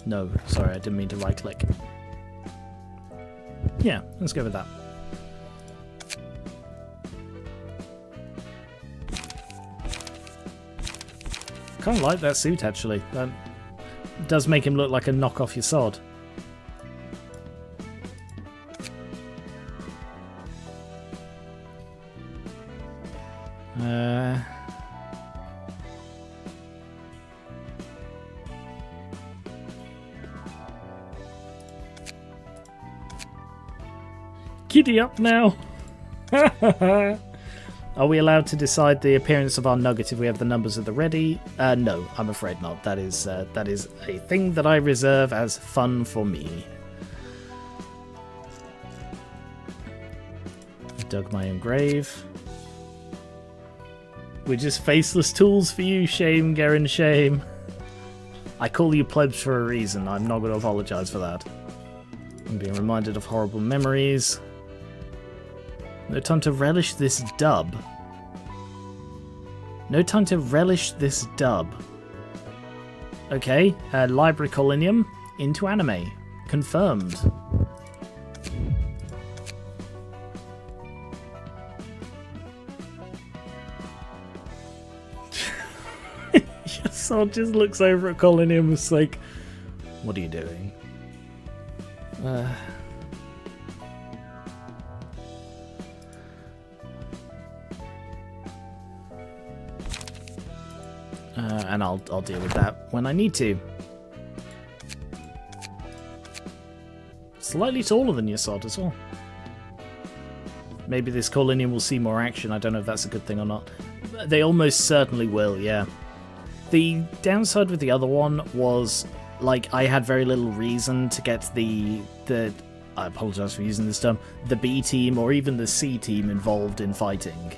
No, sorry, I didn't mean to right click. Yeah, let's go with that. I kind of like that suit actually. That does make him look like a knockoff your sod. Giddy up now! Are we allowed to decide the appearance of our nugget if we have the numbers at the ready? No, I'm afraid not. That is a thing that I reserve as fun for me. Dug my own grave. We're just faceless tools for you, shame, Garen, shame. I call you plebs for a reason. I'm not going to apologise for that. I'm being reminded of horrible memories. No time to relish this dub. No time to relish this dub. Okay, library colonium into anime. Confirmed. Yasod just looks over at Colonium and is like, what are you doing? And I'll deal with that when I need to. Slightly taller than Yasod as well. Maybe this Colonium will see more action. I don't know if that's a good thing or not. They almost certainly will, yeah. The downside with the other one was, like, I had very little reason to get the I apologise for using this term, the B team or even the C team involved in fighting.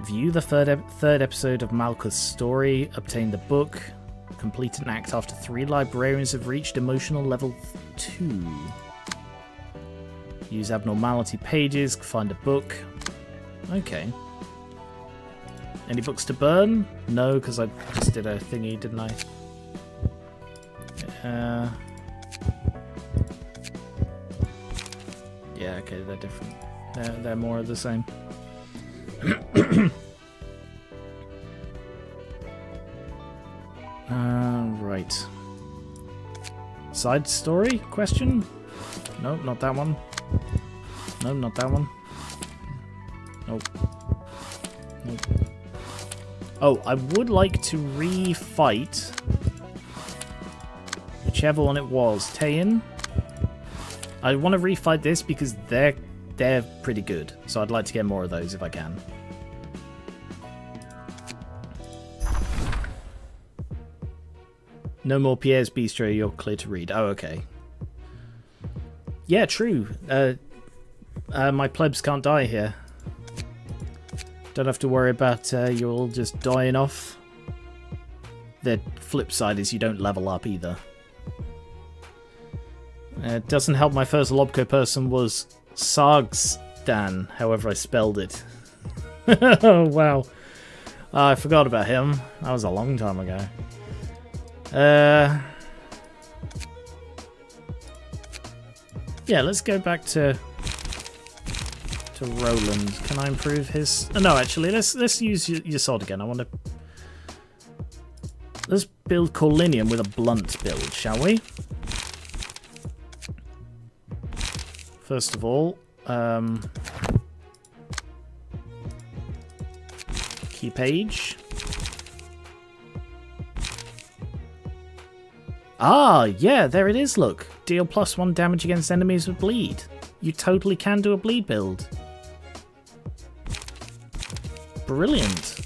View the third episode of Malkuth's story, obtain the book, complete an act after 3 librarians have reached emotional level 2. Use abnormality pages, find a book. Okay. Any books to burn? No, because I just did a thingy, didn't I? Yeah, okay, they're different. They're more of the same. Right. Side story? Question? No, not that one. No, not that one. Nope. Nope. Oh, I would like to refight whichever one it was. Tayin. I want to refight this because they're pretty good, so I'd like to get more of those if I can. No more Pierre's Bistro, you're clear to read. Oh, okay. Yeah, true. My plebs can't die here. Don't have to worry about you all just dying off. The flip side is you don't level up either. It doesn't help my first Lobco person was Sargstan, however I spelled it. Oh, wow. I forgot about him. That was a long time ago. Yeah, let's go back to Roland. Can I improve his? Oh, no, actually, let's use your sword again. I want to. Let's build Colinium with a blunt build, shall we? First of all, Key page. Ah, yeah, there it is, look. Deal +1 damage against enemies with bleed. You totally can do a bleed build. Brilliant.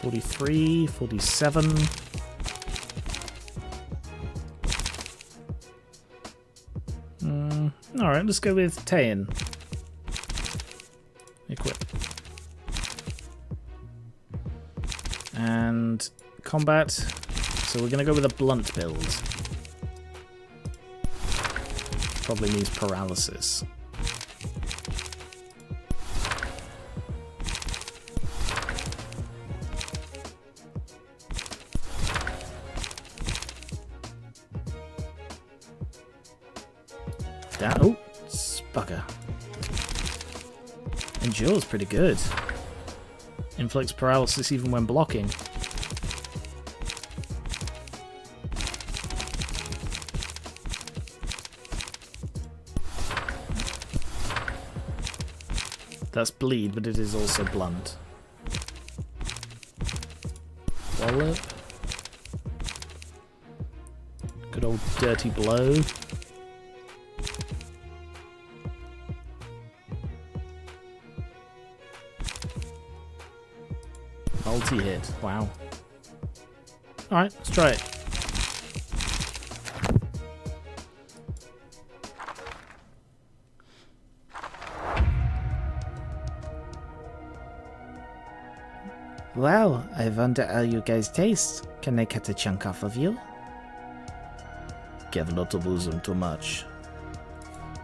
$43, $47. Alright, let's go with Tayin. Equip. And combat. So we're going to go with a blunt build. Probably means paralysis. Down. Oh, bugger. Endure's pretty good. Inflicts paralysis even when blocking. That's bleed, but it is also blunt. Wallop. Good old dirty blow. Multi-hit. Wow. Alright, let's try it. Well, I wonder how you guys taste. Can I cut a chunk off of you? Careful not to lose them too much.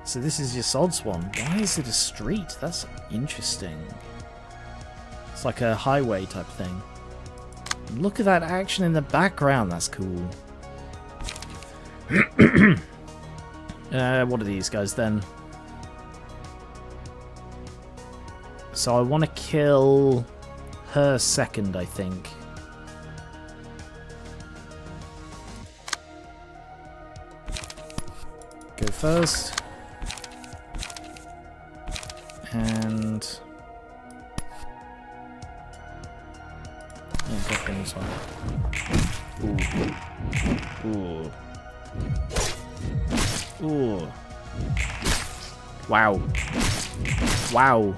So this is your sod swan. Why is it a street? That's interesting. It's like a highway type thing. Look at that action in the background. That's cool. What are these guys then? So I want to kill her second, I think. Go first. And yeah, go for this one. Ooh. Ooh. Wow. Wow.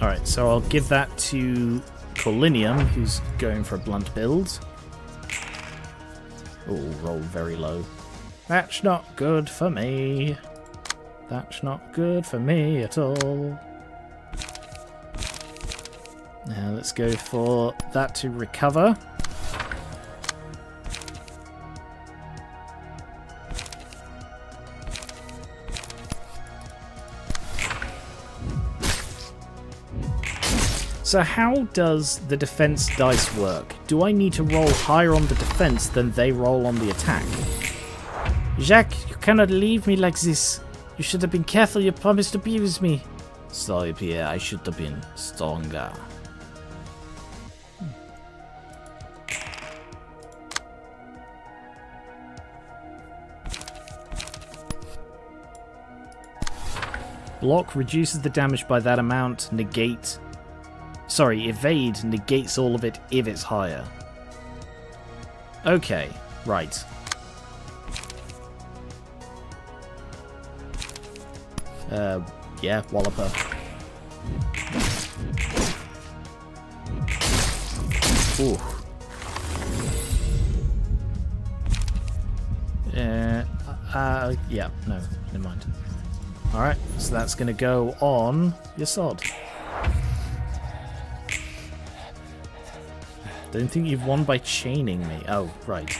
Alright, so I'll give that to Colinium, who's going for a blunt build. Oh, roll very low. That's not good for me. That's not good for me at all. Now let's go for that to recover. So how does the defense dice work? Do I need to roll higher on the defense than they roll on the attack? Jacques, you cannot leave me like this. You should have been careful. You promised to be with me. Sorry, Pierre. I should have been stronger. Block reduces the damage by that amount. Negate. Sorry, evade negates all of it if it's higher. Okay, right. Yeah, Walloper. Ooh. Yeah, no, never mind. Alright, so that's gonna go on your sod. Don't think you've won by chaining me. Oh, right.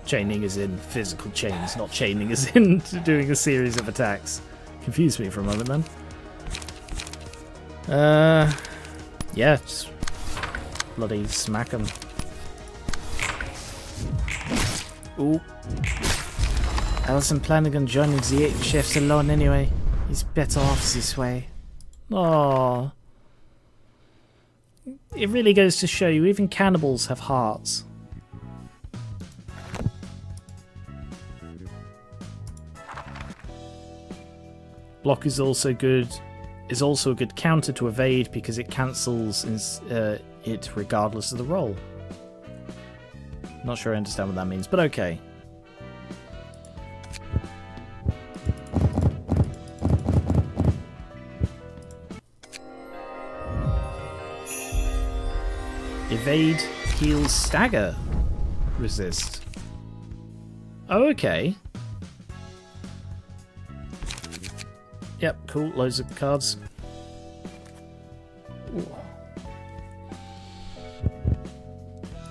Chaining is in physical chains, not chaining as in doing a series of attacks. Confused me for a moment then. Yeah, just bloody smack him. Ooh. I wasn't planning on joining the 8 chefs alone anyway. He's better off this way. Aww. it really goes to show you, even cannibals have hearts. Block is also good. Is also a good counter to evade because it cancels it regardless of the roll. Not sure I understand what that means, but okay. Evade, heal, stagger, resist. Oh, okay. Yep, cool. Loads of cards.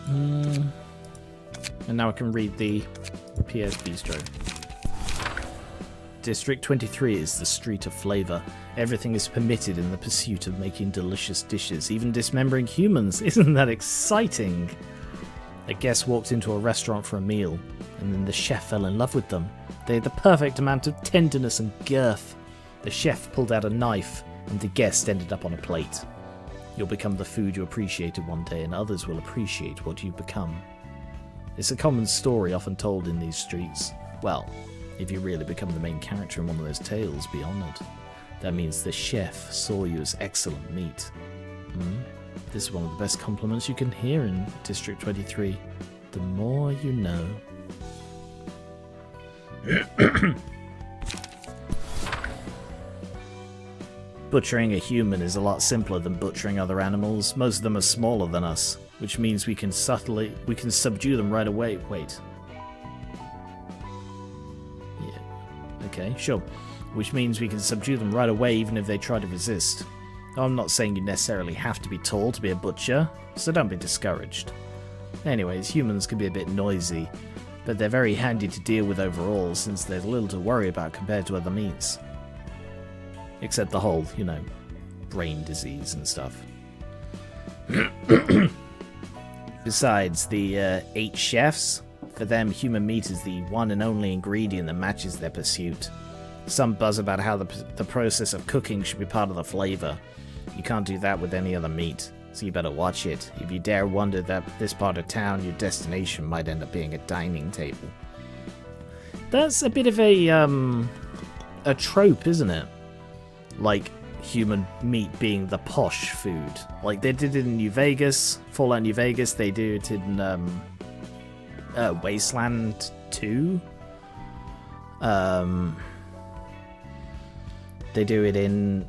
And now I can read the Pierre's Bistro. District 23 is the street of flavor. Everything is permitted in the pursuit of making delicious dishes, even dismembering humans. Isn't that exciting? A guest walked into a restaurant for a meal, and then the chef fell in love with them. They had the perfect amount of tenderness and girth. The chef pulled out a knife, and the guest ended up on a plate. You'll become the food you appreciated one day, and others will appreciate what you've become. It's a common story often told in these streets. Well, if you really become the main character in one of those tales, be honoured. That means the chef saw you as excellent meat. This is one of the best compliments you can hear in District 23. The more you know. Butchering a human is a lot simpler than butchering other animals. Most of them are smaller than us, which means we can subdue them right away. Wait. Yeah. Okay, sure. Which means we can subdue them right away even if they try to resist. I'm not saying you necessarily have to be tall to be a butcher, so don't be discouraged. Anyways, humans can be a bit noisy, but they're very handy to deal with overall since there's little to worry about compared to other meats. Except the whole, you know, brain disease and stuff. Besides, the 8 chefs, for them human meat is the one and only ingredient that matches their pursuit. Some buzz about how the process of cooking should be part of the flavor. You can't do that with any other meat, so you better watch it. If you dare wander this part of town, your destination might end up being a dining table. That's a bit of a trope, isn't it? Like, human meat being the posh food. Like, they did it in New Vegas, Fallout New Vegas, they do it in Wasteland 2. They do it in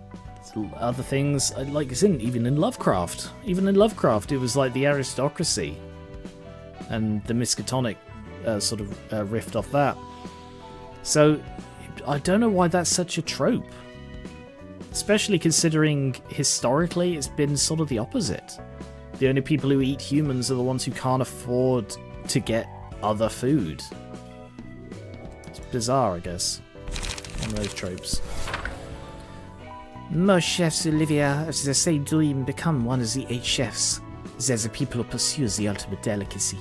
other things, like it's even in Lovecraft. Even in Lovecraft, it was like the aristocracy. And the Miskatonic sort of riffed off that. So, I don't know why that's such a trope. Especially considering historically it's been sort of the opposite. The only people who eat humans are the ones who can't afford to get other food. It's bizarre, I guess. One of those tropes. Most chefs, Olivia, have the same dream, become one of the 8 chefs. They're the people who pursue the ultimate delicacy.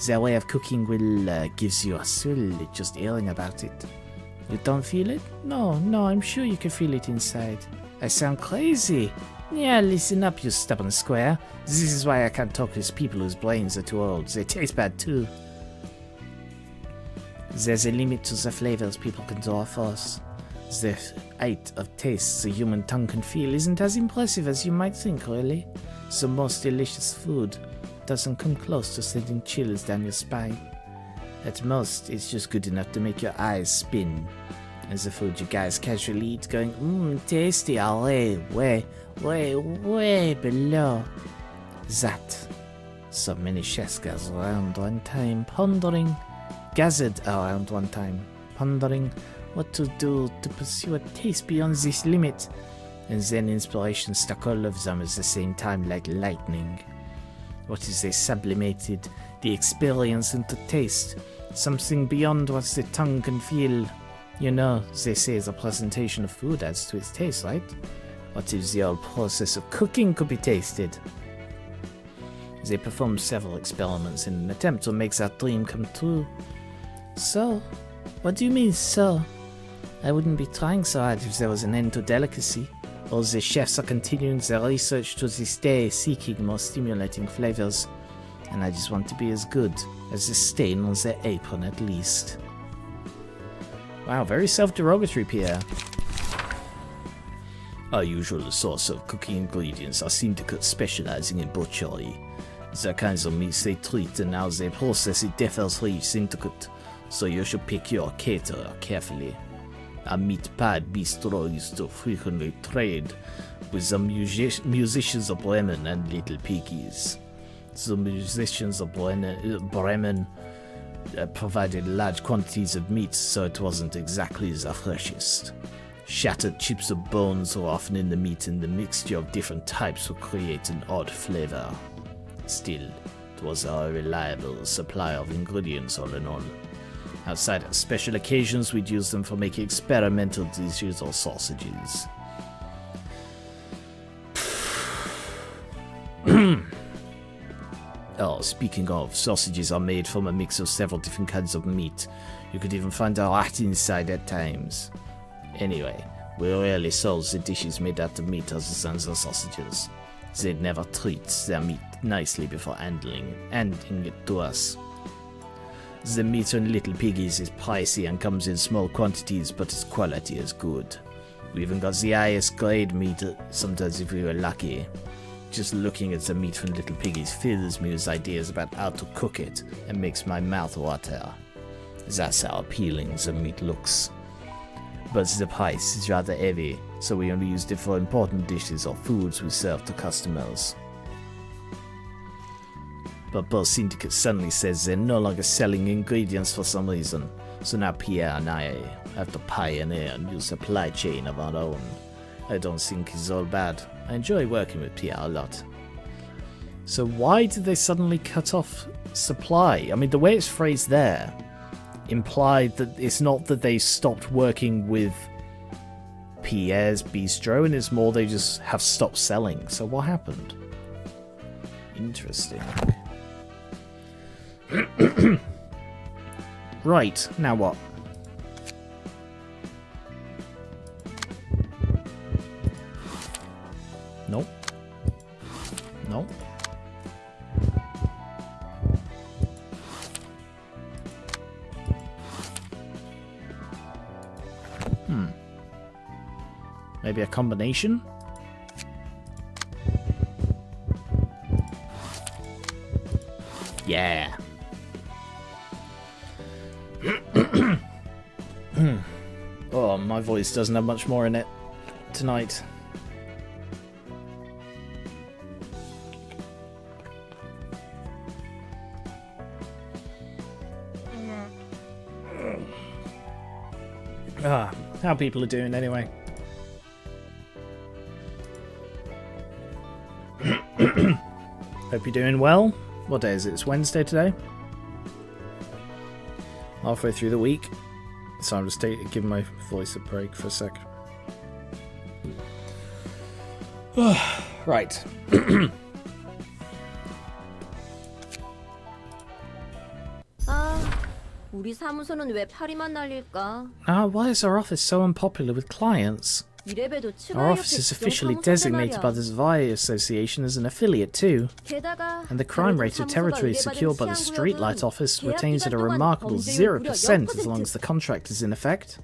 Their way of cooking will gives you a thrill just hearing about it. You don't feel it? No, I'm sure you can feel it inside. I sound crazy. Yeah, listen up, you stubborn square. This is why I can't talk with people whose brains are too old. They taste bad too. There's a limit to the flavors people can draw for us. The height of tastes the human tongue can feel isn't as impressive as you might think, really. The most delicious food doesn't come close to sending chills down your spine. At most, it's just good enough to make your eyes spin. And the food you guys casually eat going, tasty, way below that. So many chefs gathered around one time, pondering what to do to pursue a taste beyond this limit. And then inspiration struck all of them at the same time like lightning. What is they sublimated the experience into taste, something beyond what the tongue can feel. You know, they say the presentation of food adds to its taste, right? What if the whole process of cooking could be tasted? They performed several experiments in an attempt to make that dream come true. So? What do you mean, so? I wouldn't be trying so hard if there was an end to delicacy. All the chefs are continuing their research to this day, seeking more stimulating flavors. And I just want to be as good as the stain on their apron at least. Wow, very self-derogatory, Pierre. Our usual source of cooking ingredients are syndicates specializing in butchery. The kinds of meats they treat and how they process it differs for each syndicate, so you should pick your caterer carefully. A meat pie bistro used to frequently trade with the musicians of Bremen and Little Piggies. The musicians of Bremen provided large quantities of meat, so it wasn't exactly the freshest. Shattered chips of bones were often in the meat, and the mixture of different types would create an odd flavor. Still, it was a reliable supply of ingredients all in all. Outside of special occasions, we'd use them for making experimental dishes or sausages. Oh, speaking of, sausages are made from a mix of several different kinds of meat. You could even find a rat inside at times. Anyway, we rarely sold the dishes made out of meat other than the sausages. They'd never treat their meat nicely before handing it to us. The meat on Little Piggies is pricey and comes in small quantities, but its quality is good. We even got the highest grade meat sometimes if we were lucky. Just looking at the meat from Little Piggies fills me with ideas about how to cook it and makes my mouth water. That's how appealing the meat looks. But the price is rather heavy, so we only used it for important dishes or foods we serve to customers. But both syndicates suddenly says they're no longer selling ingredients for some reason, so now Pierre and I have to pioneer a new supply chain of our own. I don't think it's all bad. I enjoy working with Pierre a lot. So why did they suddenly cut off supply? I mean, the way it's phrased there implied that it's not that they stopped working with Pierre's Bistro, and it's more they just have stopped selling. So what happened? Interesting. Right, now what? Nope. Nope. Maybe a combination? Yeah. Oh, my voice doesn't have much more in it tonight. How people are doing anyway. Hope you're doing well. What day is it? It's Wednesday today. Halfway through the week. So I'm just giving my voice a break for a sec. Right. 우리 사무소는 왜 파리만 날릴까? Why is our office so unpopular with clients? 이래봬도 Our office is officially designated by the Zvai Association as an affiliate too, and the crime rate of territory secured by the Streetlight Office retains at a remarkable 0% as long as the contract is in effect.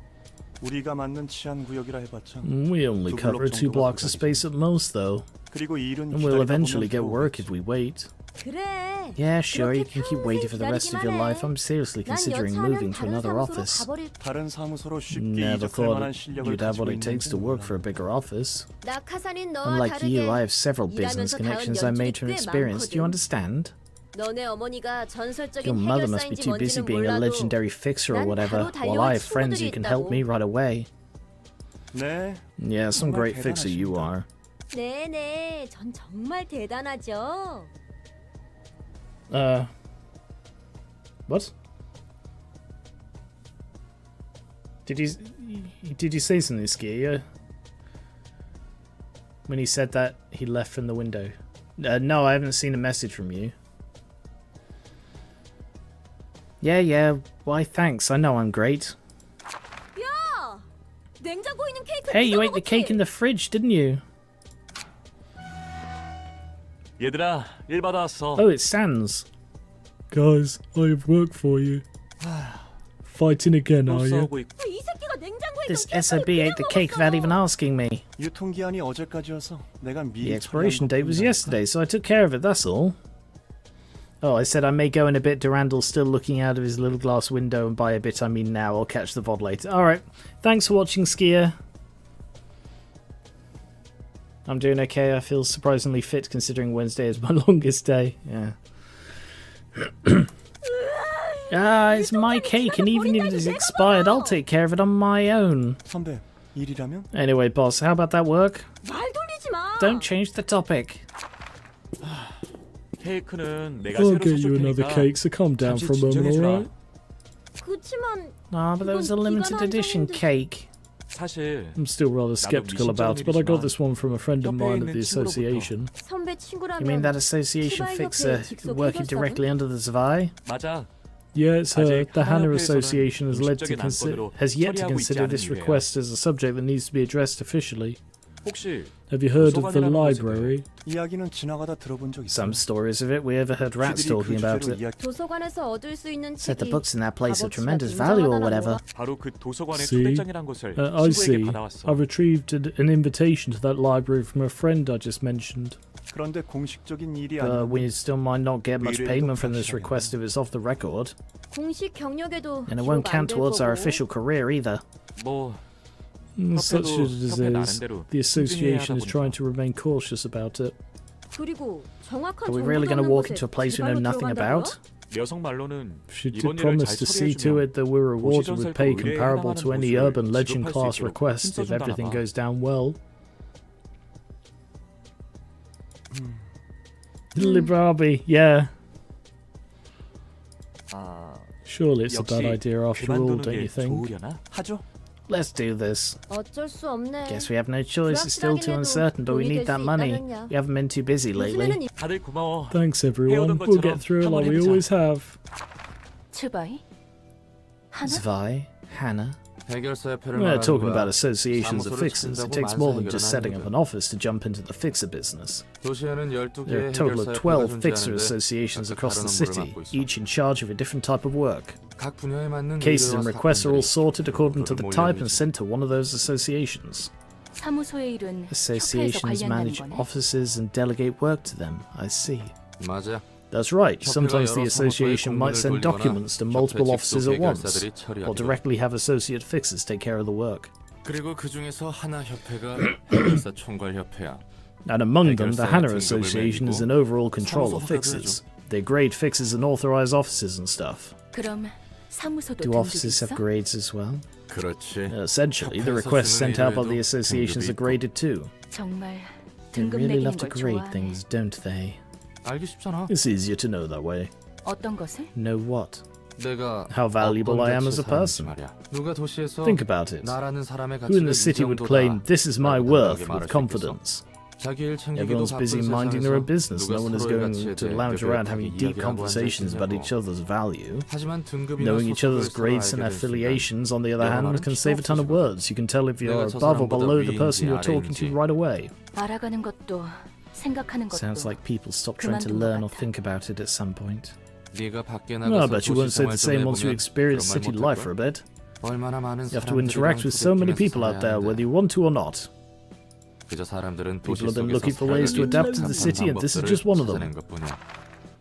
우리가 맞는 치안 구역이라 해봤자. We only cover 2 blocks of space at most though, and we'll eventually get work if we wait. Yeah, sure, you can keep waiting for the rest of your life. I'm seriously considering moving to another office. Never thought you'd have what it takes to work for a bigger office. Unlike you, I have several business connections I made from experience. Do you understand? Your mother must be too busy being a legendary fixer or whatever, while I have friends who can help me right away. Yeah, some great fixer you are. 네네, 전 정말 대단하죠. What? Did you say something, Ski? When he said that, he left from the window. No, I haven't seen a message from you. Yeah, why thanks, I know I'm great. 야! 냉장고에 있는 케이크 Hey, you ate the cake in the fridge, didn't you? 얘들아, 일 받아왔어. Oh, it's Sans. Guys, I have work for you. Fighting again, 또 are you? 싸우고 있고. 이 새끼가 냉장고에 This SOB ate the cake without even asking me. 유통기한이 어제까지여서 내가 미리 The expiration date was 처리한 yesterday, so I took care of it, that's all. Oh, I said I may go in a bit. Durandal's still looking out of his little glass window, and by a bit I mean now. I'll catch the VOD later. Alright, thanks for watching, Skier. I'm doing okay. I feel surprisingly fit considering Wednesday is my longest day. Yeah. It's my cake, and even if it is expired, I'll take care of it on my own. 선배, 일이라면? Anyway, boss, how about that work? 말 돌리지 마. Don't change the topic. 케이크는 내가 I'll 새로 get you 사줄 another 테니까 cake, so calm down 잠시 for a moment, 진정해주라. alright? 그치만 Nah, but there was a limited edition cake. 사실 I'm still rather skeptical about it, but I got this one from a friend of mine at the association. 선배 친구라면 You mean that association fixer working directly under the Zwei? 맞아. Yeah, it's her. 아직 The Hannah 하나협회에서는 Association has yet to 처리하고 있지 consider 않은 this 이유예요. request as a subject that needs to be addressed officially. 혹시 Have you heard of the 도서관이라는 곳에 library? 이야기는 지나가다 들어본 적 있어. Some stories of it. We overheard rats 그들이 그 talking about 주제로 it. 이야기- 도서관에서 얻을 수 있는 Said the 책이 books in that place are 값어치가 tremendous value or 굉장하다는 whatever. 바로 그 도서관의 See? 초대장이란 것을 I see. 친구에게 받아왔어. I retrieved an invitation to that library from a friend I just mentioned. 그런데 공식적인 일이 But 아니고 we still might not get much payment from this request if it's off the record. 공식 경력에도 And it won't 기록 count 안될 towards our 거고. official career either. 뭐 Such 협회도 as it 협회 is, 나름대로 the association is 신중해야 하다 trying to remain cautious about it. 그리고 정확한 Are we 정보도 really going to 없는 walk 곳에 into a place we know 지발로 nothing 들어간다고요? about? 여성 말로는 She did 이번 일을 promise 잘 to see to 처리해주면 it that we're rewarded with pay 도시전설급 의뢰에 comparable to 해당하는 any 곳을 urban legend 지급할 수 class 있도록 request if 힘써준다나 everything 봐. goes down well. Librarian, yeah. Surely it's a bad 역시 idea after all, 그만두는 don't 게 you think? 좋으려나? 하죠. Let's do this. 어쩔 수 없네. Guess we have no choice. It's still too uncertain, but we need that money. We haven't been too busy lately. 요즘에는 다들 고마워. Thanks everyone, 해오던 we'll get 것처럼 through it like 한번 we 해보자. always have. 추바이? 하나? Zwei, Hannah. 해결사협회를 We're 말하는 talking 거야. about associations of 사무소를 fixers. It 찾는다고 takes more than 만사 just 해결을 setting 하는 up an 거야. office to jump into the fixer business. 도시에는 There are 12개의 a total of 12 fixer 해결사협회가 associations 존재하는데 across the 각각 다른 city, 업무를 맡고 있어. each in charge of a different type of work. 각 분야에 맞는 Cases 의뢰와 and requests are all 사건들이 sorted according to the type and 몰려있지. sent to one of those associations. 사무소의 일은 협회에서 Associations 관리한다는 manage 거네. offices and delegate work to them. I see. 맞아. That's right. 협회가 Sometimes the 여러 사무소에 association might 공문을 send 돌리거나 documents to 협회 multiple 직속 offices at once, 해결사들이 or 처리하기도. directly have associate fixers take care of the work. 그리고 그 중에서 하나 협회가 해결사 총괄 협회야. And among them, the 해결사의 Hannah 등급을 Association is 매기고 an overall control of 사무소 fixers. They grade fixers and authorize offices and stuff. 그럼 사무소도 Do 등급이 offices have 있어? grades as well? 그렇지. Essentially, the 협회에서 requests 주는 sent out by the 일에도 associations 등급이 are graded too. 정말 They 등급 really 매기는 love to 걸 grade 좋아하네. things, don't they? 알기 쉽잖아. It's easier to know that way. 어떤 것을? Know what? 내가 How valuable I am as a person. 누가 도시에서 Think about it. 나라는 사람의 Who in the 가치를 city would 이 claim, 정도다. this is my 라고 worth, 당당하게 말할 with 수 confidence? 자기 일 챙기기도 Everyone's 바쁜 busy minding their own 세상에서 business. 누가 No one is 서로의 going 가치에 to 대해 lounge around having 뼈뼈하게 deep 이야기하고 conversations about 앉아있느냐고. each other's value. 하지만 등급이나 Knowing each other's 소속을 grades 서로 and 알게 될 순간 affiliations, on the other 여러 hand, 말은 can save a ton of 필요 없어져. words. You can tell if you're 내가 저 above or 사람보다 below the 위인지 person you're talking to 아래인지. right away. 알아가는 것도 생각하는 것도 Sounds like people stop trying to 그만둔 것 learn or 같아. think about it at some point. 네가 밖에 No, I 나가서 bet you won't 도시 say the 생활 좀 same once you 해보면 experience 그런 말 city 못할 life 거야? for a bit. 얼마나 많은 You have to interact with so many people out there, whether you want to or not. 그저 사람들은 People 도시 have been 속에서 looking for ways to 살아가기 adapt to the 위한 city, and this is 방법들을 just one of them. 찾아낸 것뿐이야.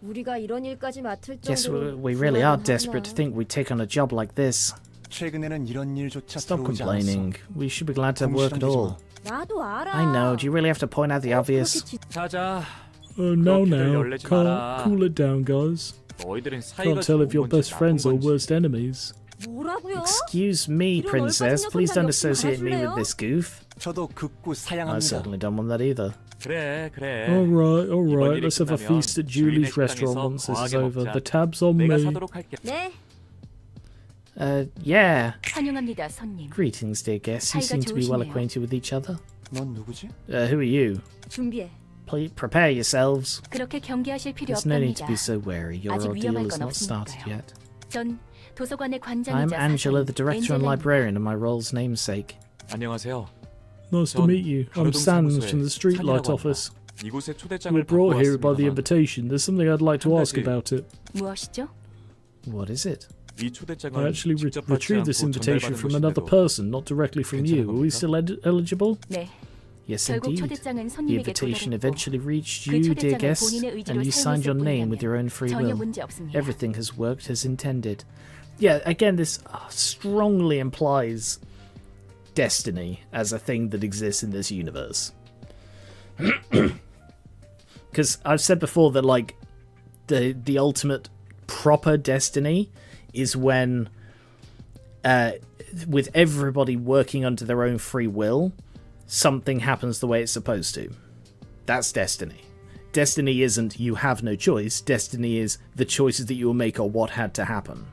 우리가 이런 일까지 맡을 Yes, 정도로 we really are 불안하구나. desperate to think we'd take on a job like this. 최근에는 이런 일조차 Stop 들어오지 complaining. 않았어. We should be glad to have work at all. 나도 알아. I know, do you really have to point out the obvious? 자자. Oh, now, 그렇게들 now. 열내지 마라. Cool it down, guys. 너희들은 사이가 Can't tell if you're 좋은 건지 best friends or 나쁜 건지. worst enemies. 뭐라고요? Excuse me, 이런 princess. 얼빠진 Please don't 녀석이랑 associate me with 말아줄래요? this goof. 저도 극구 I 사양합니다. certainly don't want that either. 그래 그래. Alright, 일이 let's have a 끝나면 feast at 주인의 Julie's restaurant 식당에서 once this is 거하게 over. 먹자. The tab's on 내가 me. 사도록 할게. 네. Yeah. 환영합니다, 손님. Greetings, dear guests. You seem to be well acquainted with each other. 넌 누구지? Who are you? 준비해. Please prepare yourselves. 그렇게 경계하실 필요 There's no need to 없답니다. be so wary. Your 아직 ordeal 위험할 is 건 not started 없으니까요. yet. 전 도서관의 I'm 관장이자 Angela, the 사장, director and 엔젤라입니다. librarian, and my role's namesake. 안녕하세요. Nice to meet you. I'm Sans from the Streetlight office. 이곳에 초대장을 We were brought 받고 here by the 왔습니다만 invitation. There's something I'd like to ask about it. 무엇이죠? What is it? 이 초대장을 I actually 직접 받지 retrieved this 않고 invitation 전달받은 from another 것인데도 person, not directly from you. Are we 괜찮은 still eligible? 네. Yes, 결국 indeed. 초대장은 The 손님에게 invitation 도달했고 eventually reached 그 you, dear 초대장을 guests, 본인의 의지로 and you signed your 사용했을 name with your own 뿐이라면 free 전혀 will. 문제 없습니다. Everything has worked as intended. Yeah, again, this strongly implies destiny as a thing that exists in this universe. Because I've said before that, like, the ultimate proper destiny is when, with everybody working under their own free will, something happens the way it's supposed to. That's destiny. Destiny isn't you have no choice. Destiny is the choices that you will make or what had to happen.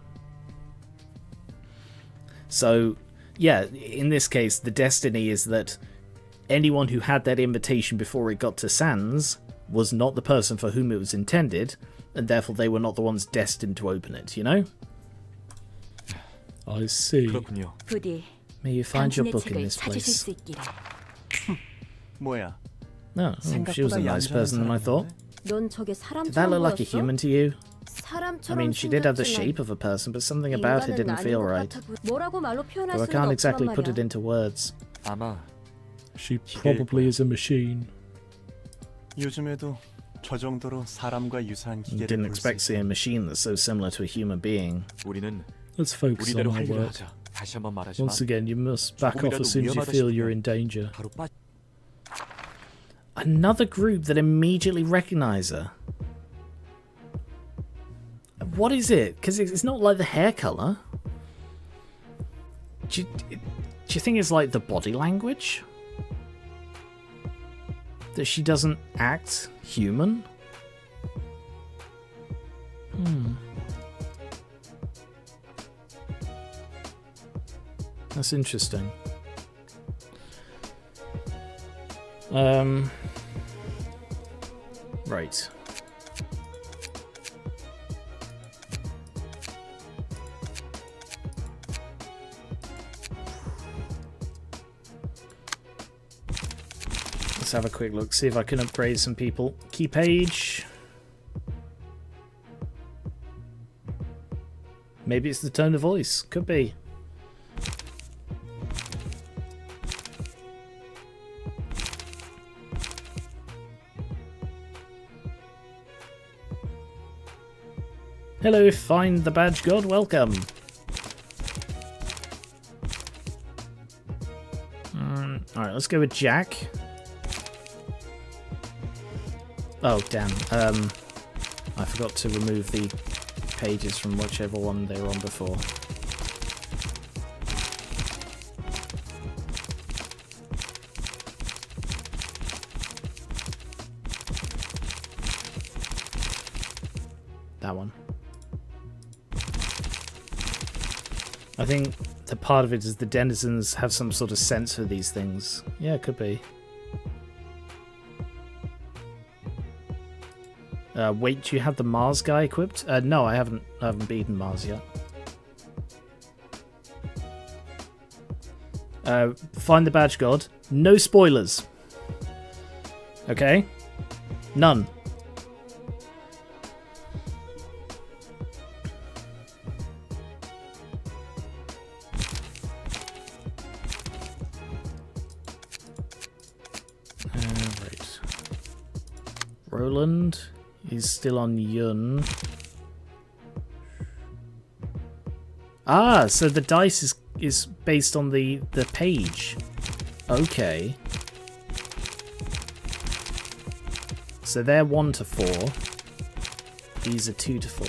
So, yeah, in this case, the destiny is that anyone who had that invitation before it got to Sans was not the person for whom it was intended, and therefore they were not the ones destined to open it, you know? I see. 그렇군요. 부디 May you find your 당신의 book in 책을 this 찾으실 place. 수 있기를. 뭐야? No, she was a nice person than I thought. 넌 저게 Did that 사람처럼 look like a 보였어? human to you? I 사람처럼 mean, she did have the 생겼지만 shape of a person, but something about it 인간은 didn't 아닌 feel 것 right. 같아 보여. 뭐라고 말로 표현할 Though I 수는 can't 없지만 exactly put it 말이야. into words. 아마 She probably is a machine. 요즘에도 저 정도로 사람과 유사한 You 기계를 didn't 볼 수 expect to see a machine that's so similar to a human being. 우리는 Let's focus on 우리대로 our 할 일을 work. 하자. 다시 한번 말하지만 Once again, you must back off as soon as you feel you're in danger. 바로 빠. Another group that immediately recognize her. What is it? Because it's not like the hair color. Do you think it's like the body language? That she doesn't act human? That's interesting. Right. Let's have a quick look, see if I can upgrade some people. Key page. Maybe it's the tone of voice. Could be. Hello, find the badge god, welcome. Alright, let's go with Jack. Oh, damn. I forgot to remove the pages from whichever one they were on before. That one. I think the part of it is the denizens have some sort of sense for these things. Yeah, it could be. Wait, do you have the Mars guy equipped? No, I haven't beaten Mars yet. Find the badge god. No spoilers. Okay? None. Right. Roland is still on Yun. Ah, so the dice is based on the page. Okay. So they're 1 to 4. These are 2 to 4.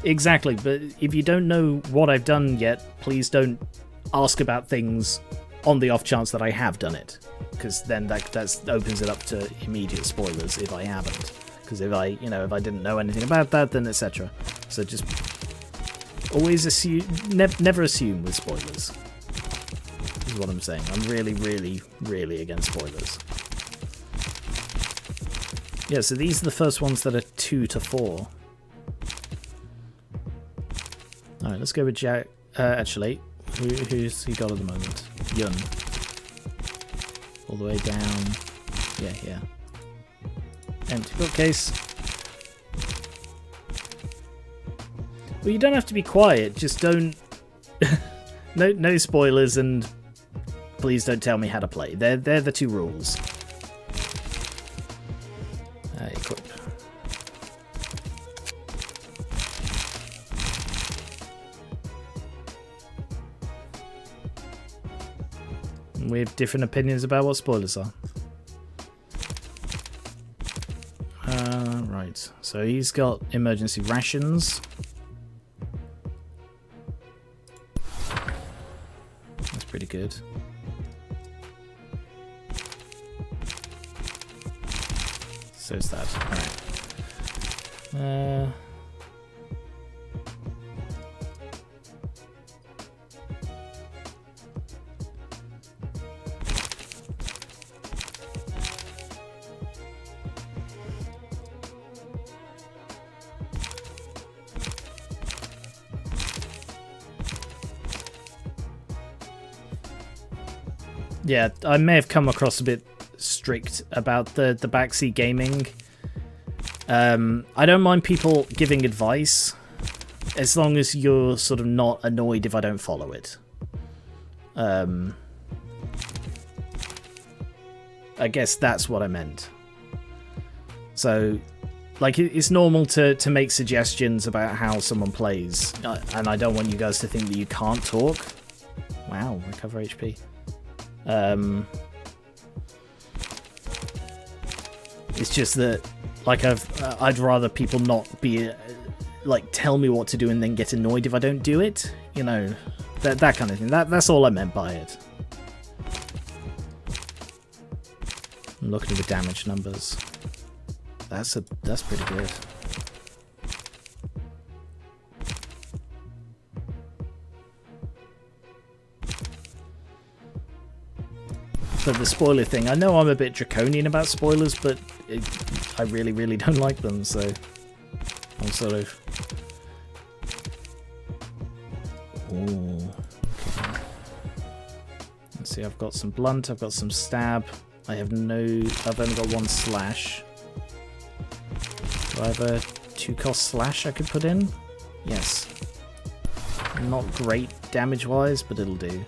Exactly, but if you don't know what I've done yet, please don't ask about things on the off chance that I have done it, because then that opens it up to immediate spoilers if I haven't. Because if I didn't know anything about that, then etc. So just always assume, never assume with spoilers. Is what I'm saying. I'm really, really, really against spoilers. Yeah, so these are the first ones that are 2 to 4. Alright, let's go with Jack. Actually, who's he got at the moment? Yun. All the way down. Yeah, here. Empty bookcase. Well, you don't have to be quiet. Just don't. No spoilers, and please don't tell me how to play. They're the two rules. Equip. We have different opinions about what spoilers are. Right, so he's got emergency rations. That's pretty good. So is that. Alright. Yeah, I may have come across a bit strict about the backseat gaming. I don't mind people giving advice as long as you're sort of not annoyed if I don't follow it. I guess that's what I meant. So, like, it's normal to make suggestions about how someone plays, and I don't want you guys to think that you can't talk. Wow, recover HP. It's just that, like, I'd rather people not be like tell me what to do and then get annoyed if I don't do it. You know, that kind of thing. That's all I meant by it. I'm looking at the damage numbers. That's pretty good. But the spoiler thing, I know I'm a bit draconian about spoilers, but I really, really don't like them, so I'm sort of... Ooh, okay. Let's see, I've got some blunt, I've got some stab, I've only got one slash. Do I have a 2-cost slash I could put in? Yes. Not great damage-wise, but it'll do.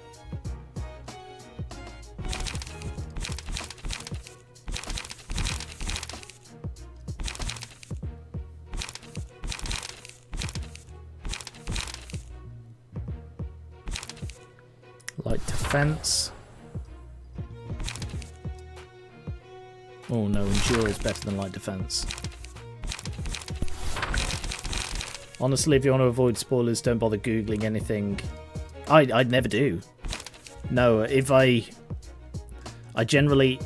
Light defense. Oh no, endure is better than light defense. Honestly, if you want to avoid spoilers, don't bother googling anything. I'd never do. No, if I generally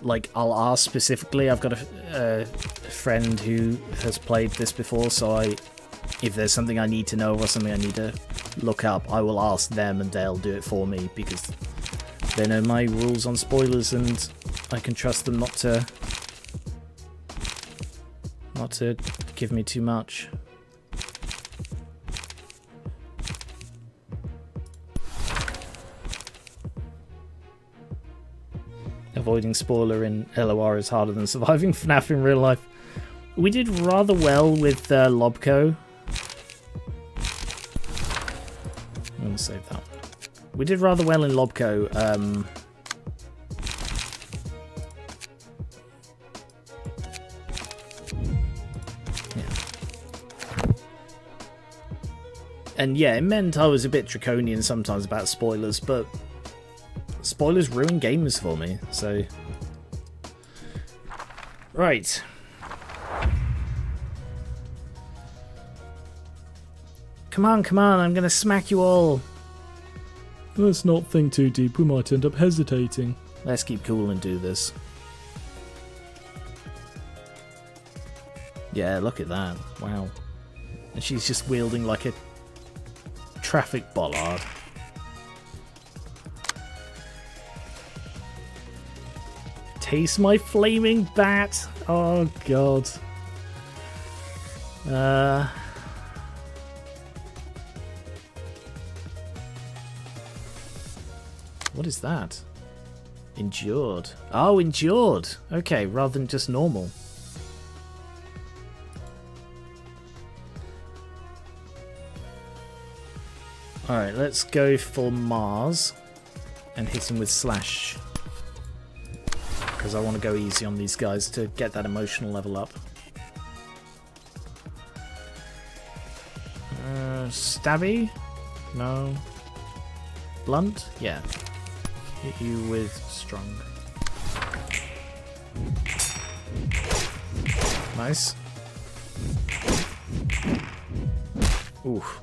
like I'll ask specifically. I've got a friend who has played this before, so if there's something I need to know or something I need to look up, I will ask them and they'll do it for me because they know my rules on spoilers and I can trust them not to give me too much. Avoiding spoiler in LOR is harder than surviving FNAF in real life. We did rather well with Lobco. I'm going to save that one. We did rather well in Lobco. Yeah. And yeah, it meant I was a bit draconian sometimes about spoilers, but spoilers ruin games for me, so... Right. Come on, I'm gonna smack you all. Let's not think too deep, we might end up hesitating. Let's keep cool and do this. Yeah, look at that. Wow. And she's just wielding like a traffic bollard. Taste my flaming bat! Oh god. What is that? Endured. Oh, endured. Okay, rather than just normal. Alright, let's go for Mars and hit him with Slash. Because I want to go easy on these guys to get that emotional level up. Stabby? No. Blunt? Yeah. Hit you with Strong. Nice. Oof.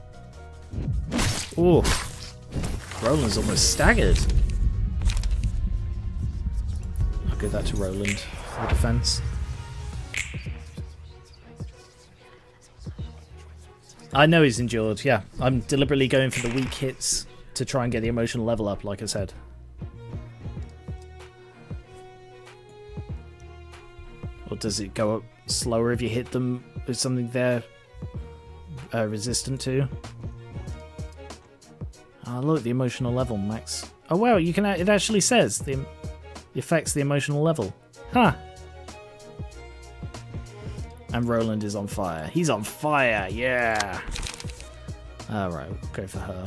Ooh. Roland's almost staggered. I'll give that to Roland for the defense. I know he's endured, yeah. I'm deliberately going for the weak hits to try and get the emotional level up, like I said. Or does it go up slower if you hit them with something they're resistant to? Oh, look, the emotional level, max. Oh, wow, you can. It actually says the affects the emotional level. Huh. And Roland is on fire. He's on fire, yeah. Alright, we'll go for her.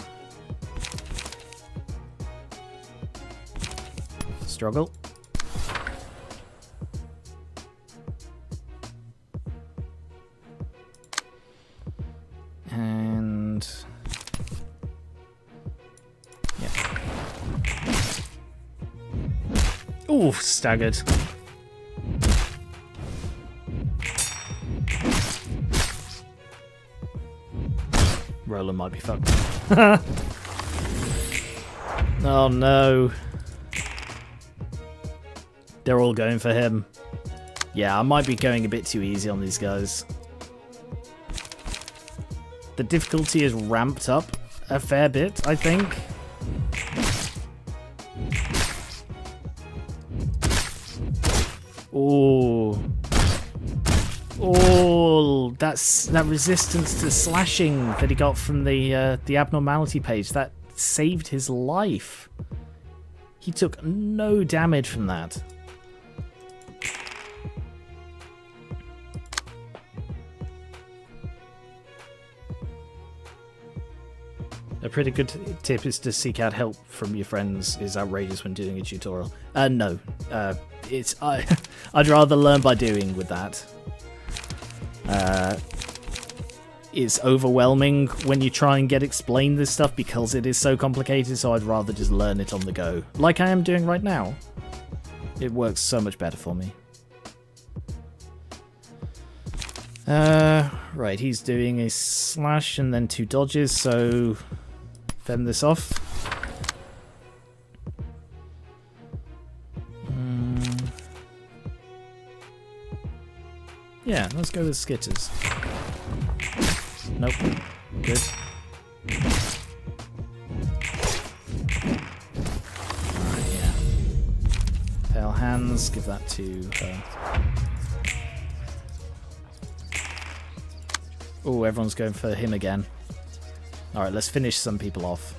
Struggle. And... yeah. Ooh, staggered. Roland might be fucked. Oh no. They're all going for him. Yeah, I might be going a bit too easy on these guys. The difficulty is ramped up a fair bit, I think. Ooh. Oh, that resistance to slashing that he got from the abnormality page, that saved his life. He took no damage from that. A pretty good tip is to seek out help from your friends is outrageous when doing a tutorial. No. I'd rather learn by doing with that. It's overwhelming when you try and get explained this stuff because it is so complicated, so I'd rather just learn it on the go. Like I am doing right now. It works so much better for me. Right, he's doing a slash and then 2 dodges, so fend this off. Yeah, let's go with Skitters. Nope. Good. Alright, yeah. Pale hands, give that to her. Oh, everyone's going for him again. Alright, let's finish some people off.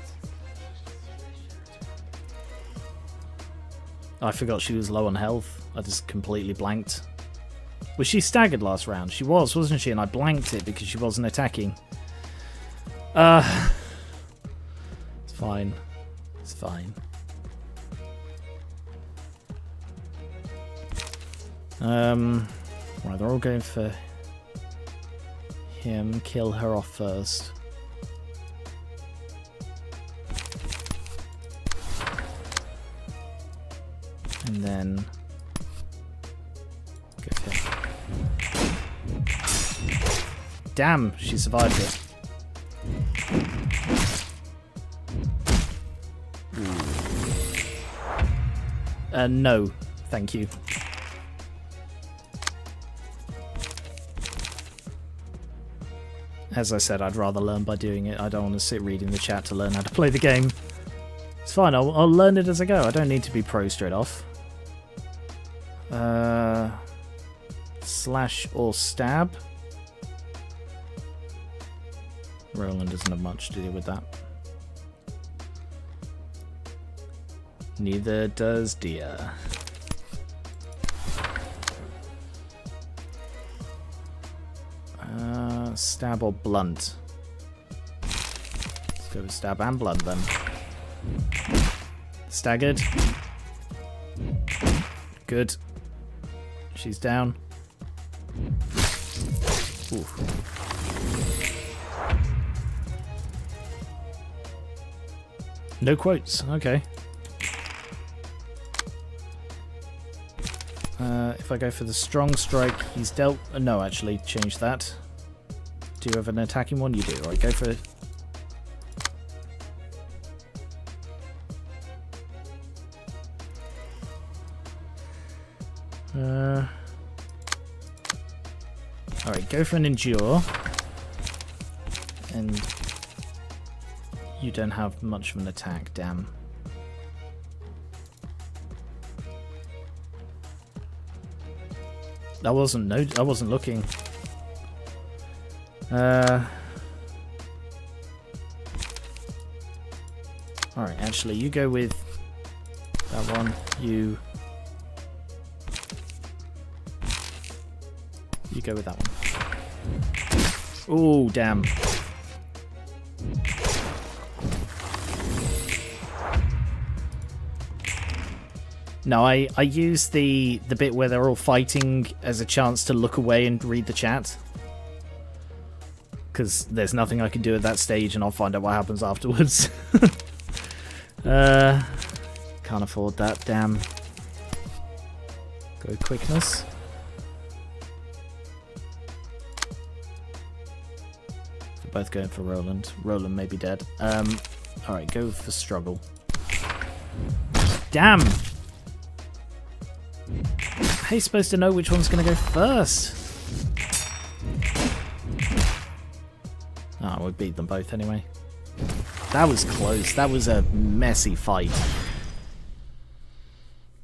I forgot she was low on health. I just completely blanked. Was she staggered last round? She was, wasn't she? And I blanked it because she wasn't attacking. It's fine. It's fine. Right, they're all going for him. Kill her off first. And then go for him. Damn, she survived it. No, thank you. As I said, I'd rather learn by doing it. I don't want to sit reading the chat to learn how to play the game. It's fine, I'll learn it as I go. I don't need to be pro straight off. Slash or stab. Roland doesn't have much to do with that. Neither does Dia. Stab or blunt? Let's go with stab and blunt then. Staggered. Good. She's down. Oof. No quotes. Okay. If I go for the strong strike, he's dealt... no, actually, change that. Do you have an attacking one? You do. Alright, go for it. Alright, go for an endure. And you don't have much of an attack, damn. I wasn't looking. Alright, actually, you go with that one. You go with that one. Oh, damn. No, I use the bit where they're all fighting as a chance to look away and read the chat. Because there's nothing I can do at that stage and I'll find out what happens afterwards. Can't afford that, damn. Go quickness. They're both going for Roland. Roland may be dead. Alright, go for struggle. Damn! How are you supposed to know which one's going to go first? Oh, we beat them both anyway. That was close. That was a messy fight.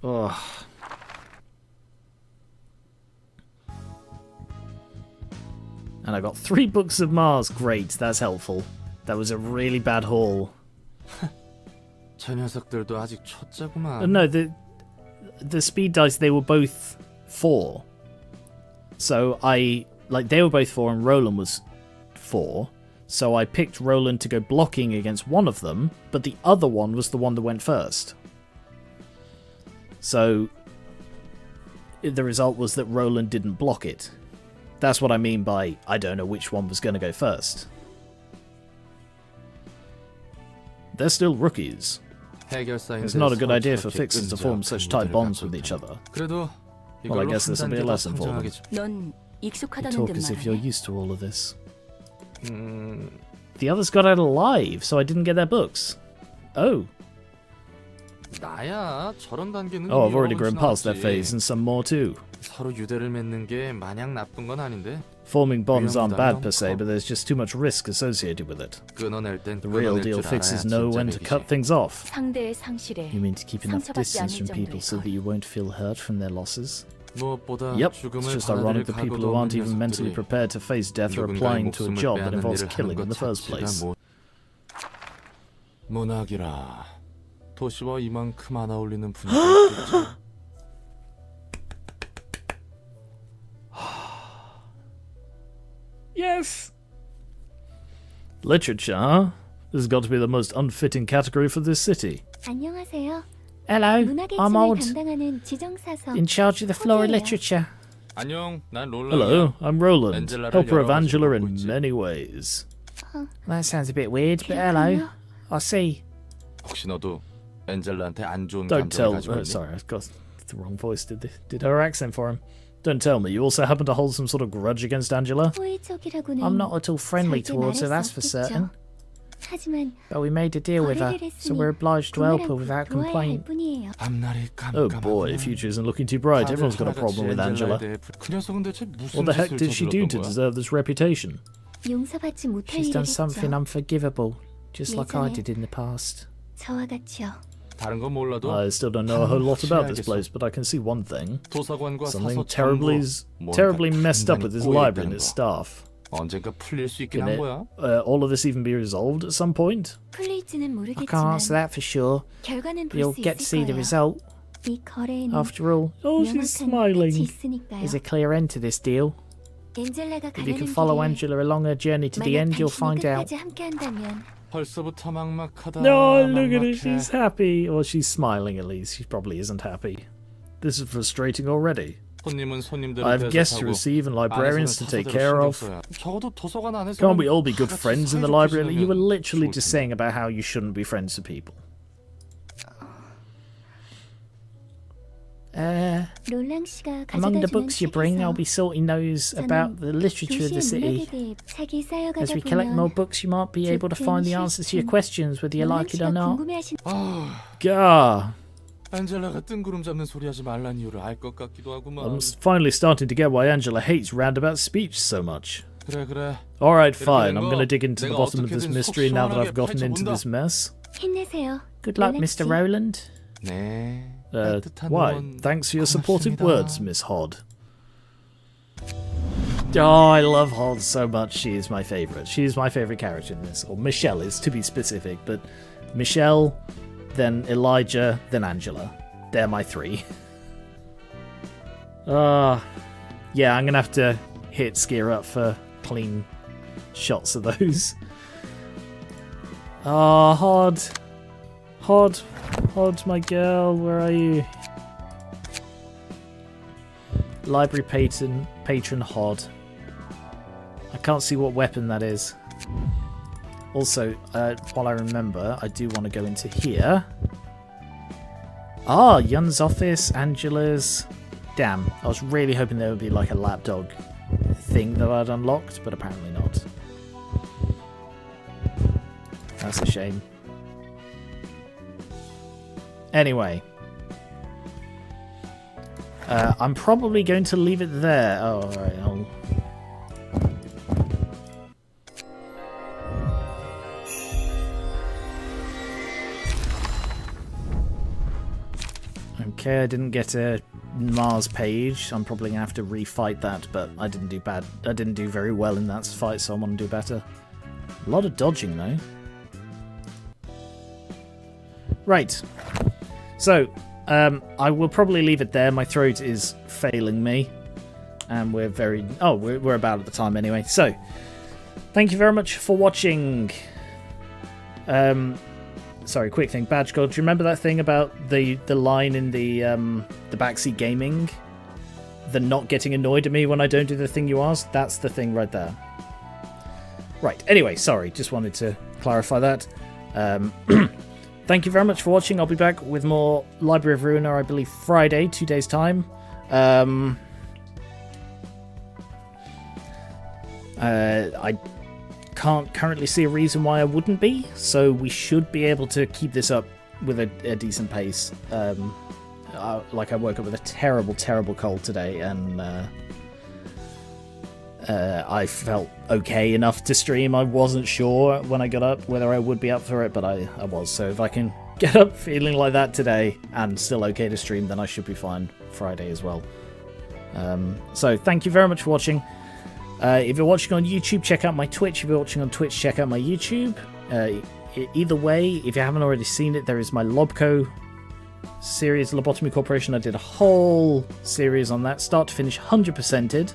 Ugh. And I got 3 books of Mars. Great, that's helpful. That was a really bad haul. 저 녀석들도 아직 초짜구만. No, the speed dice, they were both 4. So they were both 4 and Roland was 4. So I picked Roland to go blocking against one of them, but the other one was the one that went first. So the result was that Roland didn't block it. That's what I mean by I don't know which one was going to go first. They're still rookies. It's not a good idea for fixers to form such tight bonds with each other. Well, I guess this will be a lesson for them. 넌 You 익숙하다는 talk 듯 as if you're 말하네. used to all of this. The others got out alive, so I didn't get their books. Oh. 나야 저런 단계는 Oh, I've 이미 already 여러 번 grown past that 지나갔지. phase, and some more too. 서로 유대를 맺는 게 마냥 나쁜 건 아닌데 Forming bonds aren't bad per se, but there's just too much risk associated with it. 끊어낼 땐 The real 끊어낼 deal 줄 fixers 알아야 know 진짜 when to 백이지. cut things off. 상대의 상실에 You mean to keep enough 상처받지 distance 않을 from people so that 정도의 you won't feel hurt from their losses? 무엇보다 Yep, it's 죽음을 just ironic 받아들일 that people 각오도 who aren't 없는 even mentally 녀석들이 prepared to face death are 누군가의 applying to a 목숨을 job that 빼앗는 involves 일을 하는 killing in the 것 first 자체가 place. 문학이라 도시와 이만큼 안 어울리는 분위기가 있겠지. Yes! Literature, huh? This has got to be the most unfitting category for this city. 안녕하세요. Hello, 문학의 I'm 층을 Odd, 담당하는 지정사서 in charge of the floor of 호재예요. literature. 안녕, 난 롤런이야. Hello, I'm Roland, Angela를 helper of 여러 가지로 Angela 보고 in 있지. many ways. 어, That sounds a bit weird, but hello. 그렇군요. I see. 혹시 너도 엔젤라한테 안 좋은 Don't 감정을 tell... 가지고 있니? sorry, I've got the wrong voice. Did her accent for him. Don't tell me, you also happen to hold some sort of grudge against Angela? 호의적이라고는 I'm not at all friendly 절대 towards her, 말할 that's 수 for 없겠죠. certain. 하지만 But we made a deal with her, 거래를 so 했으니 we're obliged to help her 부모랑 without 도와야 할 complaint. 뿐이에요. 앞날이 Oh 깜깜하구나. boy, the future isn't looking too bright. Everyone's got a problem with Angela. 그 녀석은 대체 무슨 What the heck 짓을 did she do 저질렀던 to 거야? deserve this reputation? 용서받지 못할 She's 일을 done 했죠. something unforgivable, just like I 예전에 did in the past. 저와 같이요. 다른 건 몰라도 I still don't know a whole lot about this place, but I can see one thing. 도서관과 Something 사서 terribly 전부 뭔가 terribly messed up with his 단단히 library and 꼬여있다는 its 거. staff. 언젠가 풀릴 수 있긴 Can 한 it, 거야. all of this even be resolved at some point? 풀릴지는 I can't 모르겠지만 answer that for sure. 결과는 볼 You'll 수 get to see 있을 the 거예요. result. 이 거래에는 After all, oh, she's 명확한 끝이 smiling. 있으니까요. There's a clear end to this deal. 엔젤라가 If you 가려는 can follow 길에 Angela along her journey to the 만약 end, you'll 당신이 find out. 끝까지 함께한다면 벌써부터 막막하다. No, look at her. 막막해. She's happy. Or she's smiling at least. She probably isn't happy. This is frustrating already. 손님은 손님대로 I have guests to 대접하고 receive and librarians to 안에서는 take 차서대로 care 신경 of. 써야. 적어도 도서관 안에서 Can't we all be good friends in the library? You were literally just saying about how you shouldn't be friends with people. 롤랑 씨가 Among the 가져다 주는 books you bring, I'll 책에서 be sorting those about the literature of the 도시의 문학에 city. 대해 책이 쌓여가다 As we collect more 보면 books, you might be able to find the answers to your questions, whether you 롤랑 like it or 씨가 not. 궁금해하신 Gah. 안젤라가 뜬구름 잡는 소리 하지 말란 이유를 알 것 같기도 하구만. I'm finally starting to get why Angela hates roundabout speech so much. 그래. Alright, 이렇게 fine. 된 I'm 거 going to dig into the 내가 bottom of this 어떻게든 mystery now that 속 I've gotten into 시원하게 this mess. 힘내세요. Good luck, 롤랑 Mr. 씨. Roland. 네. Why? Thanks for your supportive 고맙습니다. words, Miss Hod. Oh, I love Hod so much. She is my favourite. She is my favourite character in this. Or Michelle is, to be specific. But Michelle, then Elijah, then Angela. They're my three. Yeah, I'm going to have to hit Skier up for clean shots of those. Hod. Hod, my girl, where are you? Library patron Hod. I can't see what weapon that is. Also, while I remember, I do want to go into here. Ah, Yun's office, Angela's. Damn, I was really hoping there would be like a lapdog thing that I'd unlocked, but apparently not. That's a shame. Anyway, I'm probably going to leave it there. Oh, alright, Okay, I didn't get a Mars page. I'm probably gonna have to refight that, but I didn't do bad. I didn't do very well in that fight, so I want to do better. A lot of dodging though. Right. So, I will probably leave it there. My throat is failing me. And we're very... Oh, we're about at the time anyway. So, thank you very much for watching. Sorry, quick thing. Badge God, do you remember that thing about the line in the backseat gaming? The not getting annoyed at me when I don't do the thing you asked? That's the thing right there. Right, anyway, sorry. Just wanted to clarify that. Thank you very much for watching. I'll be back with more Library of Ruina, I believe, Friday, 2 days' time. I can't currently see a reason why I wouldn't be, so we should be able to keep this up with a decent pace. Like, I woke up with a terrible, terrible cold today, and I felt okay enough to stream. I wasn't sure when I got up whether I would be up for it, but I was. So if I can get up feeling like that today and still okay to stream, then I should be fine Friday as well. So thank you very much for watching. If you're watching on YouTube, check out my Twitch. If you're watching on Twitch, check out my YouTube. Either way, if you haven't already seen it, there is my Lobco series, Lobotomy Corporation. I did a whole series on that, start to finish, 100%ed.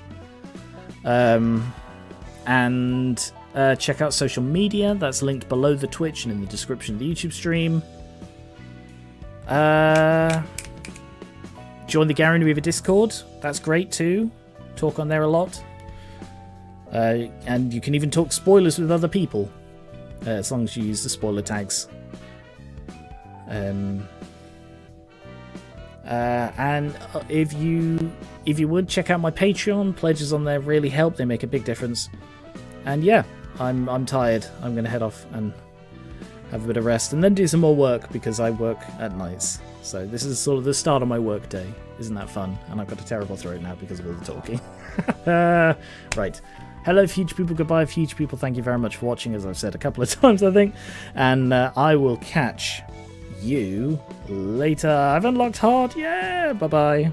And check out social media. That's linked below the Twitch and in the description of the YouTube stream. Join the Garen Weaver Discord. That's great too. Talk on there a lot. And you can even talk spoilers with other people, as long as you use the spoiler tags. And if you would check out my Patreon, pledges on there really help. They make a big difference. And yeah, I'm tired. I'm gonna head off and have a bit of rest and then do some more work because I work at nights. So this is sort of the start of my work day. Isn't that fun? And I've got a terrible throat now because of all the talking. Right. Hello, huge people. Goodbye, huge people. Thank you very much for watching, as I've said a couple of times, I think. And I will catch you later. I've unlocked hard. Yeah. Bye-bye.